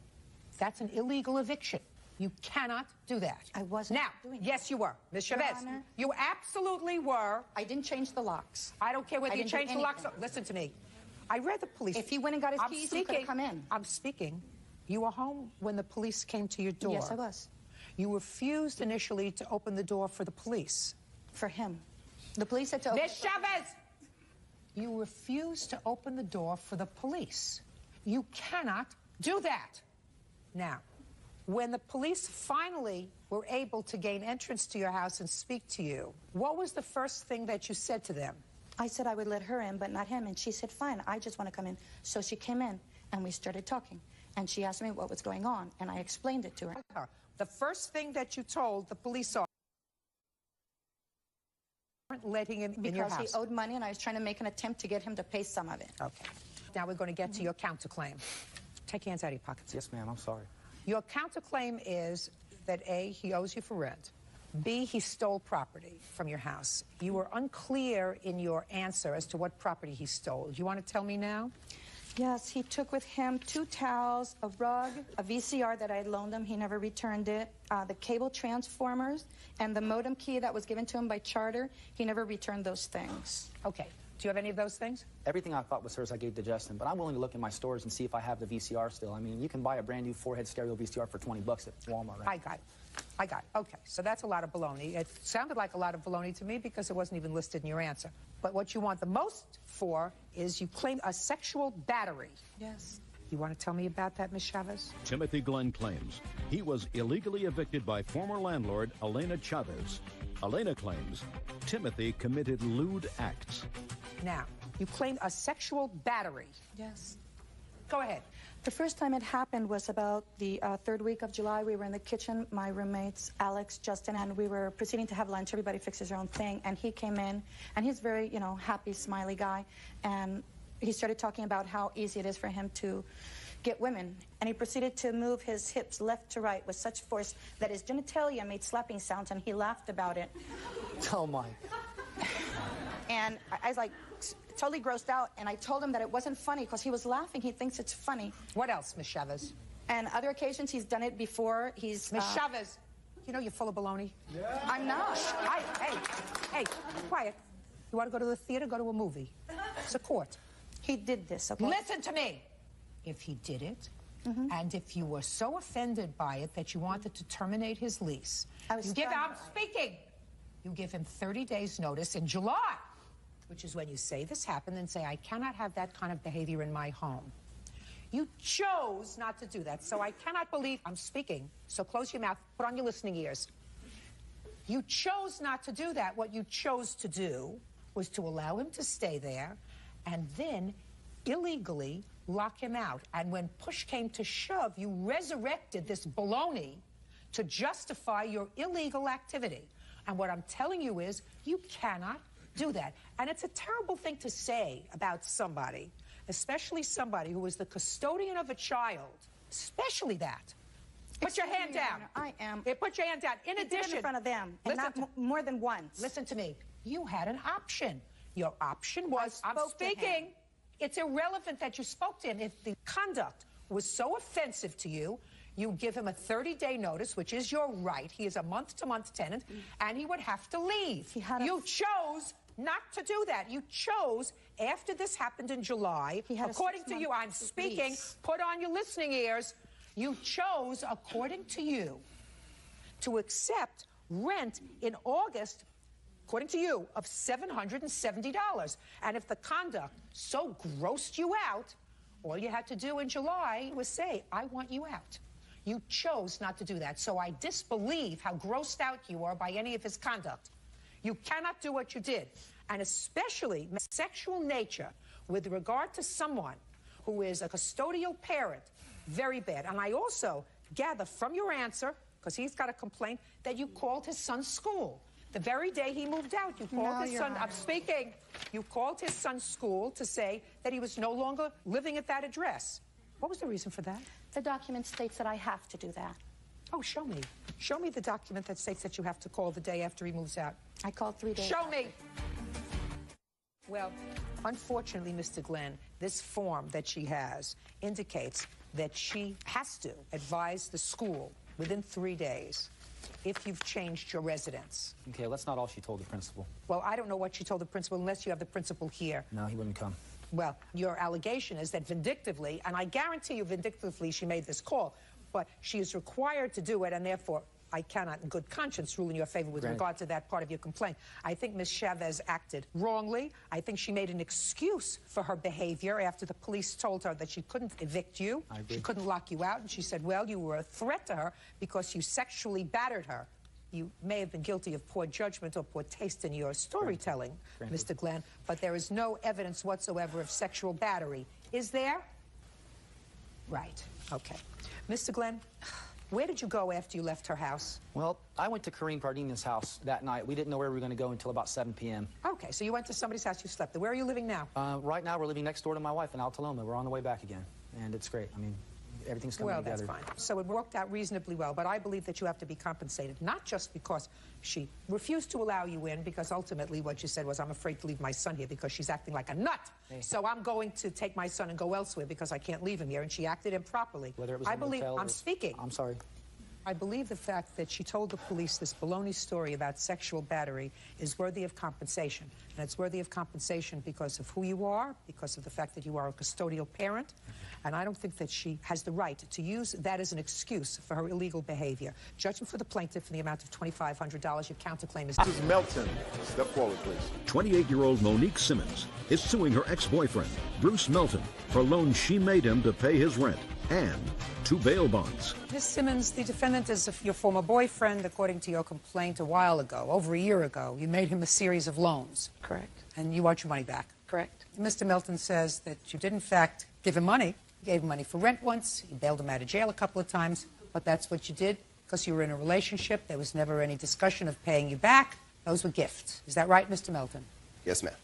That's an illegal eviction. You cannot do that. I wasn't doing yes, you were. Ms. Chavez, you absolutely were. I didn't change the locks. I don't care whether you changed the locks. Listen to me. I read the police. If he went and got his keys, he could have come in. I'm speaking. You were home when the police came to your door. Yes, I was. You refused initially to open the door for the police. For him. The police had to open. Miss Chavez! You refused to open the door for the police. You cannot do that. Now, when the police finally were able to gain entrance to your house and speak to you, what was the first thing that you said to them? I said I would let her in, but not him. And she said, fine, I just want to come in. So she came in, and we started talking. And she asked me what was going on, and I explained it to her. The first thing that you told the police officer, letting him in your house. Because he owed money, and I was trying to make an attempt to get him to pay some of it. Okay. Now we're going to get to your counterclaim. Take your hands out of your pockets. Yes, ma'am, I'm sorry. Your counterclaim is that A, he owes you for rent. B, he stole property from your house. You were unclear in your answer as to what property he stole. Do you want to tell me now? Yes, he took with him 2 towels, a rug, a VCR that I had loaned him. He never returned it. The cable transformers and the modem key that was given to him by Charter. He never returned those things. Okay. Do you have any of those things? Everything I thought was hers I gave to Justin, but I'm willing to look in my stores and see if I have the VCR still. I mean, you can buy a brand new 4-head stereo VCR for $20 at Walmart, right? I got it. I got it. Okay, so that's a lot of baloney. It sounded like a lot of baloney to me because it wasn't even listed in your answer. But what you want the most for is you claim a sexual battery. Yes. You want to tell me about that, Ms. Chavez? Timothy Glenn claims he was illegally evicted by former landlord Elena Chavez. Elena claims Timothy committed lewd acts. Now, you claim a sexual battery. Yes. Go ahead. The first time it happened was about the 3rd week of July. We were in the kitchen, my roommates, Alex, Justin, and we were proceeding to have lunch. Everybody fixes their own thing. And he came in, and he's very, happy, smiley guy. And he started talking about how easy it is for him to get women. And he proceeded to move his hips left to right with such force that his genitalia made slapping sounds, and he laughed about it. Oh, my. And I was like, totally grossed out, and I told him that it wasn't funny because he was laughing. He thinks it's funny. What else, Ms. Chavez? And other occasions he's done it before. He's Ms. Chavez, you know you're full of baloney. Yeah. I'm not. Hey, quiet. You want to go to the theater? Go to a movie. It's a court. He did this. Okay? Listen to me. If he did it, and if you were so offended by it that you wanted to terminate his lease, I'm speaking. You give him 30 days notice in July, which is when you say this happened and say, I cannot have that kind of behavior in my home. You chose not to do that, so I cannot believe I'm speaking. So close your mouth, put on your listening ears. You chose not to do that. What you chose to do was to allow him to stay there and then illegally lock him out. And when push came to shove, you resurrected this baloney to justify your illegal activity. And what I'm telling you is you cannot do that. And it's a terrible thing to say about somebody, especially somebody who is the custodian of a child, especially that. Put your hand down. I am. Put your hand down. In addition, in front of them, and not more than once. Listen to me. You had an option. Your option was, I'm speaking. It's irrelevant that you spoke to him. If the conduct was so offensive to you, you give him a 30-day notice, which is your right. He is a month-to-month tenant, and he would have to leave. You chose not to do that. You chose, after this happened in July, according to you, I'm speaking, put on your listening ears, you chose, according to you, to accept rent in August, according to you, of $770. And if the conduct so grossed you out, all you had to do in July was say, I want you out. You chose not to do that. So I disbelieve how grossed out you are by any of his conduct. You cannot do what you did. And especially sexual nature with regard to someone who is a custodial parent, very bad. And I also gather from your answer, because he's got a complaint, that you called his son's school. The very day he moved out, you called his son, I'm speaking, you called his son's school to say that he was no longer living at that address. What was the reason for that? The document states that I have to do that. Oh, show me. Show me the document that states that you have to call the day after he moves out. I called 3 days Show me. Well, unfortunately, Mr. Glenn, this form that she has indicates that she has to advise the school within 3 days if you've changed your residence. Okay, that's not all she told the principal. Well, I don't know what she told the principal unless you have the principal here. No, he wouldn't come. Well, your allegation is that vindictively, and I guarantee you vindictively she made this call, but she is required to do it, and therefore I cannot in good conscience rule in your favor with regard to that part of your complaint. I think Ms. Chavez acted wrongly. I think she made an excuse for her behavior after the police told her that she couldn't evict you. She couldn't lock you out. And she said, well, you were a threat to her because you sexually battered her. You may have been guilty of poor judgment or poor taste in your storytelling, Mr. Glenn, but there is no evidence whatsoever of sexual battery. Is there? Right. Okay. Mr. Glenn, where did you go after you left her house? Well, I went to Kareem Pardini's house that night. We didn't know where we were going to go until about 7 p.m. Okay, so you went to somebody's house, you slept there. Where are you living now? Right now, we're living next door to my wife in Altaloma. We're on the way back again, and it's great. I mean, everything's coming together. Well, that's fine. So it worked out reasonably well, but I believe that you have to be compensated, not just because she refused to allow you in, because ultimately what you said was, I'm afraid to leave my son here because she's acting like a nut. So I'm going to take my son and go elsewhere because I can't leave him here, and she acted improperly. Whether it was I believe, I'm speaking. I'm sorry. I believe the fact that she told the police this baloney story about sexual battery is worthy of compensation. And it's worthy of compensation because of who you are, because of the fact that you are a custodial parent. And I don't think that she has the right to use that as an excuse for her illegal behavior. Judgment for the plaintiff in the amount of $2,500. Your counterclaim is... Mrs. Melton, step forward, please. 28-year-old Monique Simmons is suing her ex-boyfriend, Bruce Melton, for loans she made him to pay his rent and 2 bail bonds. Ms. Simmons, the defendant is your former boyfriend, according to your complaint a while ago, over a year ago. You made him a series of loans. Correct. And you want your money back. Correct. Mr. Melton says that you did, in fact, give him money. You gave him money for rent once. You bailed him out of jail a couple of times. But that's what you did because you were in a relationship. There was never any discussion of paying you back. Those were gifts. Is that right, Mr. Melton? Yes, ma'am.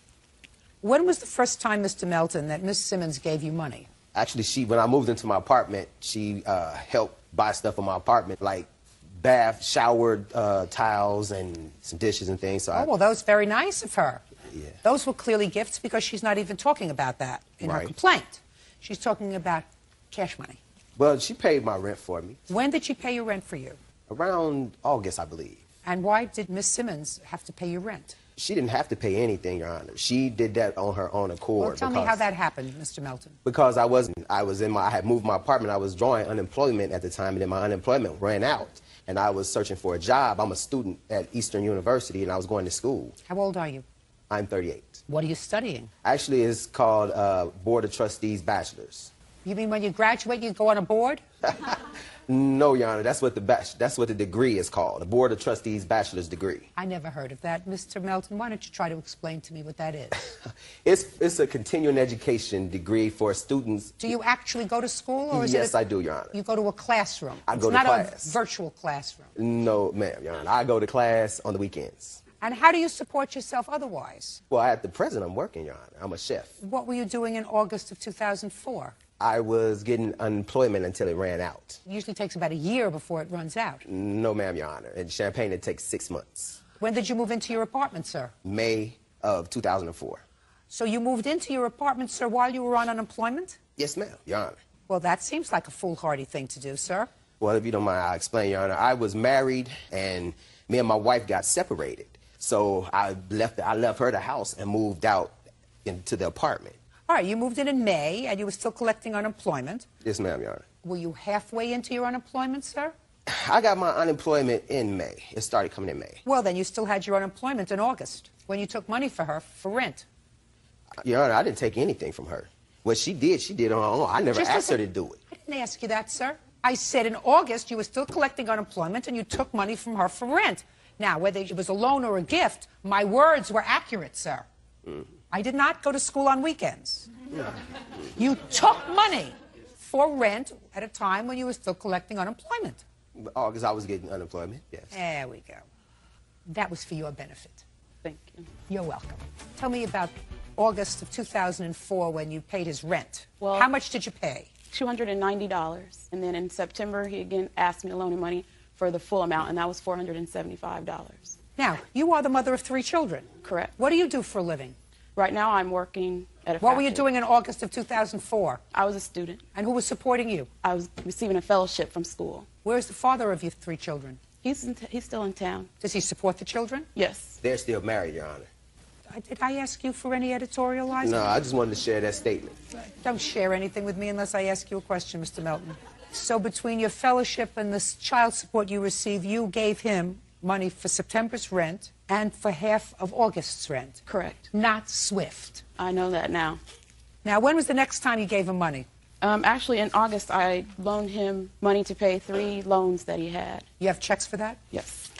When was the first time, Mr. Melton, that Ms. Simmons gave you money? Actually, when I moved into my apartment, she helped buy stuff for my apartment, like bath, shower tiles, and some dishes and things. So well, that was very nice of her. Yeah. Those were clearly gifts because she's not even talking about that in her complaint. She's talking about cash money. Well, she paid my rent for me. When did she pay your rent for you? Around August, I believe. And why did Ms. Simmons have to pay your rent? She didn't have to pay anything, Your Honor. She did that on her own accord. Well, tell me how that happened, Mr. Melton. Because I had moved my apartment. I was drawing unemployment at the time, and then my unemployment ran out. And I was searching for a job. I'm a student at Eastern University, and I was going to school. How old are you? I'm 38. What are you studying? Actually, it's called Board of Trustees Bachelor's. You mean when you graduate, you go on a board? No, Your Honor, that's what the degree is called, the Board of Trustees Bachelor's degree. I never heard of that. Mr. Melton, why don't you try to explain to me what that is? It's a continuing education degree for students. Do you actually go to school? Or is Yes, I do, Your Honor. You go to a classroom? I go to class. It's not a virtual classroom? No, ma'am, Your Honor. I go to class on the weekends. And how do you support yourself otherwise? Well, at the present, I'm working, Your Honor. I'm a chef. What were you doing in August of 2004? I was getting unemployment until it ran out. It usually takes about a year before it runs out. No, ma'am, Your Honor. In Champaign, it takes 6 months. When did you move into your apartment, sir? May of 2004. So you moved into your apartment, sir, while you were on unemployment? Yes, ma'am, Your Honor. Well, that seems like a foolhardy thing to do, sir. Well, if you don't mind, I'll explain, Your Honor. I was married, and me and my wife got separated. So I left her the house and moved out into the apartment. All right, you moved in May, and you were still collecting unemployment. Yes, ma'am, Your Honor. Were you halfway into your unemployment, sir? I got my unemployment in May. It started coming in May. Well, then you still had your unemployment in August, when you took money for her for rent. Your Honor, I didn't take anything from her. What she did on her own. I never asked her to do it. I didn't ask you that, sir. I said in August you were still collecting unemployment and you took money from her for rent. Now, whether it was a loan or a gift, my words were accurate, sir. I did not go to school on weekends. You took money for rent at a time when you were still collecting unemployment. August, I was getting unemployment, yes. There we go. That was for your benefit. Thank you. You're welcome. Tell me about August of 2004 when you paid his rent. Well, how much did you pay? $290. And then in September, he again asked me to loan him money for the full amount, and that was $475. Now, you are the mother of 3 children. Correct. What do you do for a living? Right now, I'm working at a What were you factory. doing in August of 2004? I was a student. And who was supporting you? I was receiving a fellowship from school. Where's the father of your 3 children? He's still in town. Does he support the children? Yes. They're still married, Your Honor. Did I ask you for any editorializing? No, I just wanted to share that statement. Don't share anything with me unless I ask you a question, Mr. Melton. So between your fellowship and the child support you receive, you gave him money for September's rent and for half of August's rent. Correct. Not Swift. I know that now. Now, when was the next time you gave him money? Actually, in August, I loaned him money to pay 3 loans that he had. You have checks for that? Yes.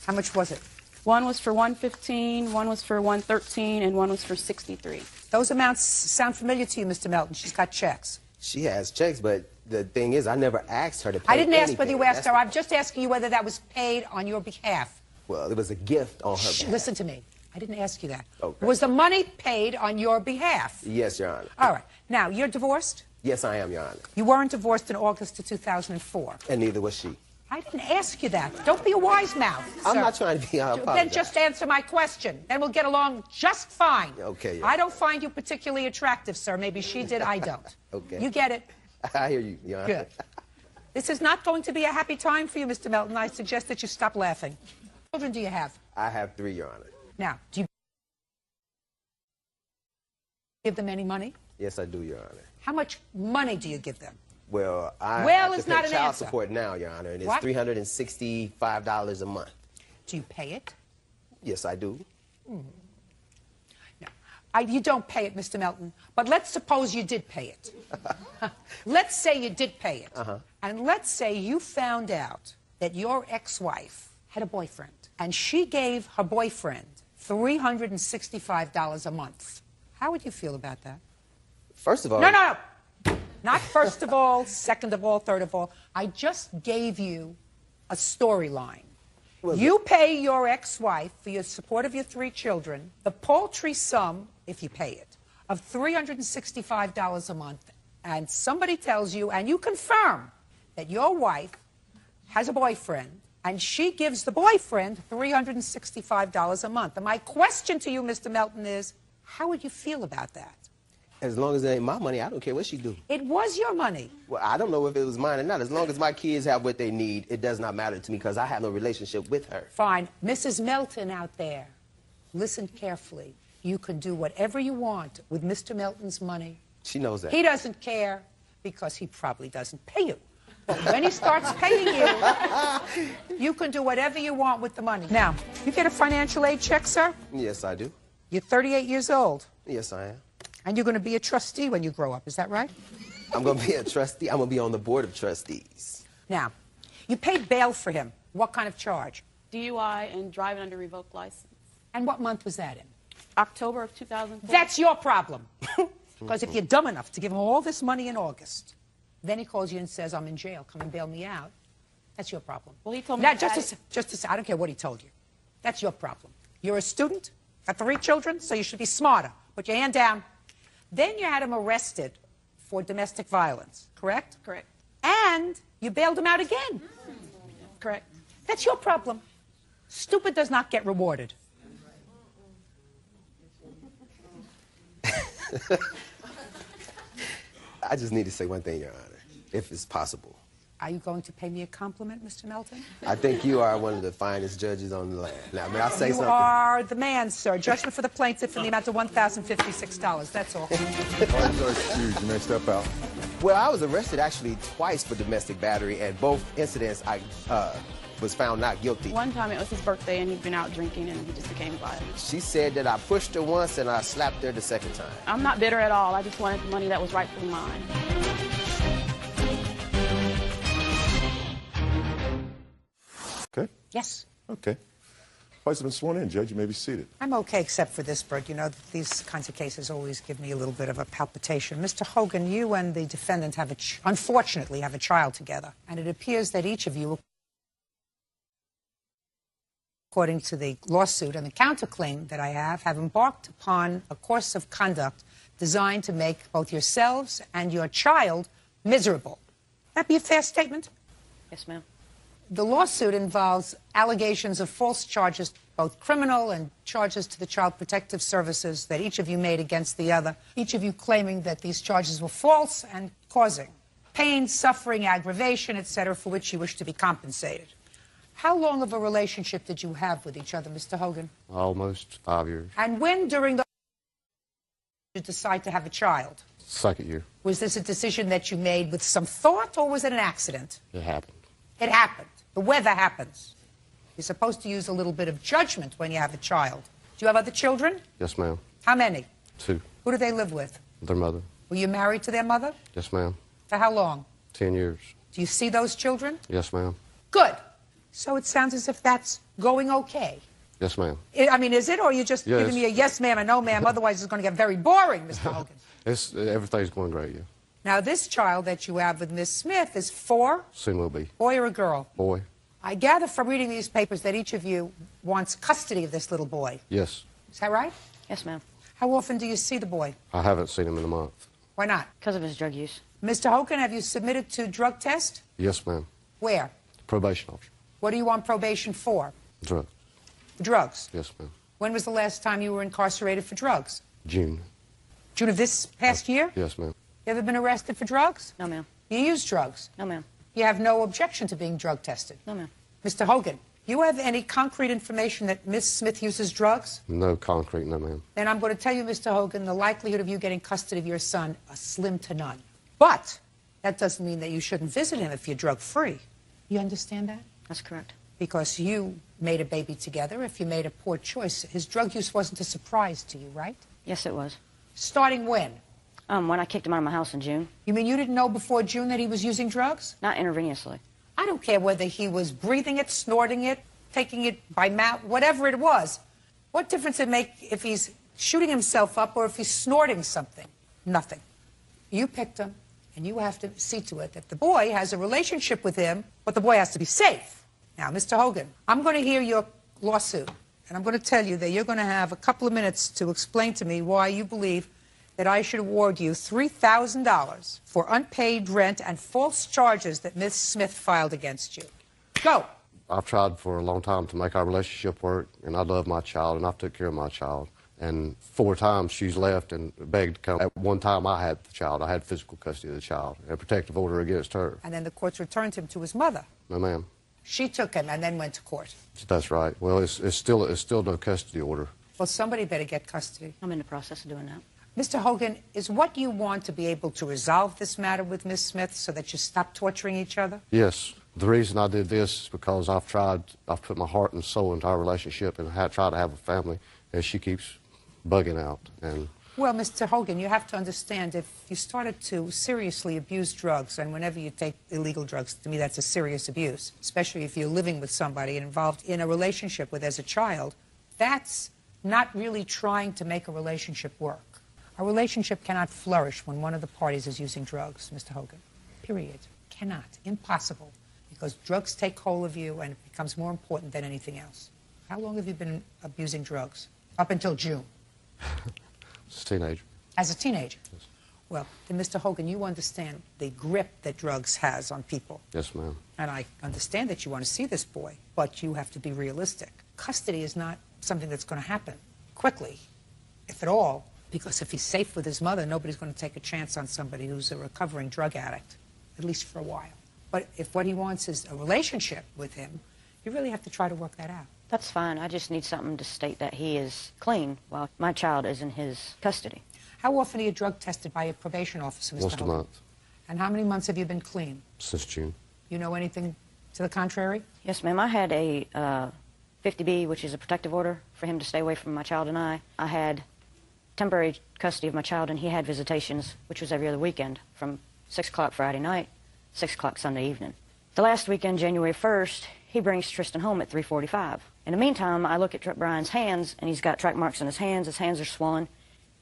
How much was it? One was for $115, one was for $113, and one was for $63. Those amounts sound familiar to you, Mr. Melton. She's got checks. She has checks, but the thing is, I never asked her to pay I didn't ask anything. whether you asked her. I'm just asking you whether that was paid on your behalf. Well, it was a gift on her behalf. Listen to me. I didn't ask you that. Okay. Was the money paid on your behalf? Yes, Your Honor. All right. Now, you're divorced? Yes, I am, Your Honor. You weren't divorced in August of 2004. And neither was she. I didn't ask you that. Don't be a wise mouth, I'm sir. not trying to be. I apologize. Then just answer my question. Then we'll get along just fine. Okay. Yeah. I don't find you particularly attractive, sir. Maybe she did, I don't. Okay. You get it. I hear you, Your Honor. Good. This is not going to be a happy time for you, Mr. Melton. I suggest that you stop laughing. How many children do you have? I have 3, Your Honor. Now, do you give them any money? Yes, I do, Your Honor. How much money do you give them? Well, I Well have is to pay not an child answer. support now, Your Honor, and it's What? $365 a month. Do you pay it? Yes, I do. No. You don't pay it, Mr. Melton. But let's suppose you did pay it. Let's say you did pay it. And let's say you found out that your ex-wife had a boyfriend, and she gave her boyfriend $365 a month. How would you feel about that? First of all... No. Not first of all, second of all, third of all. I just gave you a storyline. You pay your ex-wife for your support of your 3 children the paltry sum, if you pay it, of $365 a month, and somebody tells you, and you confirm, that your wife has a boyfriend, and she gives the boyfriend $365 a month. And my question to you, Mr. Melton, is, how would you feel about that? As long as it ain't my money, I don't care what she do. It was your money. Well, I don't know if it was mine or not. As long as my kids have what they need, it does not matter to me because I have no relationship with her. Fine. Mrs. Melton out there, listen carefully. You can do whatever you want with Mr. Melton's money. She knows that. He doesn't care because he probably doesn't pay you. But when he starts paying you, you can do whatever you want with the money. Now, you get a financial aid check, sir? Yes, I do. You're 38 years old. Yes, I am. And you're going to be a trustee when you grow up, is that right? I'm going to be a trustee. I'm going to be on the board of trustees. Now, you paid bail for him. What kind of charge? DUI and driving under revoked license. And what month was that in? October of 2004. That's your problem. Because if you're dumb enough to give him all this money in August, then he calls you and says, I'm in jail, come and bail me out, that's your problem. Well, he told me now, that I don't care what he told you. That's your problem. You're a student, got 3 children, so you should be smarter. Put your hand down. Then you had him arrested for domestic violence, correct? Correct. And you bailed him out again. Correct. That's your problem. Stupid does not get rewarded. I just need to say one thing, Your Honor, if it's possible. Are you going to pay me a compliment, Mr. Melton? I think you are one of the finest judges on the land. Now, may I say something? You are the man, sir. Judgment for the plaintiff in the amount of $1,056. That's all. You may step out. Well, I was arrested actually twice for domestic battery, and both incidents I was found not guilty. One time it was his birthday and he'd been out drinking and he just became violent. She said that I pushed her once and I slapped her the second time. I'm not bitter at all. I just wanted the money that was rightfully mine. Okay. Yes. Okay. Vice been sworn in, Judge. You may be seated. I'm okay except for this, Bert. You know, these kinds of cases always give me a little bit of a palpitation. Mr. Hogan, you and the defendant unfortunately have a child together. And it appears that each of you, according to the lawsuit and the counterclaim that I have embarked upon a course of conduct designed to make both yourselves and your child miserable. That be a fair statement? Yes, ma'am. The lawsuit involves allegations of false charges, both criminal and charges to the Child Protective Services that each of you made against the other, each of you claiming that these charges were false and causing pain, suffering, aggravation, etc., for which you wish to be compensated. How long of a relationship did you have with each other, Mr. Hogan? Almost 5 years. And when during the did you decide to have a child? Second year. Was this a decision that you made with some thought, or was it an accident? It happened. It happened. The weather happens. You're supposed to use a little bit of judgment when you have a child. Do you have other children? Yes, ma'am. How many? 2. Who do they live with? Their mother. Were you married to their mother? Yes, ma'am. For how long? 10 years. Do you see those children? Yes, ma'am. Good. So it sounds as if that's going okay. Yes, ma'am. I mean, is it, or are you just Yes. giving me a yes, ma'am, and no, ma'am? Otherwise, it's going to get very boring, Mr. Hogan. Everything's going great, yeah. Now, this child that you have with Miss Smith is 4? Soon will be. Boy or a girl? Boy. I gather from reading these papers that each of you wants custody of this little boy. Yes. Is that right? Yes, ma'am. How often do you see the boy? I haven't seen him in a month. Why not? Because of his drug use. Mr. Hogan, have you submitted to drug test? Yes, ma'am. Where? Probation officer. What are you on probation for? Drugs. Drugs. Yes, ma'am. When was the last time you were incarcerated for drugs? June. June of this past year? Yes, ma'am. You ever been arrested for drugs? No, ma'am. You use drugs? No, ma'am. You have no objection to being drug tested? No, ma'am. Mr. Hogan, you have any concrete information that Miss Smith uses drugs? No concrete, no, ma'am. Then I'm going to tell you, Mr. Hogan, the likelihood of you getting custody of your son is slim to none. But that doesn't mean that you shouldn't visit him if you're drug-free. You understand that? That's correct. Because you made a baby together. If you made a poor choice, his drug use wasn't a surprise to you, right? Yes, it was. Starting when? When I kicked him out of my house in June. You mean you didn't know before June that he was using drugs? Not intravenously. I don't care whether he was breathing it, snorting it, taking it by mouth, whatever it was. What difference does it make if he's shooting himself up or if he's snorting something? Nothing. You picked him, and you have to see to it that the boy has a relationship with him, but the boy has to be safe. Now, Mr. Hogan, I'm going to hear your lawsuit, and I'm going to tell you that you're going to have a couple of minutes to explain to me why you believe that I should award you $3,000 for unpaid rent and false charges that Miss Smith filed against you. Go. I've tried for a long time to make our relationship work, and I love my child, and I took care of my child. And 4 times she's left and begged to come. At one time I had the child. I had physical custody of the child, and a protective order against her. And then the courts returned him to his mother. No, ma'am. She took him and then went to court. That's right. Well, it's still no custody order. Well, somebody better get custody. I'm in the process of doing that. Mr. Hogan, is what you want to be able to resolve this matter with Miss Smith so that you stop torturing each other? Yes. The reason I did this is because I've put my heart and soul into our relationship and tried to have a family, and she keeps bugging out. And well, Mr. Hogan, you have to understand, if you started to seriously abuse drugs, and whenever you take illegal drugs, to me that's a serious abuse, especially if you're living with somebody and involved in a relationship with as a child, that's not really trying to make a relationship work. A relationship cannot flourish when one of the parties is using drugs, Mr. Hogan. Period. Cannot. Impossible. Because drugs take hold of you and it becomes more important than anything else. How long have you been abusing drugs? Up until June. As a teenager. As a teenager? Yes. Well, then, Mr. Hogan, you understand the grip that drugs has on people. Yes, ma'am. And I understand that you want to see this boy, but you have to be realistic. Custody is not something that's going to happen quickly, if at all, because if he's safe with his mother, nobody's going to take a chance on somebody who's a recovering drug addict, at least for a while. But if what he wants is a relationship with him, you really have to try to work that out. That's fine. I just need something to state that he is clean while my child is in his custody. How often are you drug tested by a probation officer, Mr. Once Hogan? a month. And how many months have you been clean? Since June. You know anything to the contrary? Yes, ma'am. I had a 50B, which is a protective order for him to stay away from my child and I. I had temporary custody of my child, and he had visitations, which was every other weekend, from 6 o'clock Friday night, 6 o'clock Sunday evening. The last weekend, January 1st, he brings Tristan home at 3:45. In the meantime, I look at Brian's hands, and he's got track marks on his hands. His hands are swollen.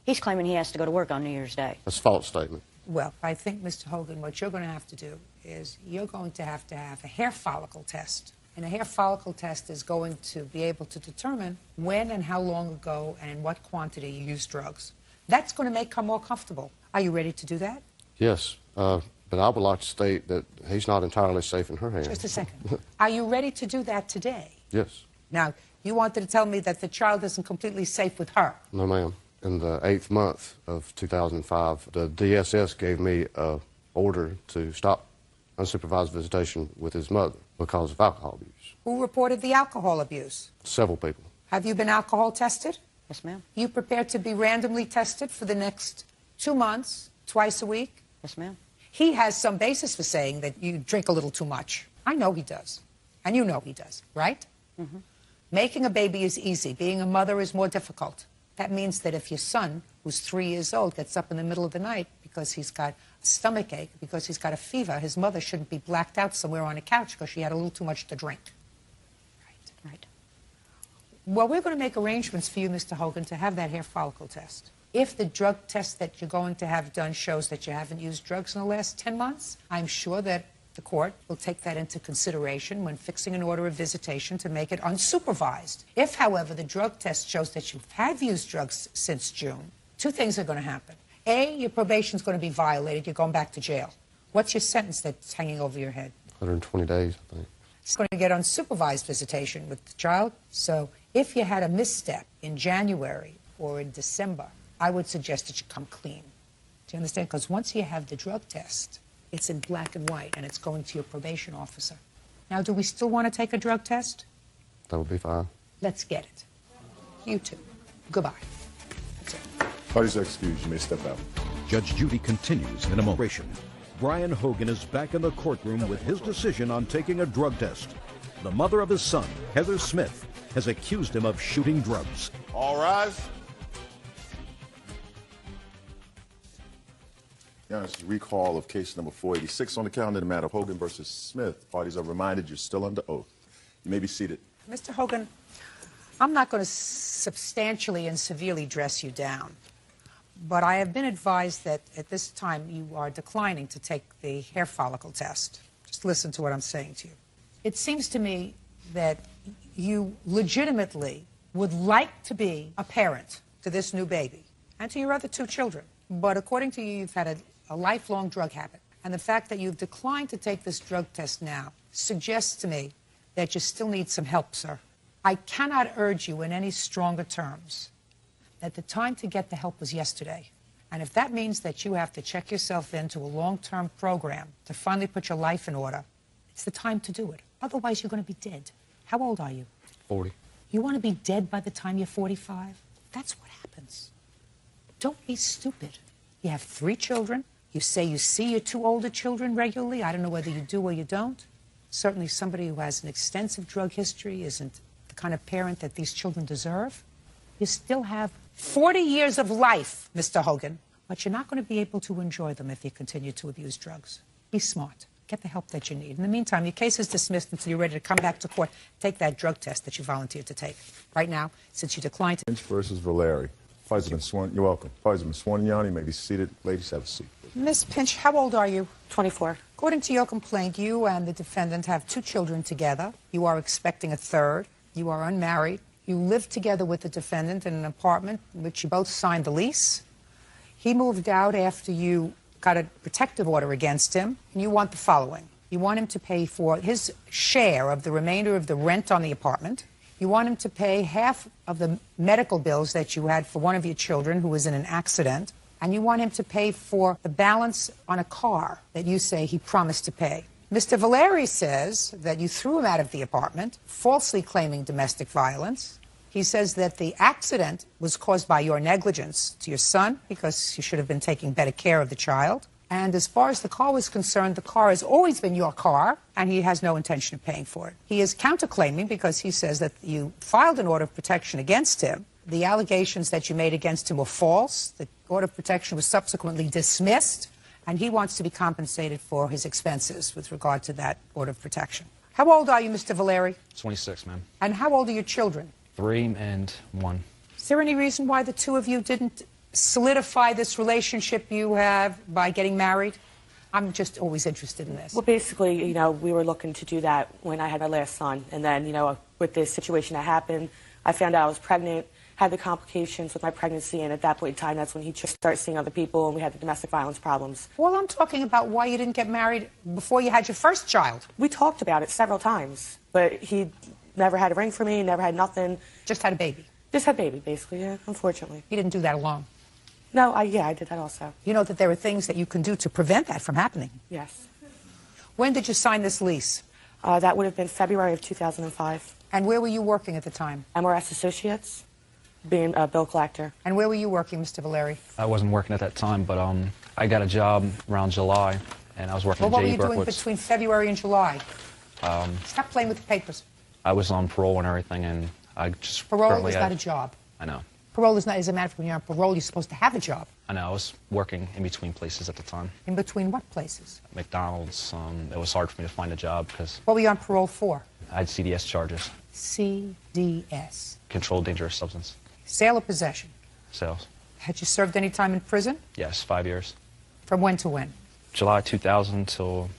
He's claiming he has to go to work on New Year's Day. That's a false statement. Well, I think, Mr. Hogan, what you're going to have to do is you're going to have a hair follicle test. And a hair follicle test is going to be able to determine when and how long ago and in what quantity you used drugs. That's going to make her more comfortable. Are you ready to do that? Yes, but I would like to state that he's not entirely safe in her hands. Just a second. Are you ready to do that today? Yes. Now, you wanted to tell me that the child isn't completely safe with her. No, ma'am. In the 8th month of 2005, the DSS gave me an order to stop unsupervised visitation with his mother because of alcohol abuse. Who reported the alcohol abuse? Several people. Have you been alcohol tested? Yes, ma'am. You prepared to be randomly tested for the next 2 months, twice a week? Yes, ma'am. He has some basis for saying that you drink a little too much. I know he does. And you know he does, right? Mm-hmm. Making a baby is easy. Being a mother is more difficult. That means that if your son, who's 3 years old, gets up in the middle of the night because he's got a stomach ache, because he's got a fever, his mother shouldn't be blacked out somewhere on a couch because she had a little too much to drink. Right. Well, we're going to make arrangements for you, Mr. Hogan, to have that hair follicle test. If the drug test that you're going to have done shows that you haven't used drugs in the last 10 months, I'm sure that the court will take that into consideration when fixing an order of visitation to make it unsupervised. If, however, the drug test shows that you have used drugs since June, 2 things are going to happen. A, your probation is going to be violated. You're going back to jail. What's your sentence that's hanging over your head? 120 days, I think. It's going to get unsupervised visitation with the child. So if you had a misstep in January or in December, I would suggest that you come clean. Do you understand? Because once you have the drug test, it's in black and white, and it's going to your probation officer. Now, do we still want to take a drug test? That would be fine. Let's get it. You too. Goodbye. Parties are excused. You may step out. Judge Judy continues in a motion. Brian Hogan is back in the courtroom with his decision on taking a drug test. The mother of his son, Heather Smith, has accused him of shooting drugs. All rise. This is recall of case number 486 on the calendar, the matter of Hogan versus Smith. Parties are reminded you're still under oath. You may be seated. Mr. Hogan, I'm not going to substantially and severely dress you down, but I have been advised that at this time you are declining to take the hair follicle test. Just listen to what I'm saying to you. It seems to me that you legitimately would like to be a parent to this new baby and to your other 2 children. But according to you, you've had a lifelong drug habit. And the fact that you've declined to take this drug test now suggests to me that you still need some help, sir. I cannot urge you in any stronger terms that the time to get the help was yesterday. And if that means that you have to check yourself into a long-term program to finally put your life in order, it's the time to do it. Otherwise, you're going to be dead. How old are you? 40. You want to be dead by the time you're 45? That's what happens. Don't be stupid. You have 3 children. You say you see your 2 older children regularly. I don't know whether you do or you don't. Certainly somebody who has an extensive drug history isn't the kind of parent that these children deserve. You still have 40 years of life, Mr. Hogan, but you're not going to be able to enjoy them if you continue to abuse drugs. Be smart. Get the help that you need. In the meantime, your case is dismissed until you're ready to come back to court. Take that drug test that you volunteered to take. Right now, since you declined to... Finch versus Valeri. Parties have been sworn. You're welcome. Parties have been sworn in. You may be seated. Ladies, have a seat. Miss Pinch, how old are you? 24. According to your complaint, you and the defendant have 2 children together. You are expecting a 3rd. You are unmarried. You live together with the defendant in an apartment in which you both signed the lease. He moved out after you got a protective order against him, and you want the following. You want him to pay for his share of the remainder of the rent on the apartment. You want him to pay half of the medical bills that you had for one of your children who was in an accident. And you want him to pay for the balance on a car that you say he promised to pay. Mr. Valeri says that you threw him out of the apartment, falsely claiming domestic violence. He says that the accident was caused by your negligence to your son because you should have been taking better care of the child. And as far as the car was concerned, the car has always been your car, and he has no intention of paying for it. He is counterclaiming because he says that you filed an order of protection against him. The allegations that you made against him were false. The order of protection was subsequently dismissed, and he wants to be compensated for his expenses with regard to that order of protection. How old are you, Mr. Valeri? 26, ma'am. And how old are your children? 3 and 1. Is there any reason why the 2 of you didn't solidify this relationship you have by getting married? I'm just always interested in this. Well, basically, we were looking to do that when I had my last son. And then, with this situation that happened, I found out I was pregnant, had the complications with my pregnancy, and at that point in time, that's when he just started seeing other people, and we had the domestic violence problems. Well, I'm talking about why you didn't get married before you had your first child. We talked about it several times, but he never had a ring for me, never had nothing. Just had a baby? Just had a baby, basically, yeah, unfortunately. You didn't do that alone? No, I did that also. You know that there are things that you can do to prevent that from happening? Yes. When did you sign this lease? That would have been February of 2005. And where were you working at the time? MRS Associates, being a bill collector. And where were you working, Mr. Valeri? I wasn't working at that time, but I got a job around July, and I was working Well, at what were J.E. you doing Berkowitz. between February and July? Stop playing with the papers. I was on parole and everything, and I just Parole currently is not a job. I know. Parole is not, as a matter of fact, when you're on parole, you're supposed to have a job. I know. I was working in between places at the time. In between what places? McDonald's. It was hard for me to find a job because What were you on parole for? I had CDS charges. CDS. Controlled dangerous substance. Sale or possession? Sales. Had you served any time in prison? Yes, 5 years. From when to when? July 2000 till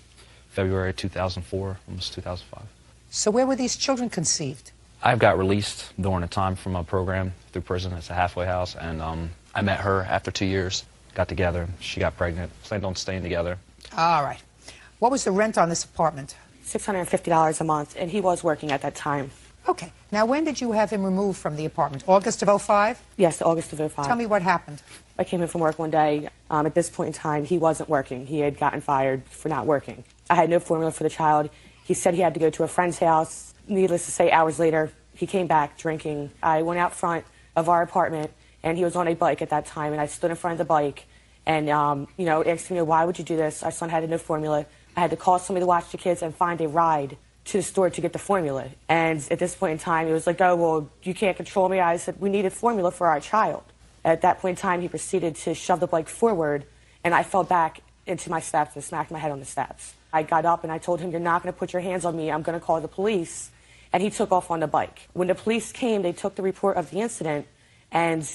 February 2004, almost 2005. So where were these children conceived? I got released during a time from a program through prison. It's a halfway house, and I met her after 2 years. Got together. She got pregnant. Planned on staying together. All right. What was the rent on this apartment? $650 a month, and he was working at that time. Okay. Now, when did you have him removed from the apartment? August of '05? Yes, August of '05. Tell me what happened. I came in from work one day. At this point in time, he wasn't working. He had gotten fired for not working. I had no formula for the child. He said he had to go to a friend's house. Needless to say, hours later, he came back drinking. I went out front of our apartment, and he was on a bike at that time, and I stood in front of the bike and, asked me, why would you do this? Our son had no formula. I had to call somebody to watch the kids and find a ride to the store to get the formula. And at this point in time, he was like, oh, well, you can't control me. I said, we needed formula for our child. At that point in time, he proceeded to shove the bike forward, and I fell back into my steps and smacked my head on the steps. I got up and I told him, you're not going to put your hands on me. I'm going to call the police. And he took off on the bike. When the police came, they took the report of the incident, and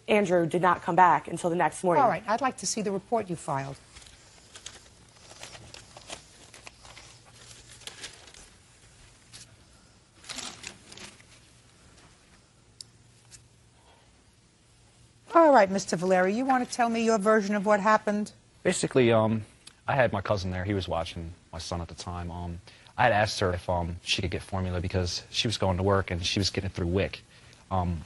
Andrew did not come back until the next morning. All right. I'd like to see the report you filed. All right, Mr. Valeri, you want to tell me your version of what happened? Basically, I had my cousin there. He was watching my son at the time. I had asked her if she could get formula because she was going to work and she was getting it through WIC.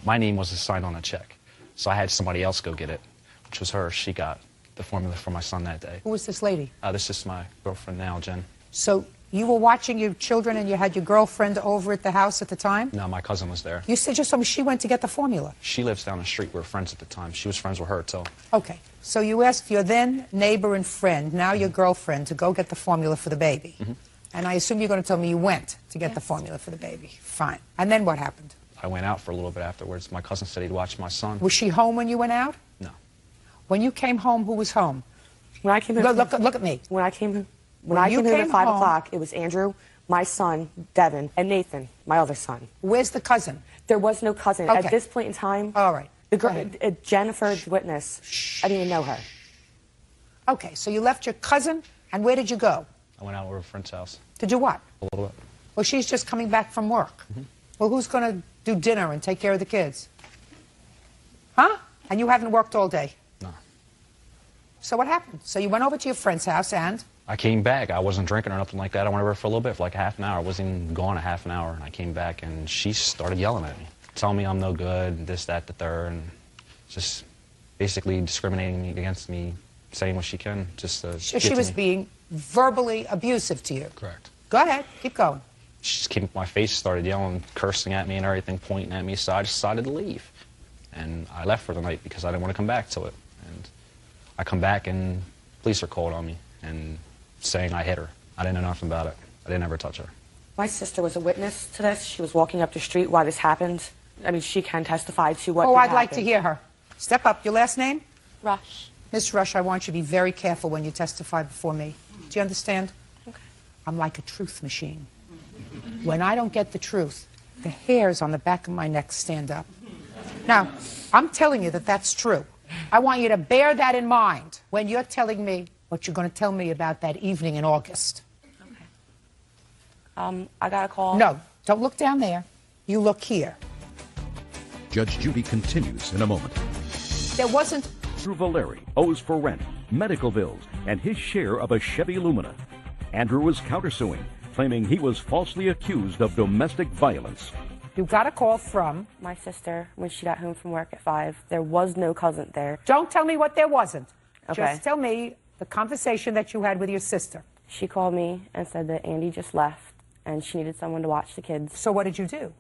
My name was assigned on a check, so I had somebody else go get it, which was her. She got the formula for my son that day. Who was this lady? This is my girlfriend now, Jen. So you were watching your children and you had your girlfriend over at the house at the time? No, my cousin was there. You said just told me she went to get the formula. She lives down the street. We were friends at the time. She was friends with her, too. Okay. So you asked your then neighbor and friend, now your girlfriend, to go get the formula for the baby. Mm-hmm. And I assume you're going to tell me you went to get the formula for the baby. Fine. And then what happened? I went out for a little bit afterwards. My cousin said he'd watch my son. Was she home when you went out? No. When you came home, who was home? When I came in, look at me. When I came home at 5 o'clock, it was Andrew, my son, Devin, and Nathan, my other son. Where's the cousin? There was no cousin. Okay. At this point in time, all right. The girl, Jennifer, the witness, I didn't even know her. Okay, so you left your cousin, and where did you go? I went out over a friend's house. Did you what? A little bit. Well, she's just coming back from work. Mm-hmm. Well, who's going to do dinner and take care of the kids? Huh? And you haven't worked all day? No. So what happened? So you went over to your friend's house and? I came back. I wasn't drinking or nothing like that. I went over for a little bit, for like half an hour. I wasn't even gone a half an hour. And I came back, and she started yelling at me, telling me I'm no good, this, that, the third, and just basically discriminating against me, saying what she can. Just she was being verbally abusive to you? Correct. Go ahead. Keep going. She just came to my face, started yelling, cursing at me and everything, pointing at me, so I decided to leave. And I left for the night because I didn't want to come back to it. And I come back, and police are called on me and saying I hit her. I didn't know nothing about it. I didn't ever touch her. My sister was a witness to this. She was walking up the street while this happened. I mean, she can testify to what I'd happened. like to hear her. Step up. Your last name? Rush. Miss Rush, I want you to be very careful when you testify before me. Do you understand? Okay. I'm like a truth machine. When I don't get the truth, the hairs on the back of my neck stand up. Now, I'm telling you that that's true. I want you to bear that in mind when you're telling me what you're going to tell me about that evening in August. Okay. I got a call. No, don't look down there. You look here. Judge Judy continues in a moment. There wasn't... Andrew Valeri owes for rent, medical bills, and his share of a Chevy Lumina. Andrew was countersuing, claiming he was falsely accused of domestic violence. You got a call from? My sister, when she got home from work at 5. There was no cousin there. Don't tell me what there wasn't. Okay. Just tell me the conversation that you had with your sister. She called me and said that Andy just left and she needed someone to watch the kids. So what did you do?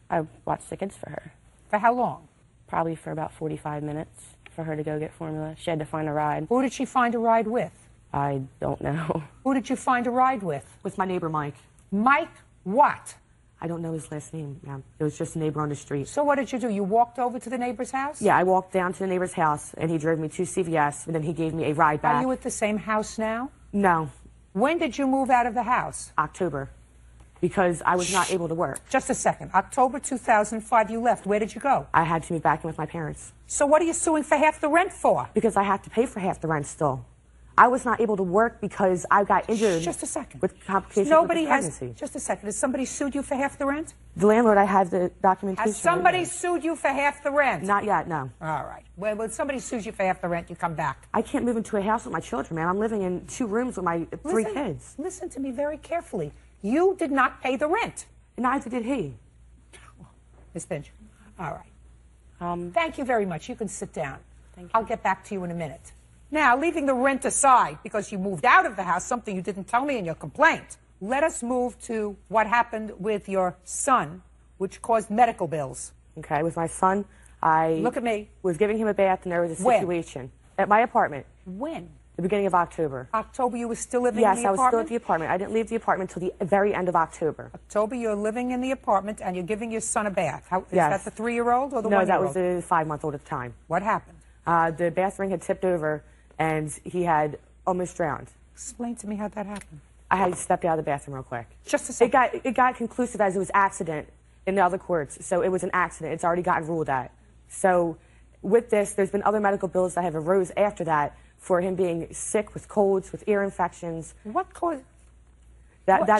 I watched the kids for her. For how long? Probably for about 45 minutes for her to go get formula. She had to find a ride. Who did she find a ride with? I don't know. Who did you find a ride with? With my neighbor, Mike. Mike what? I don't know his last name, ma'am. It was just a neighbor on the street. So what did you do? You walked over to the neighbor's house? Yeah, I walked down to the neighbor's house, and he drove me to CVS, and then he gave me a ride back. Are you at the same house now? No. When did you move out of the house? October, because I was not able to work. Just a second. October 2005, you left. Where did you go? I had to move back in with my parents. So what are you suing for half the rent for? Because I have to pay for half the rent still. I was not able to work because I got injured. Just a second. With complications Nobody with the pregnancy. Just a second. Has somebody sued you for half the rent? The landlord, I have the documentation. Has somebody sued you for half the rent? Not yet, no. All right. Well, when somebody sues you for half the rent, you come back. I can't move into a house with my children, man. I'm living in 2 rooms with my 3 kids. Listen to me very carefully. You did not pay the rent. Neither did he. Ms. Finch. All right. Thank you very much. You can sit down. I'll get back to you in a minute. Now, leaving the rent aside, because you moved out of the house, something you didn't tell me in your complaint, let us move to what happened with your son, which caused medical bills. Okay, with my son, I Look at me. was giving him a bath, and there was a When? situation at my apartment. When? The beginning of October. October, you were still living Yes, in the I was apartment? still at the apartment. I didn't leave the apartment until the very end of October. October, you're living in the apartment, and you're giving your son a bath. Is Yes. that the 3-year-old or the 1-year-old? No, that was the 5-month-old at the time. What happened? The bath ring had tipped over, and he had almost drowned. Explain to me how that happened. I had stepped out of the bathroom real quick. Just a second. It got conclusive as it was accident in the other courts, so it was an accident. It's already gotten ruled at. So with this, there's been other medical bills that have arose after that for him being sick with colds, with ear infections. What caused? That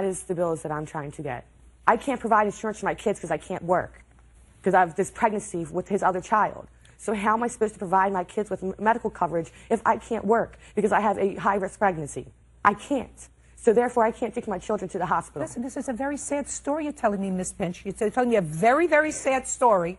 is the bills that I'm trying to get. I can't provide insurance for my kids because I can't work, because I have this pregnancy with his other child. So how am I supposed to provide my kids with medical coverage if I can't work because I have a high-risk pregnancy? I can't. So therefore, I can't take my children to the hospital. Listen, this is a very sad story you're telling me, Miss Pinch. You're telling me a very, very sad story,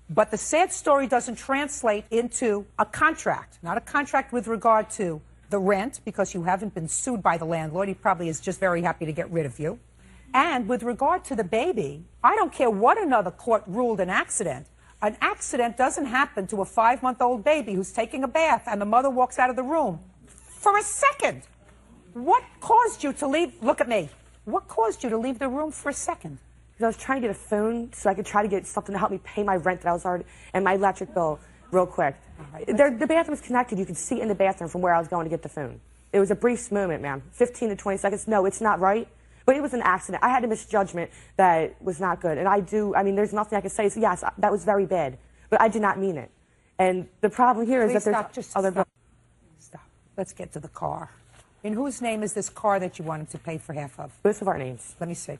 but the sad story doesn't translate into a contract, not a contract with regard to the rent, because you haven't been sued by the landlord. He probably is just very happy to get rid of you. And with regard to the baby, I don't care what another court ruled an accident. An accident doesn't happen to a 5-month-old baby who's taking a bath and the mother walks out of the room for a second. What caused you to leave? Look at me. What caused you to leave the room for a second? Because I was trying to get a phone so I could try to get something to help me pay my rent that I was already, and my electric bill real quick. The bathroom's connected. You could see in the bathroom from where I was going to get the phone. It was a brief moment, ma'am. 15 to 20 seconds. No, it's not right. But it was an accident. I had a misjudgment that was not good. And I mean, there's nothing I can say. So yes, that was very bad. But I did not mean it. And the problem here is that there's other bills. Stop. Let's get to the car. In whose name is this car that you wanted to pay for half of? Both of our names. Let me see.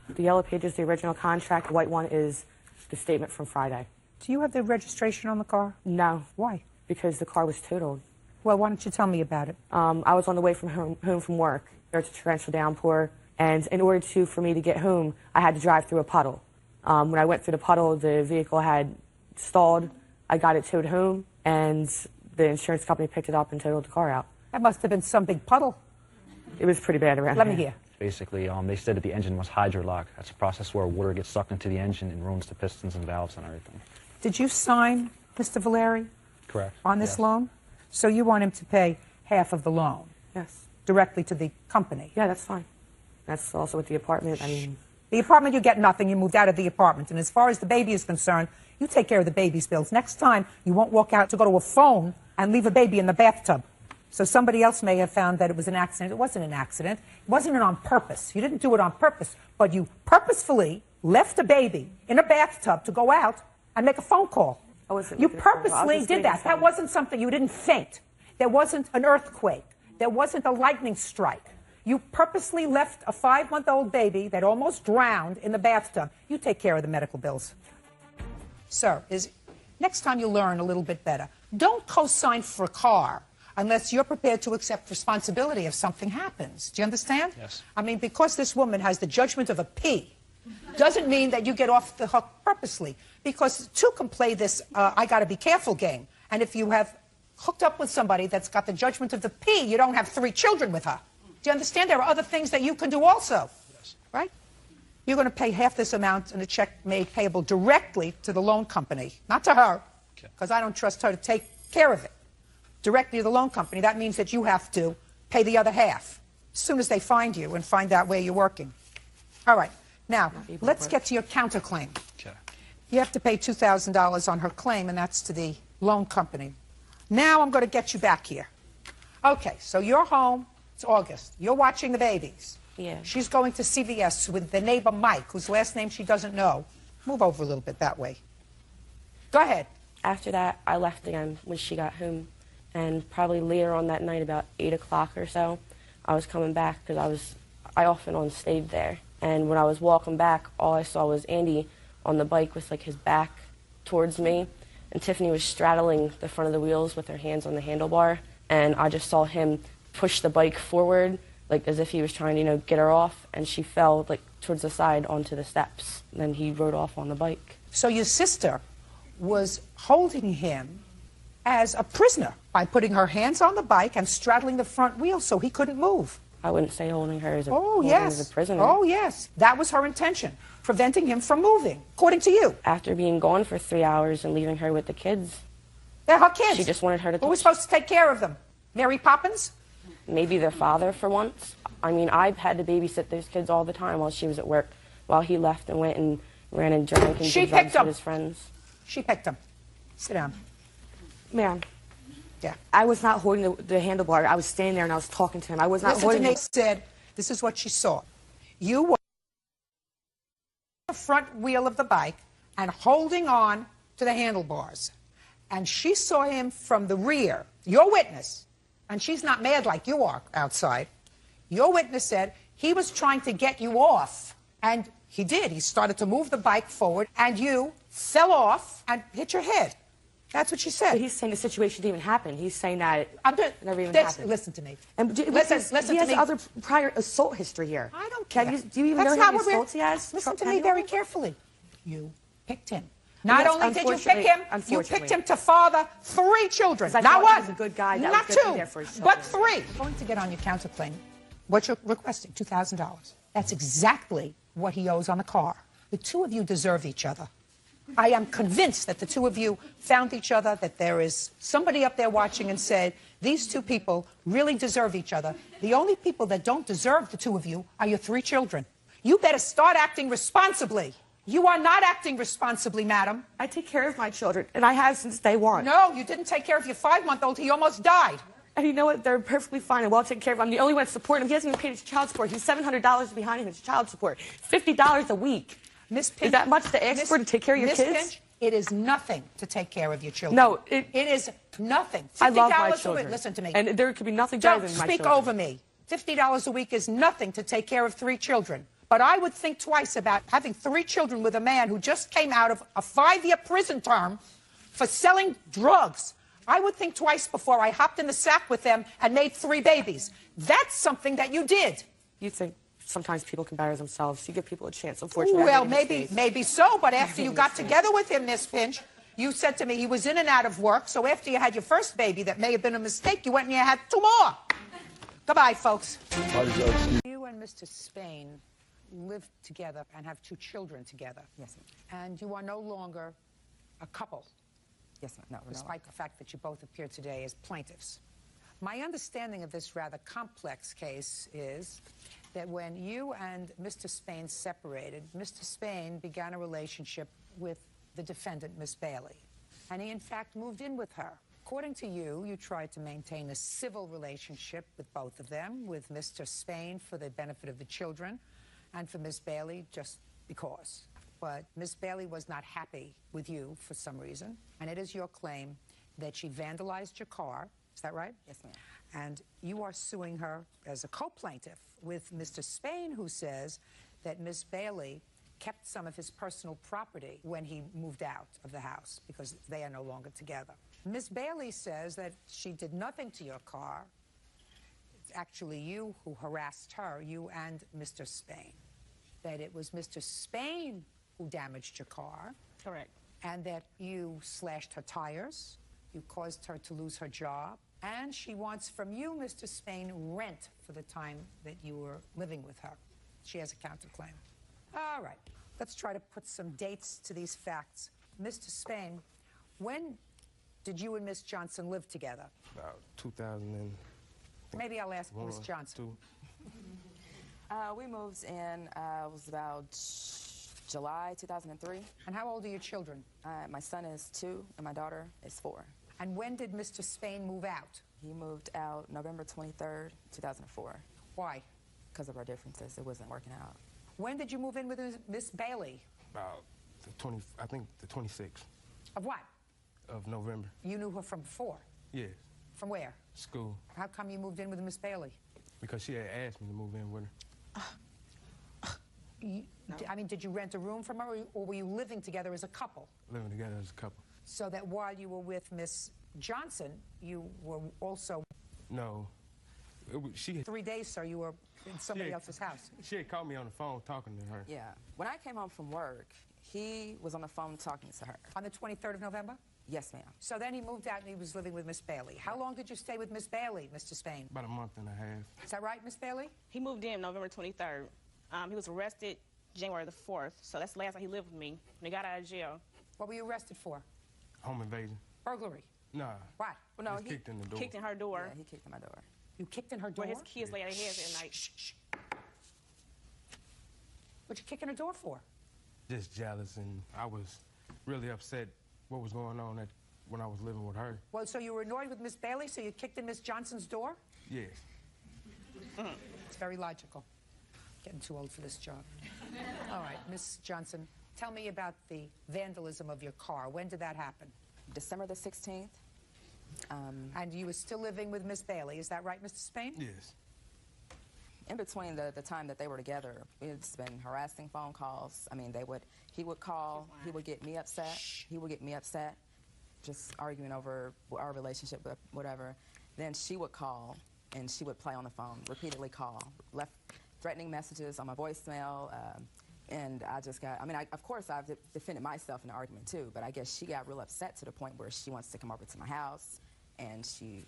The yellow page is the original contract. The white one is the statement from Friday. Do you have the registration on the car? No. Why? Because the car was totaled. Well, why don't you tell me about it? I was on the way from home from work. There was a torrential downpour, and in order for me to get home, I had to drive through a puddle. When I went through the puddle, the vehicle had stalled. I got it towed home, and the insurance company picked it up and totaled the car out. That must have been some big puddle. It was pretty bad around Let there. me hear. Basically, they said that the engine was hydrolock. That's a process where water gets sucked into the engine and ruins the pistons and valves and everything. Did you sign, Mr. Valeri? Correct. On this Yes. loan? So you want him to pay half of the loan? Yes. Directly to the company? Yeah, that's fine. That's also with the apartment. I mean, the apartment, you get nothing. You moved out of the apartment. And as far as the baby is concerned, you take care of the baby's bills. Next time, you won't walk out to go to a phone and leave a baby in the bathtub. So somebody else may have found that it was an accident. It wasn't an accident. It wasn't on purpose. You didn't do it on purpose. But you purposefully left a baby in a bathtub to go out and make a phone call. You purposely did that. That wasn't something, you didn't faint. There wasn't an earthquake. There wasn't a lightning strike. You purposely left a 5-month-old baby that almost drowned in the bathtub. You take care of the medical bills. Sir, next time you learn a little bit better. Don't co-sign for a car unless you're prepared to accept responsibility if something happens. Do you understand? Yes. I mean, because this woman has the judgment of a P, doesn't mean that you get off the hook purposely. Because two can play this I got to be careful game. And if you have hooked up with somebody that's got the judgment of the P, you don't have 3 children with her. Do you understand? There are other things that you can do also, right? You're going to pay half this amount in a check made payable directly to the loan company, not to her, because I don't trust her to take care of it. Directly to the loan company. That means that you have to pay the other half as soon as they find you and find out where you're working. All right. Now, let's get to your counterclaim. Okay. You have to pay $2,000 on her claim, and that's to the loan company. Now I'm going to get you back here. Okay, so you're home. It's August. You're watching the babies. Yeah. She's going to CVS with the neighbor Mike, whose last name she doesn't know. Move over a little bit that way. Go ahead. After that, I left again when she got home. And probably later on that night, about 8 o'clock or so, I was coming back because I off and on stayed there. And when I was walking back, all I saw was Andy on the bike with like his back towards me. And Tiffany was straddling the front of the wheels with her hands on the handlebar. And I just saw him push the bike forward, like as if he was trying to, get her off. And she fell like towards the side onto the steps. And then he rode off on the bike. So your sister was holding him as a prisoner by putting her hands on the bike and straddling the front wheel so he couldn't move. I wouldn't say holding her as a, yes. as a prisoner. Oh, yes. That was her intention, preventing him from moving, according to you. After being gone for 3 hours and leaving her with the kids. They're her kids. She just wanted her to... Who was supposed to take care of them? Mary Poppins? Maybe their father for once. I mean, I had to babysit those kids all the time while she was at work, while he left and went and ran and drank and did drugs with his friends. She picked them. Sit down. Ma'am. Yeah. I was not holding the handlebar. I was standing there and I was talking to him. I was not holding it. Listen to me. Said, this is what she saw. You were the front wheel of the bike and holding on to the handlebars. And she saw him from the rear. Your witness, and she's not mad like you are outside. Your witness said he was trying to get you off. And he did. He started to move the bike forward, and you fell off and hit your head. That's what she said. But he's saying the situation didn't even happen. He's saying that it never even happened. happened. Listen to me. And listen he has to me. other prior assault history here. I don't care. Do you even know how many assaults he has? Listen to me very carefully. You picked him. Not only did you pick him, you picked him to father 3 children. Not one. He was a good guy. That not was good 2, to be there for his but children. 3. I'm going to get on your counterclaim. What you're requesting, $2,000. That's exactly what he owes on the car. The 2 of you deserve each other. I am convinced that the 2 of you found each other, that there is somebody up there watching and said, these 2 people really deserve each other. The only people that don't deserve the 2 of you are your 3 children. You better start acting responsibly. You are not acting responsibly, madam. I take care of my children, and I have since day one. No, you didn't take care of your 5-month-old. He almost died. And you know what? They're perfectly fine and well taken care of. I'm the only one supporting him. He hasn't even paid his child support. He's $700 behind in his child support. $50 a week. Miss Pinch, is that much to ask for to take care of your Miss kids? Pinch, it is nothing to take care of your children. No, it is nothing. I love my $50 children. a week. Listen to me. And there could be nothing better Don't than my speak children. over me. $50 a week is nothing to take care of 3 children. But I would think twice about having 3 children with a man who just came out of a 5-year prison term for selling drugs. I would think twice before I hopped in the sack with them and made 3 babies. That's something that you did. You think sometimes people can better themselves. You give people a chance, unfortunately. Well, maybe so, but after you got together with him, Miss Finch, you said to me he was in and out of work, so after you had your first baby that may have been a mistake, you went and you had 2 more. Goodbye, folks. You and Mr. Spain live together and have 2 children together. Yes, ma'am. And you are no longer a couple. Yes, ma'am. No, we're despite the fact that you both appear today as plaintiffs. My understanding of this rather complex case is that when you and Mr. Spain separated, Mr. Spain began a relationship with the defendant, Miss Bailey. And he, in fact, moved in with her. According to you, you tried to maintain a civil relationship with both of them, with Mr. Spain for the benefit of the children, and for Miss Bailey just because. But Miss Bailey was not happy with you for some reason, and it is your claim that she vandalized your car. Is that right? Yes, ma'am. And you are suing her as a co-plaintiff with Mr. Spain, who says that Miss Bailey kept some of his personal property when he moved out of the house because they are no longer together. Miss Bailey says that she did nothing to your car. It's actually you who harassed her, you and Mr. Spain. That it was Mr. Spain who damaged your car. Correct. And that you slashed her tires, You caused her to lose her job. And she wants from you, Mr. Spain, rent for the time that you were living with her. She has a counterclaim. All right. Let's try to put some dates to these facts. Mr. Spain, when did you and Miss Johnson live together? About 2000 and... Maybe I'll ask Miss Johnson. We moved in, it was about July 2003. And how old are your children? My son is 2 and my daughter is 4. And when did Mr. Spain move out? He moved out November 23rd, 2004. Why? Because of our differences. It wasn't working out. When did you move in with Miss Bailey? About the 26th. Of what? Of November. You knew her from before? Yes. From where? School. How come you moved in with Miss Bailey? Because she had asked me to move in with her. I mean, did you rent a room from her, or were you living together as a couple? Living together as a couple. So that while you were with Miss Johnson, you were also... No. She 3 days, sir, you were in somebody else's house. She had called me on the phone talking to her. Yeah. When I came home from work, he was on the phone talking to her. On the 23rd of November? Yes, ma'am. So then he moved out and he was living with Miss Bailey. How long did you stay with Miss Bailey, Mr. Spain? About a month and a half. Is that right, Miss Bailey? He moved in November 23rd. He was arrested January the 4th, so that's the last time he lived with me. When he got out of jail. What were you arrested for? Home invasion. Burglary? Nah. What? Well, no, he kicked in the door. Kicked in her door. Yeah, he kicked in my door. You kicked in her door? Where his kids lay their heads at night. Shh. What you kicking her door for? Just jealous, and I was really upset what was going on when I was living with her. Well, so you were annoyed with Miss Bailey, so you kicked in Miss Johnson's door? Yes. It's very logical. Getting too old for this job. All right, Miss Johnson, tell me about the vandalism of your car. When did that happen? December the 16th. And you were still living with Miss Bailey, is that right, Mr. Spain? Yes. In between the time that they were together, it's been harassing phone calls. I mean, he would call, he would get me upset, he would get me upset, just arguing over our relationship, whatever. Then she would call, and she would play on the phone, repeatedly call, left threatening messages on my voicemail, and I just got, I mean, of course I've defended myself in the argument too, but I guess she got real upset to the point where she wants to come over to my house, and she'd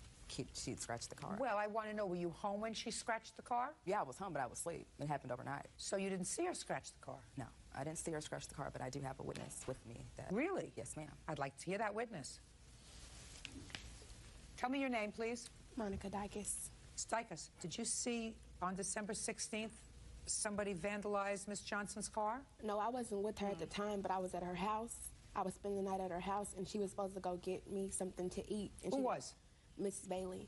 scratch the car. Well, I want to know, were you home when she scratched the car? Yeah, I was home, but I was asleep. It happened overnight. So you didn't see her scratch the car? No, I didn't see her scratch the car, but I do have a witness with me. Really? Yes, ma'am. I'd like to hear that witness. Tell me your name, please. Monica Dykes. Dykes, did you see on December 16th somebody vandalize Miss Johnson's car? No, I wasn't with her at the time, but I was at her house. I was spending the night at her house, and she was supposed to go get me something to eat. And Who was? Mrs. Bailey.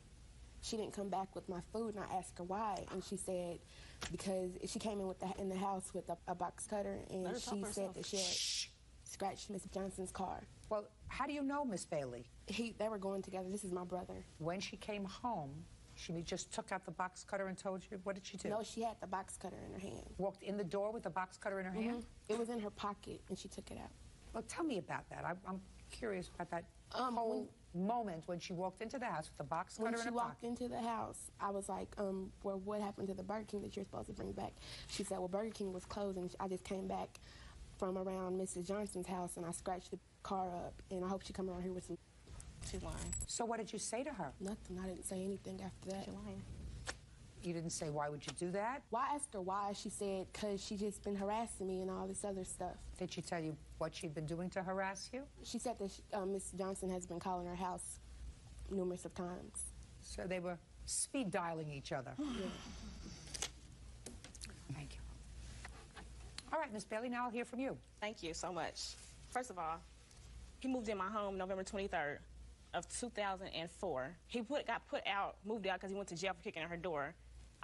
She didn't come back with my food, and I asked her why, and she said because she came in the house with a box cutter, and she said that she had scratched Miss Johnson's car. Well, how do you know Miss Bailey? They were going together. This is my brother. When she came home, she just took out the box cutter and told you? What did she do? No, she had the box cutter in her hand. Walked in the door with the box cutter in her hand? It was in her pocket, and she took it out. Well, tell me about that. I'm curious about that whole moment when she walked into the house with the box cutter in her pocket. When she walked into the house, I was like, well, what happened to the Burger King that you're supposed to bring back? She said, well, Burger King was closed, and I just came back from around Mrs. Johnson's house, and I scratched the car up, and I hope she come around here with some... She's lying. So what did you say to her? Nothing. I didn't say anything after that. She's lying. You didn't say, why would you do that? Well, I asked her why. She said, because she just been harassing me and all this other stuff. Did she tell you what she'd been doing to harass you? She said that Miss Johnson has been calling her house numerous of times. So they were speed dialing each other. Yeah. Thank you. All right, Miss Bailey, now I'll hear from you. Thank you so much. First of all, he moved in my home November 23rd of 2004. He moved out because he went to jail for kicking in her door.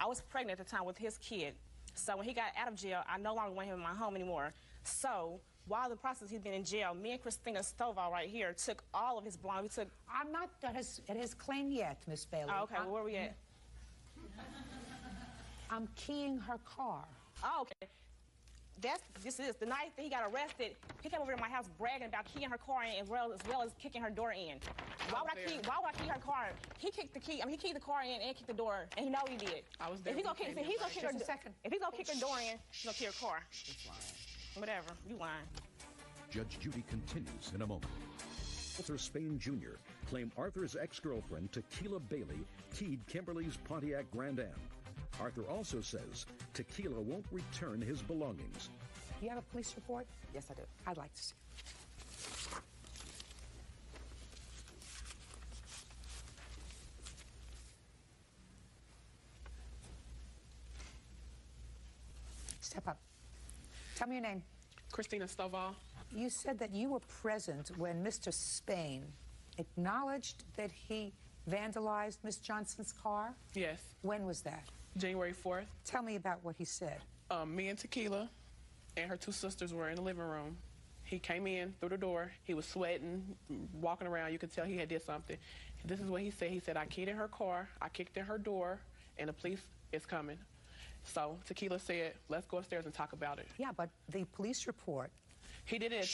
I was pregnant at the time with his kid. So when he got out of jail, I no longer wanted him in my home anymore. So while the process he's been in jail, me and Christina Stovall right here took all of his belongings. I'm not at his claim yet, Miss Bailey. Oh, okay, well, where are we at? I'm keying her car. Oh, okay. This is the night that he got arrested. He came over to my house bragging about keying her car in as well as kicking her door in. Why would I key her car? He kicked the key. I mean, he keyed the car in and kicked the door, and he know he did. I was there. If he's gonna kick her door in, he's gonna key her car. It's lying. Whatever, you lying. Judge Judy continues in a moment. Arthur Spain Jr. claim Arthur's ex-girlfriend, Tequila Bailey, keyed Kimberly's Pontiac Grand Am. Arthur also says Tequila won't return his belongings. You have a police report? Yes, I do. I'd like to see. Step up. Tell me your name. Christina Stovall. You said that you were present when Mr. Spain acknowledged that he vandalized Miss Johnson's car? Yes. When was that? January 4th. Tell me about what he said. Me and Tequila and her two sisters were in the living room. He came in through the door. He was sweating, walking around. You could tell he had did something. This is what he said. He said, I keyed in her car, I kicked in her door, and the police is coming. So Tequila said, let's go upstairs and talk about it. Yeah, but the police report... He did it at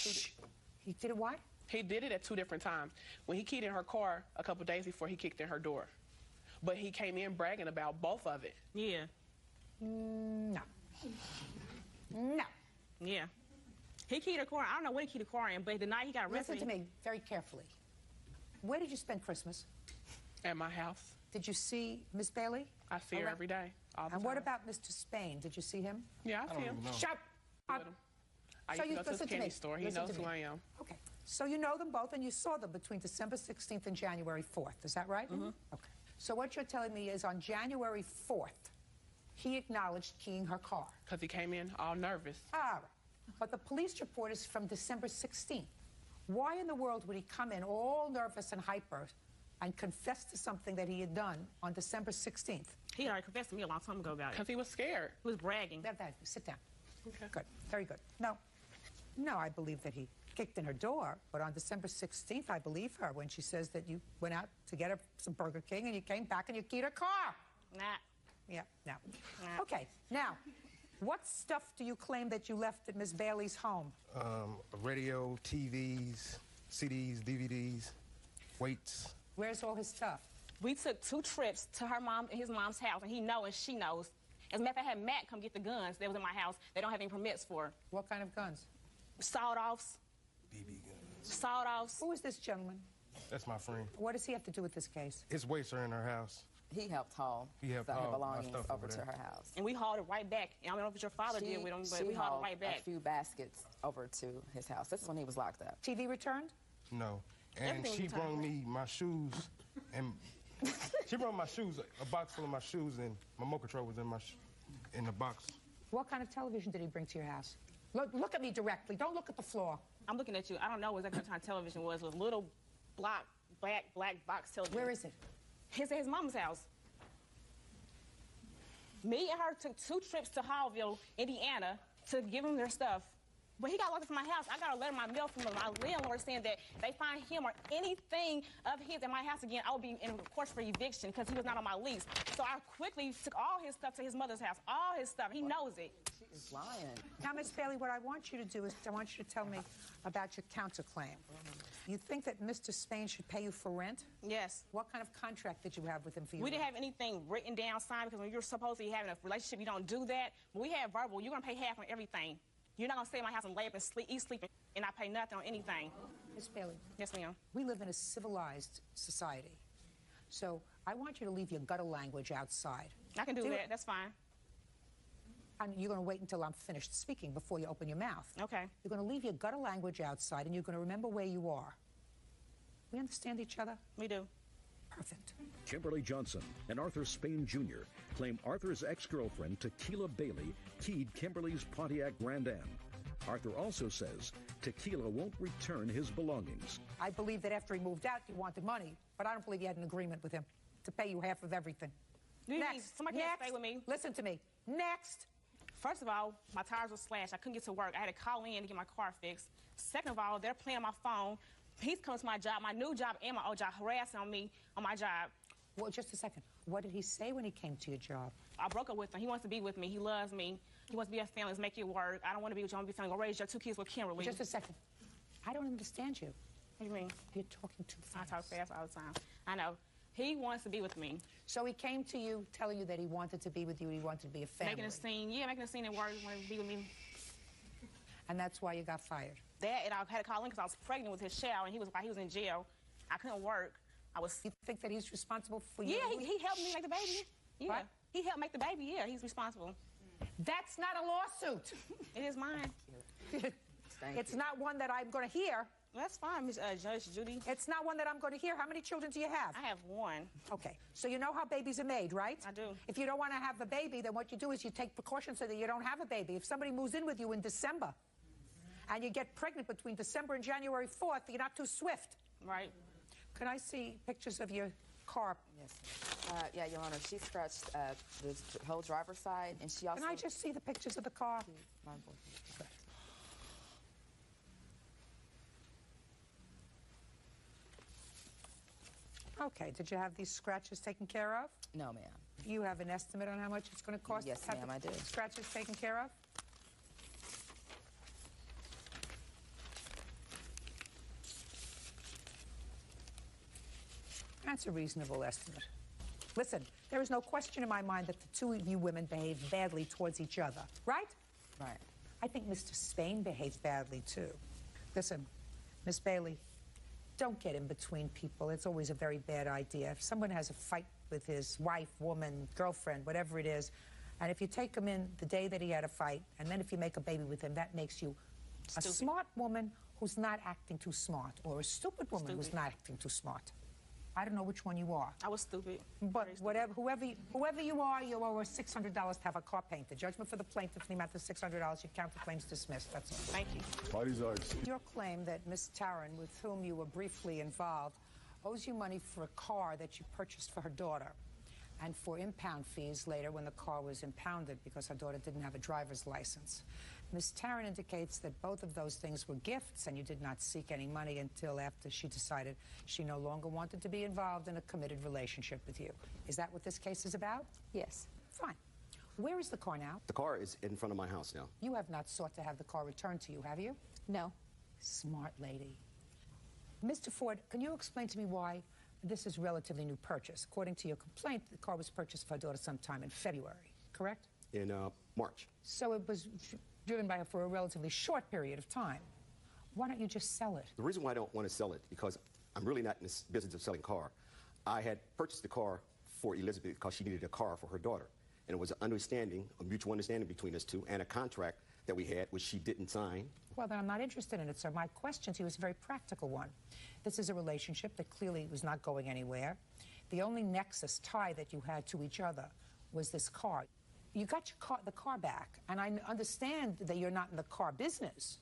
He did it what? He did it at 2 different times. When he keyed in her car a couple days before he kicked in her door. But he came in bragging about both of it. Yeah. No. No. Yeah. He keyed her car. I don't know when he keyed the car in, but the night he got arrested... Listen to me very carefully. Where did you spend Christmas? At my house. Did you see Miss Bailey? I see her every day, all the And time. what about Mr. Spain? Did you see him? Yeah, I see him. Shut up. I used to go to the candy store. He knows who I am. Okay. So you know them both, and you saw them between December 16th and January 4th. Is that right? Mm-hmm. Okay. So what you're telling me is on January 4th, he acknowledged keying her car. Because he came in all nervous. All right. But the police report is from December 16th. Why in the world would he come in all nervous and hyper and confess to something that he had done on December 16th? He already confessed to me a long time ago about it. Because he was scared. He was bragging. Sit down. Okay. Good. Very good. No, I believe that he kicked in her door, but on December 16th, I believe her when she says that you went out to get her some Burger King and you came back and you keyed her car. Nah. Yeah, no. Nah. Okay, now, what stuff do you claim that you left at Miss Bailey's home? Radio, TVs, CDs, DVDs, weights. Where's all his stuff? We took 2 trips to her mom and his mom's house, and he knows and she knows. As a matter of fact, I had Matt come get the guns that was in my house. They don't have any permits for. What kind of guns? Sawed-offs. BB guns. Sawed-offs. Who is this gentleman? That's my friend. What does he have to do with this case? His weights are in her house. He helped haul He helped some of her haul my belongings stuff over over to there. her house. And we hauled it right back. I don't know what your father did with him, but we hauled it right back. a few baskets over to his house. This is when he was locked up. TV returned? No. And Everything she returned. brought me my shoes, and she brought my shoes, a box full of my shoes, and my mocha truck was in the box. What kind of television did he bring to your house? Look at me directly. Don't look at the floor. I'm looking at you. I don't know exactly what kind of television it was. It was a little black box television. Where is it? His mom's house. Me and her took 2 trips to Hallville, Indiana, to give him their stuff. But he got locked up from my house. I got a letter in my mail from my landlord saying that if they find him or anything of his in my house again, I will be in court for eviction because he was not on my lease. So I quickly took all his stuff to his mother's house, all his stuff. He knows it. She is lying. Now, Miss Bailey, what I want you to do is I want you to tell me about your counterclaim. You think that Mr. Spain should pay you for rent? Yes. What kind of contract did you have with him for your We didn't rent? have anything written down, signed, because when you're supposedly having a relationship, you don't do that. But we had verbal. You're going to pay half on everything. You're not going to stay in my house and lay up and sleep, and not pay nothing on anything. Miss Bailey. Yes, ma'am. We live in a civilized society. So I want you to leave your gutter language outside. I can do that. That's fine. And you're going to wait until I'm finished speaking before you open your mouth. Okay. You're going to leave your gutter language outside, and you're going to remember where you are. We understand each other? We do. Perfect. Kimberly Johnson and Arthur Spain Jr. claim Arthur's ex-girlfriend, Tequila Bailey, keyed Kimberly's Pontiac Grand Am. Arthur also says Tequila won't return his belongings. I believe that after he moved out, you wanted money, but I don't believe you had an agreement with him to pay you half of everything. Next. Somebody can't stay with me. Listen to me. Next. First of all, my tires were slashed. I couldn't get to work. I had to call in to get my car fixed. Second of all, they're playing on my phone. He's coming to my job, my new job and my old job, harassing on me on my job. Well, just a second. What did he say when he came to your job? I broke up with him. He wants to be with me. He loves me. He wants to be a family. Let's make it work. I don't want to be with you. I want to be family. Go raise your 2 kids with Kimberly. Just a second. I don't understand you. What do you mean? You're talking too fast. I talk fast all the time. I know. He wants to be with me. So he came to you telling you that he wanted to be with you, he wanted to be a family. Making a scene. Yeah, making a scene at work. Wanted to be with me. And that's why you got fired. That, and I had to call in because I was pregnant with his child, and he was in jail. I couldn't work. You think that he's responsible for you? Yeah, he helped me make the baby. Yeah. What? He helped make the baby. Yeah, he's responsible. That's not a lawsuit. It is mine. It's not one that I'm going to hear. That's fine, Miss Judge Judy. It's not one that I'm going to hear. How many children do you have? I have one. Okay, so you know how babies are made, right? I do. If you don't want to have a baby, then what you do is you take precautions so that you don't have a baby. If somebody moves in with you in December and you get pregnant between December and January 4th, you're not too swift. Right. Can I see pictures of your car? Yes. Yeah, Your Honor, she scratched the whole driver's side, and she also... Can I just see the pictures of the car? My boyfriend. Okay, did you have these scratches taken care of? No, ma'am. You have an estimate on how much it's going to cost? Yes, to have ma'am, I do. Scratches taken care of? That's a reasonable estimate. Listen, there is no question in my mind that the two of you women behaved badly towards each other, right? Right. I think Mr. Spain behaved badly, too. Listen, Miss Bailey, don't get in between people. It's always a very bad idea. If someone has a fight with his wife, woman, girlfriend, whatever it is, and if you take him in the day that he had a fight, and then if you make a baby with him, that makes you a smart woman who's not acting too smart, or a stupid woman who's not acting too smart. I don't know which one you are. I was stupid. But whoever you are, you owe us $600 to have a car painted. Judgment for the plaintiff in the amount of $600. Your counterclaim's dismissed. That's all. Thank you. Parties are... Your claim that Miss Tarrant, with whom you were briefly involved, owes you money for a car that you purchased for her daughter and for impound fees later when the car was impounded because her daughter didn't have a driver's license. Ms. Tarrant indicates that both of those things were gifts and you did not seek any money until after she decided she no longer wanted to be involved in a committed relationship with you. Is that what this case is about? Yes. Fine. Where is the car now? The car is in front of my house now. You have not sought to have the car returned to you, have you? No. Smart lady. Mr. Ford, can you explain to me why this is a relatively new purchase? According to your complaint, the car was purchased for her daughter sometime in February, correct? In March. So it was driven by her for a relatively short period of time. Why don't you just sell it? The reason why I don't want to sell it because I'm really not in this business of selling car. I had purchased the car for Elizabeth because she needed a car for her daughter. And it was an understanding, a mutual understanding between us two, and a contract that we had, which she didn't sign. Well, then I'm not interested in it, sir. My question to you is a very practical one. This is a relationship that clearly was not going anywhere. The only nexus tie that you had to each other was this car. You got the car back, and I understand that you're not in the car business,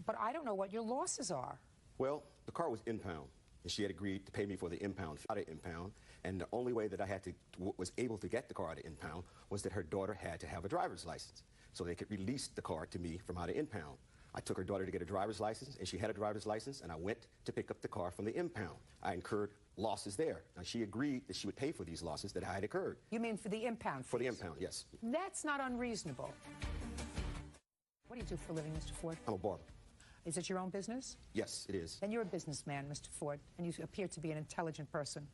but I don't know what your losses are. Well, the car was impound, and she had agreed to pay me for the impound, out of impound, and the only way that I was able to get the car out of impound was that her daughter had to have a driver's license, so they could release the car to me from out of impound. I took her daughter to get a driver's license, and she had a driver's license, and I went to pick up the car from the impound. I incurred losses there. Now, she agreed that she would pay for these losses that I had incurred. You mean for the impound fees? For the impound, yes. That's not unreasonable. What do you do for a living, Mr. Ford? I'm a barber. Is it your own business? Yes, it is. Then you're a businessman, Mr. Ford, and you appear to be an intelligent person.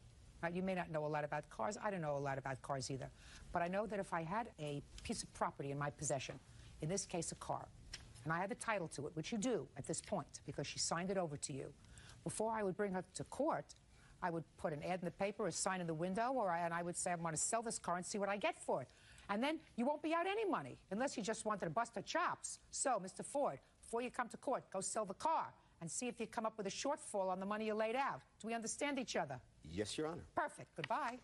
You may not know a lot about cars. I don't know a lot about cars either. But I know that if I had a piece of property in my possession, in this case a car, and I had the title to it, which you do at this point because she signed it over to you, before I would bring her to court, I would put an ad in the paper, a sign in the window, and I would say I want to sell this car and see what I get for it. And then you won't be out any money unless you just wanted to bust her chops. So, Mr. Ford, before you come to court, go sell the car and see if you come up with a shortfall on the money you laid out. Do we understand each other? Yes, Your Honor. Perfect. Goodbye.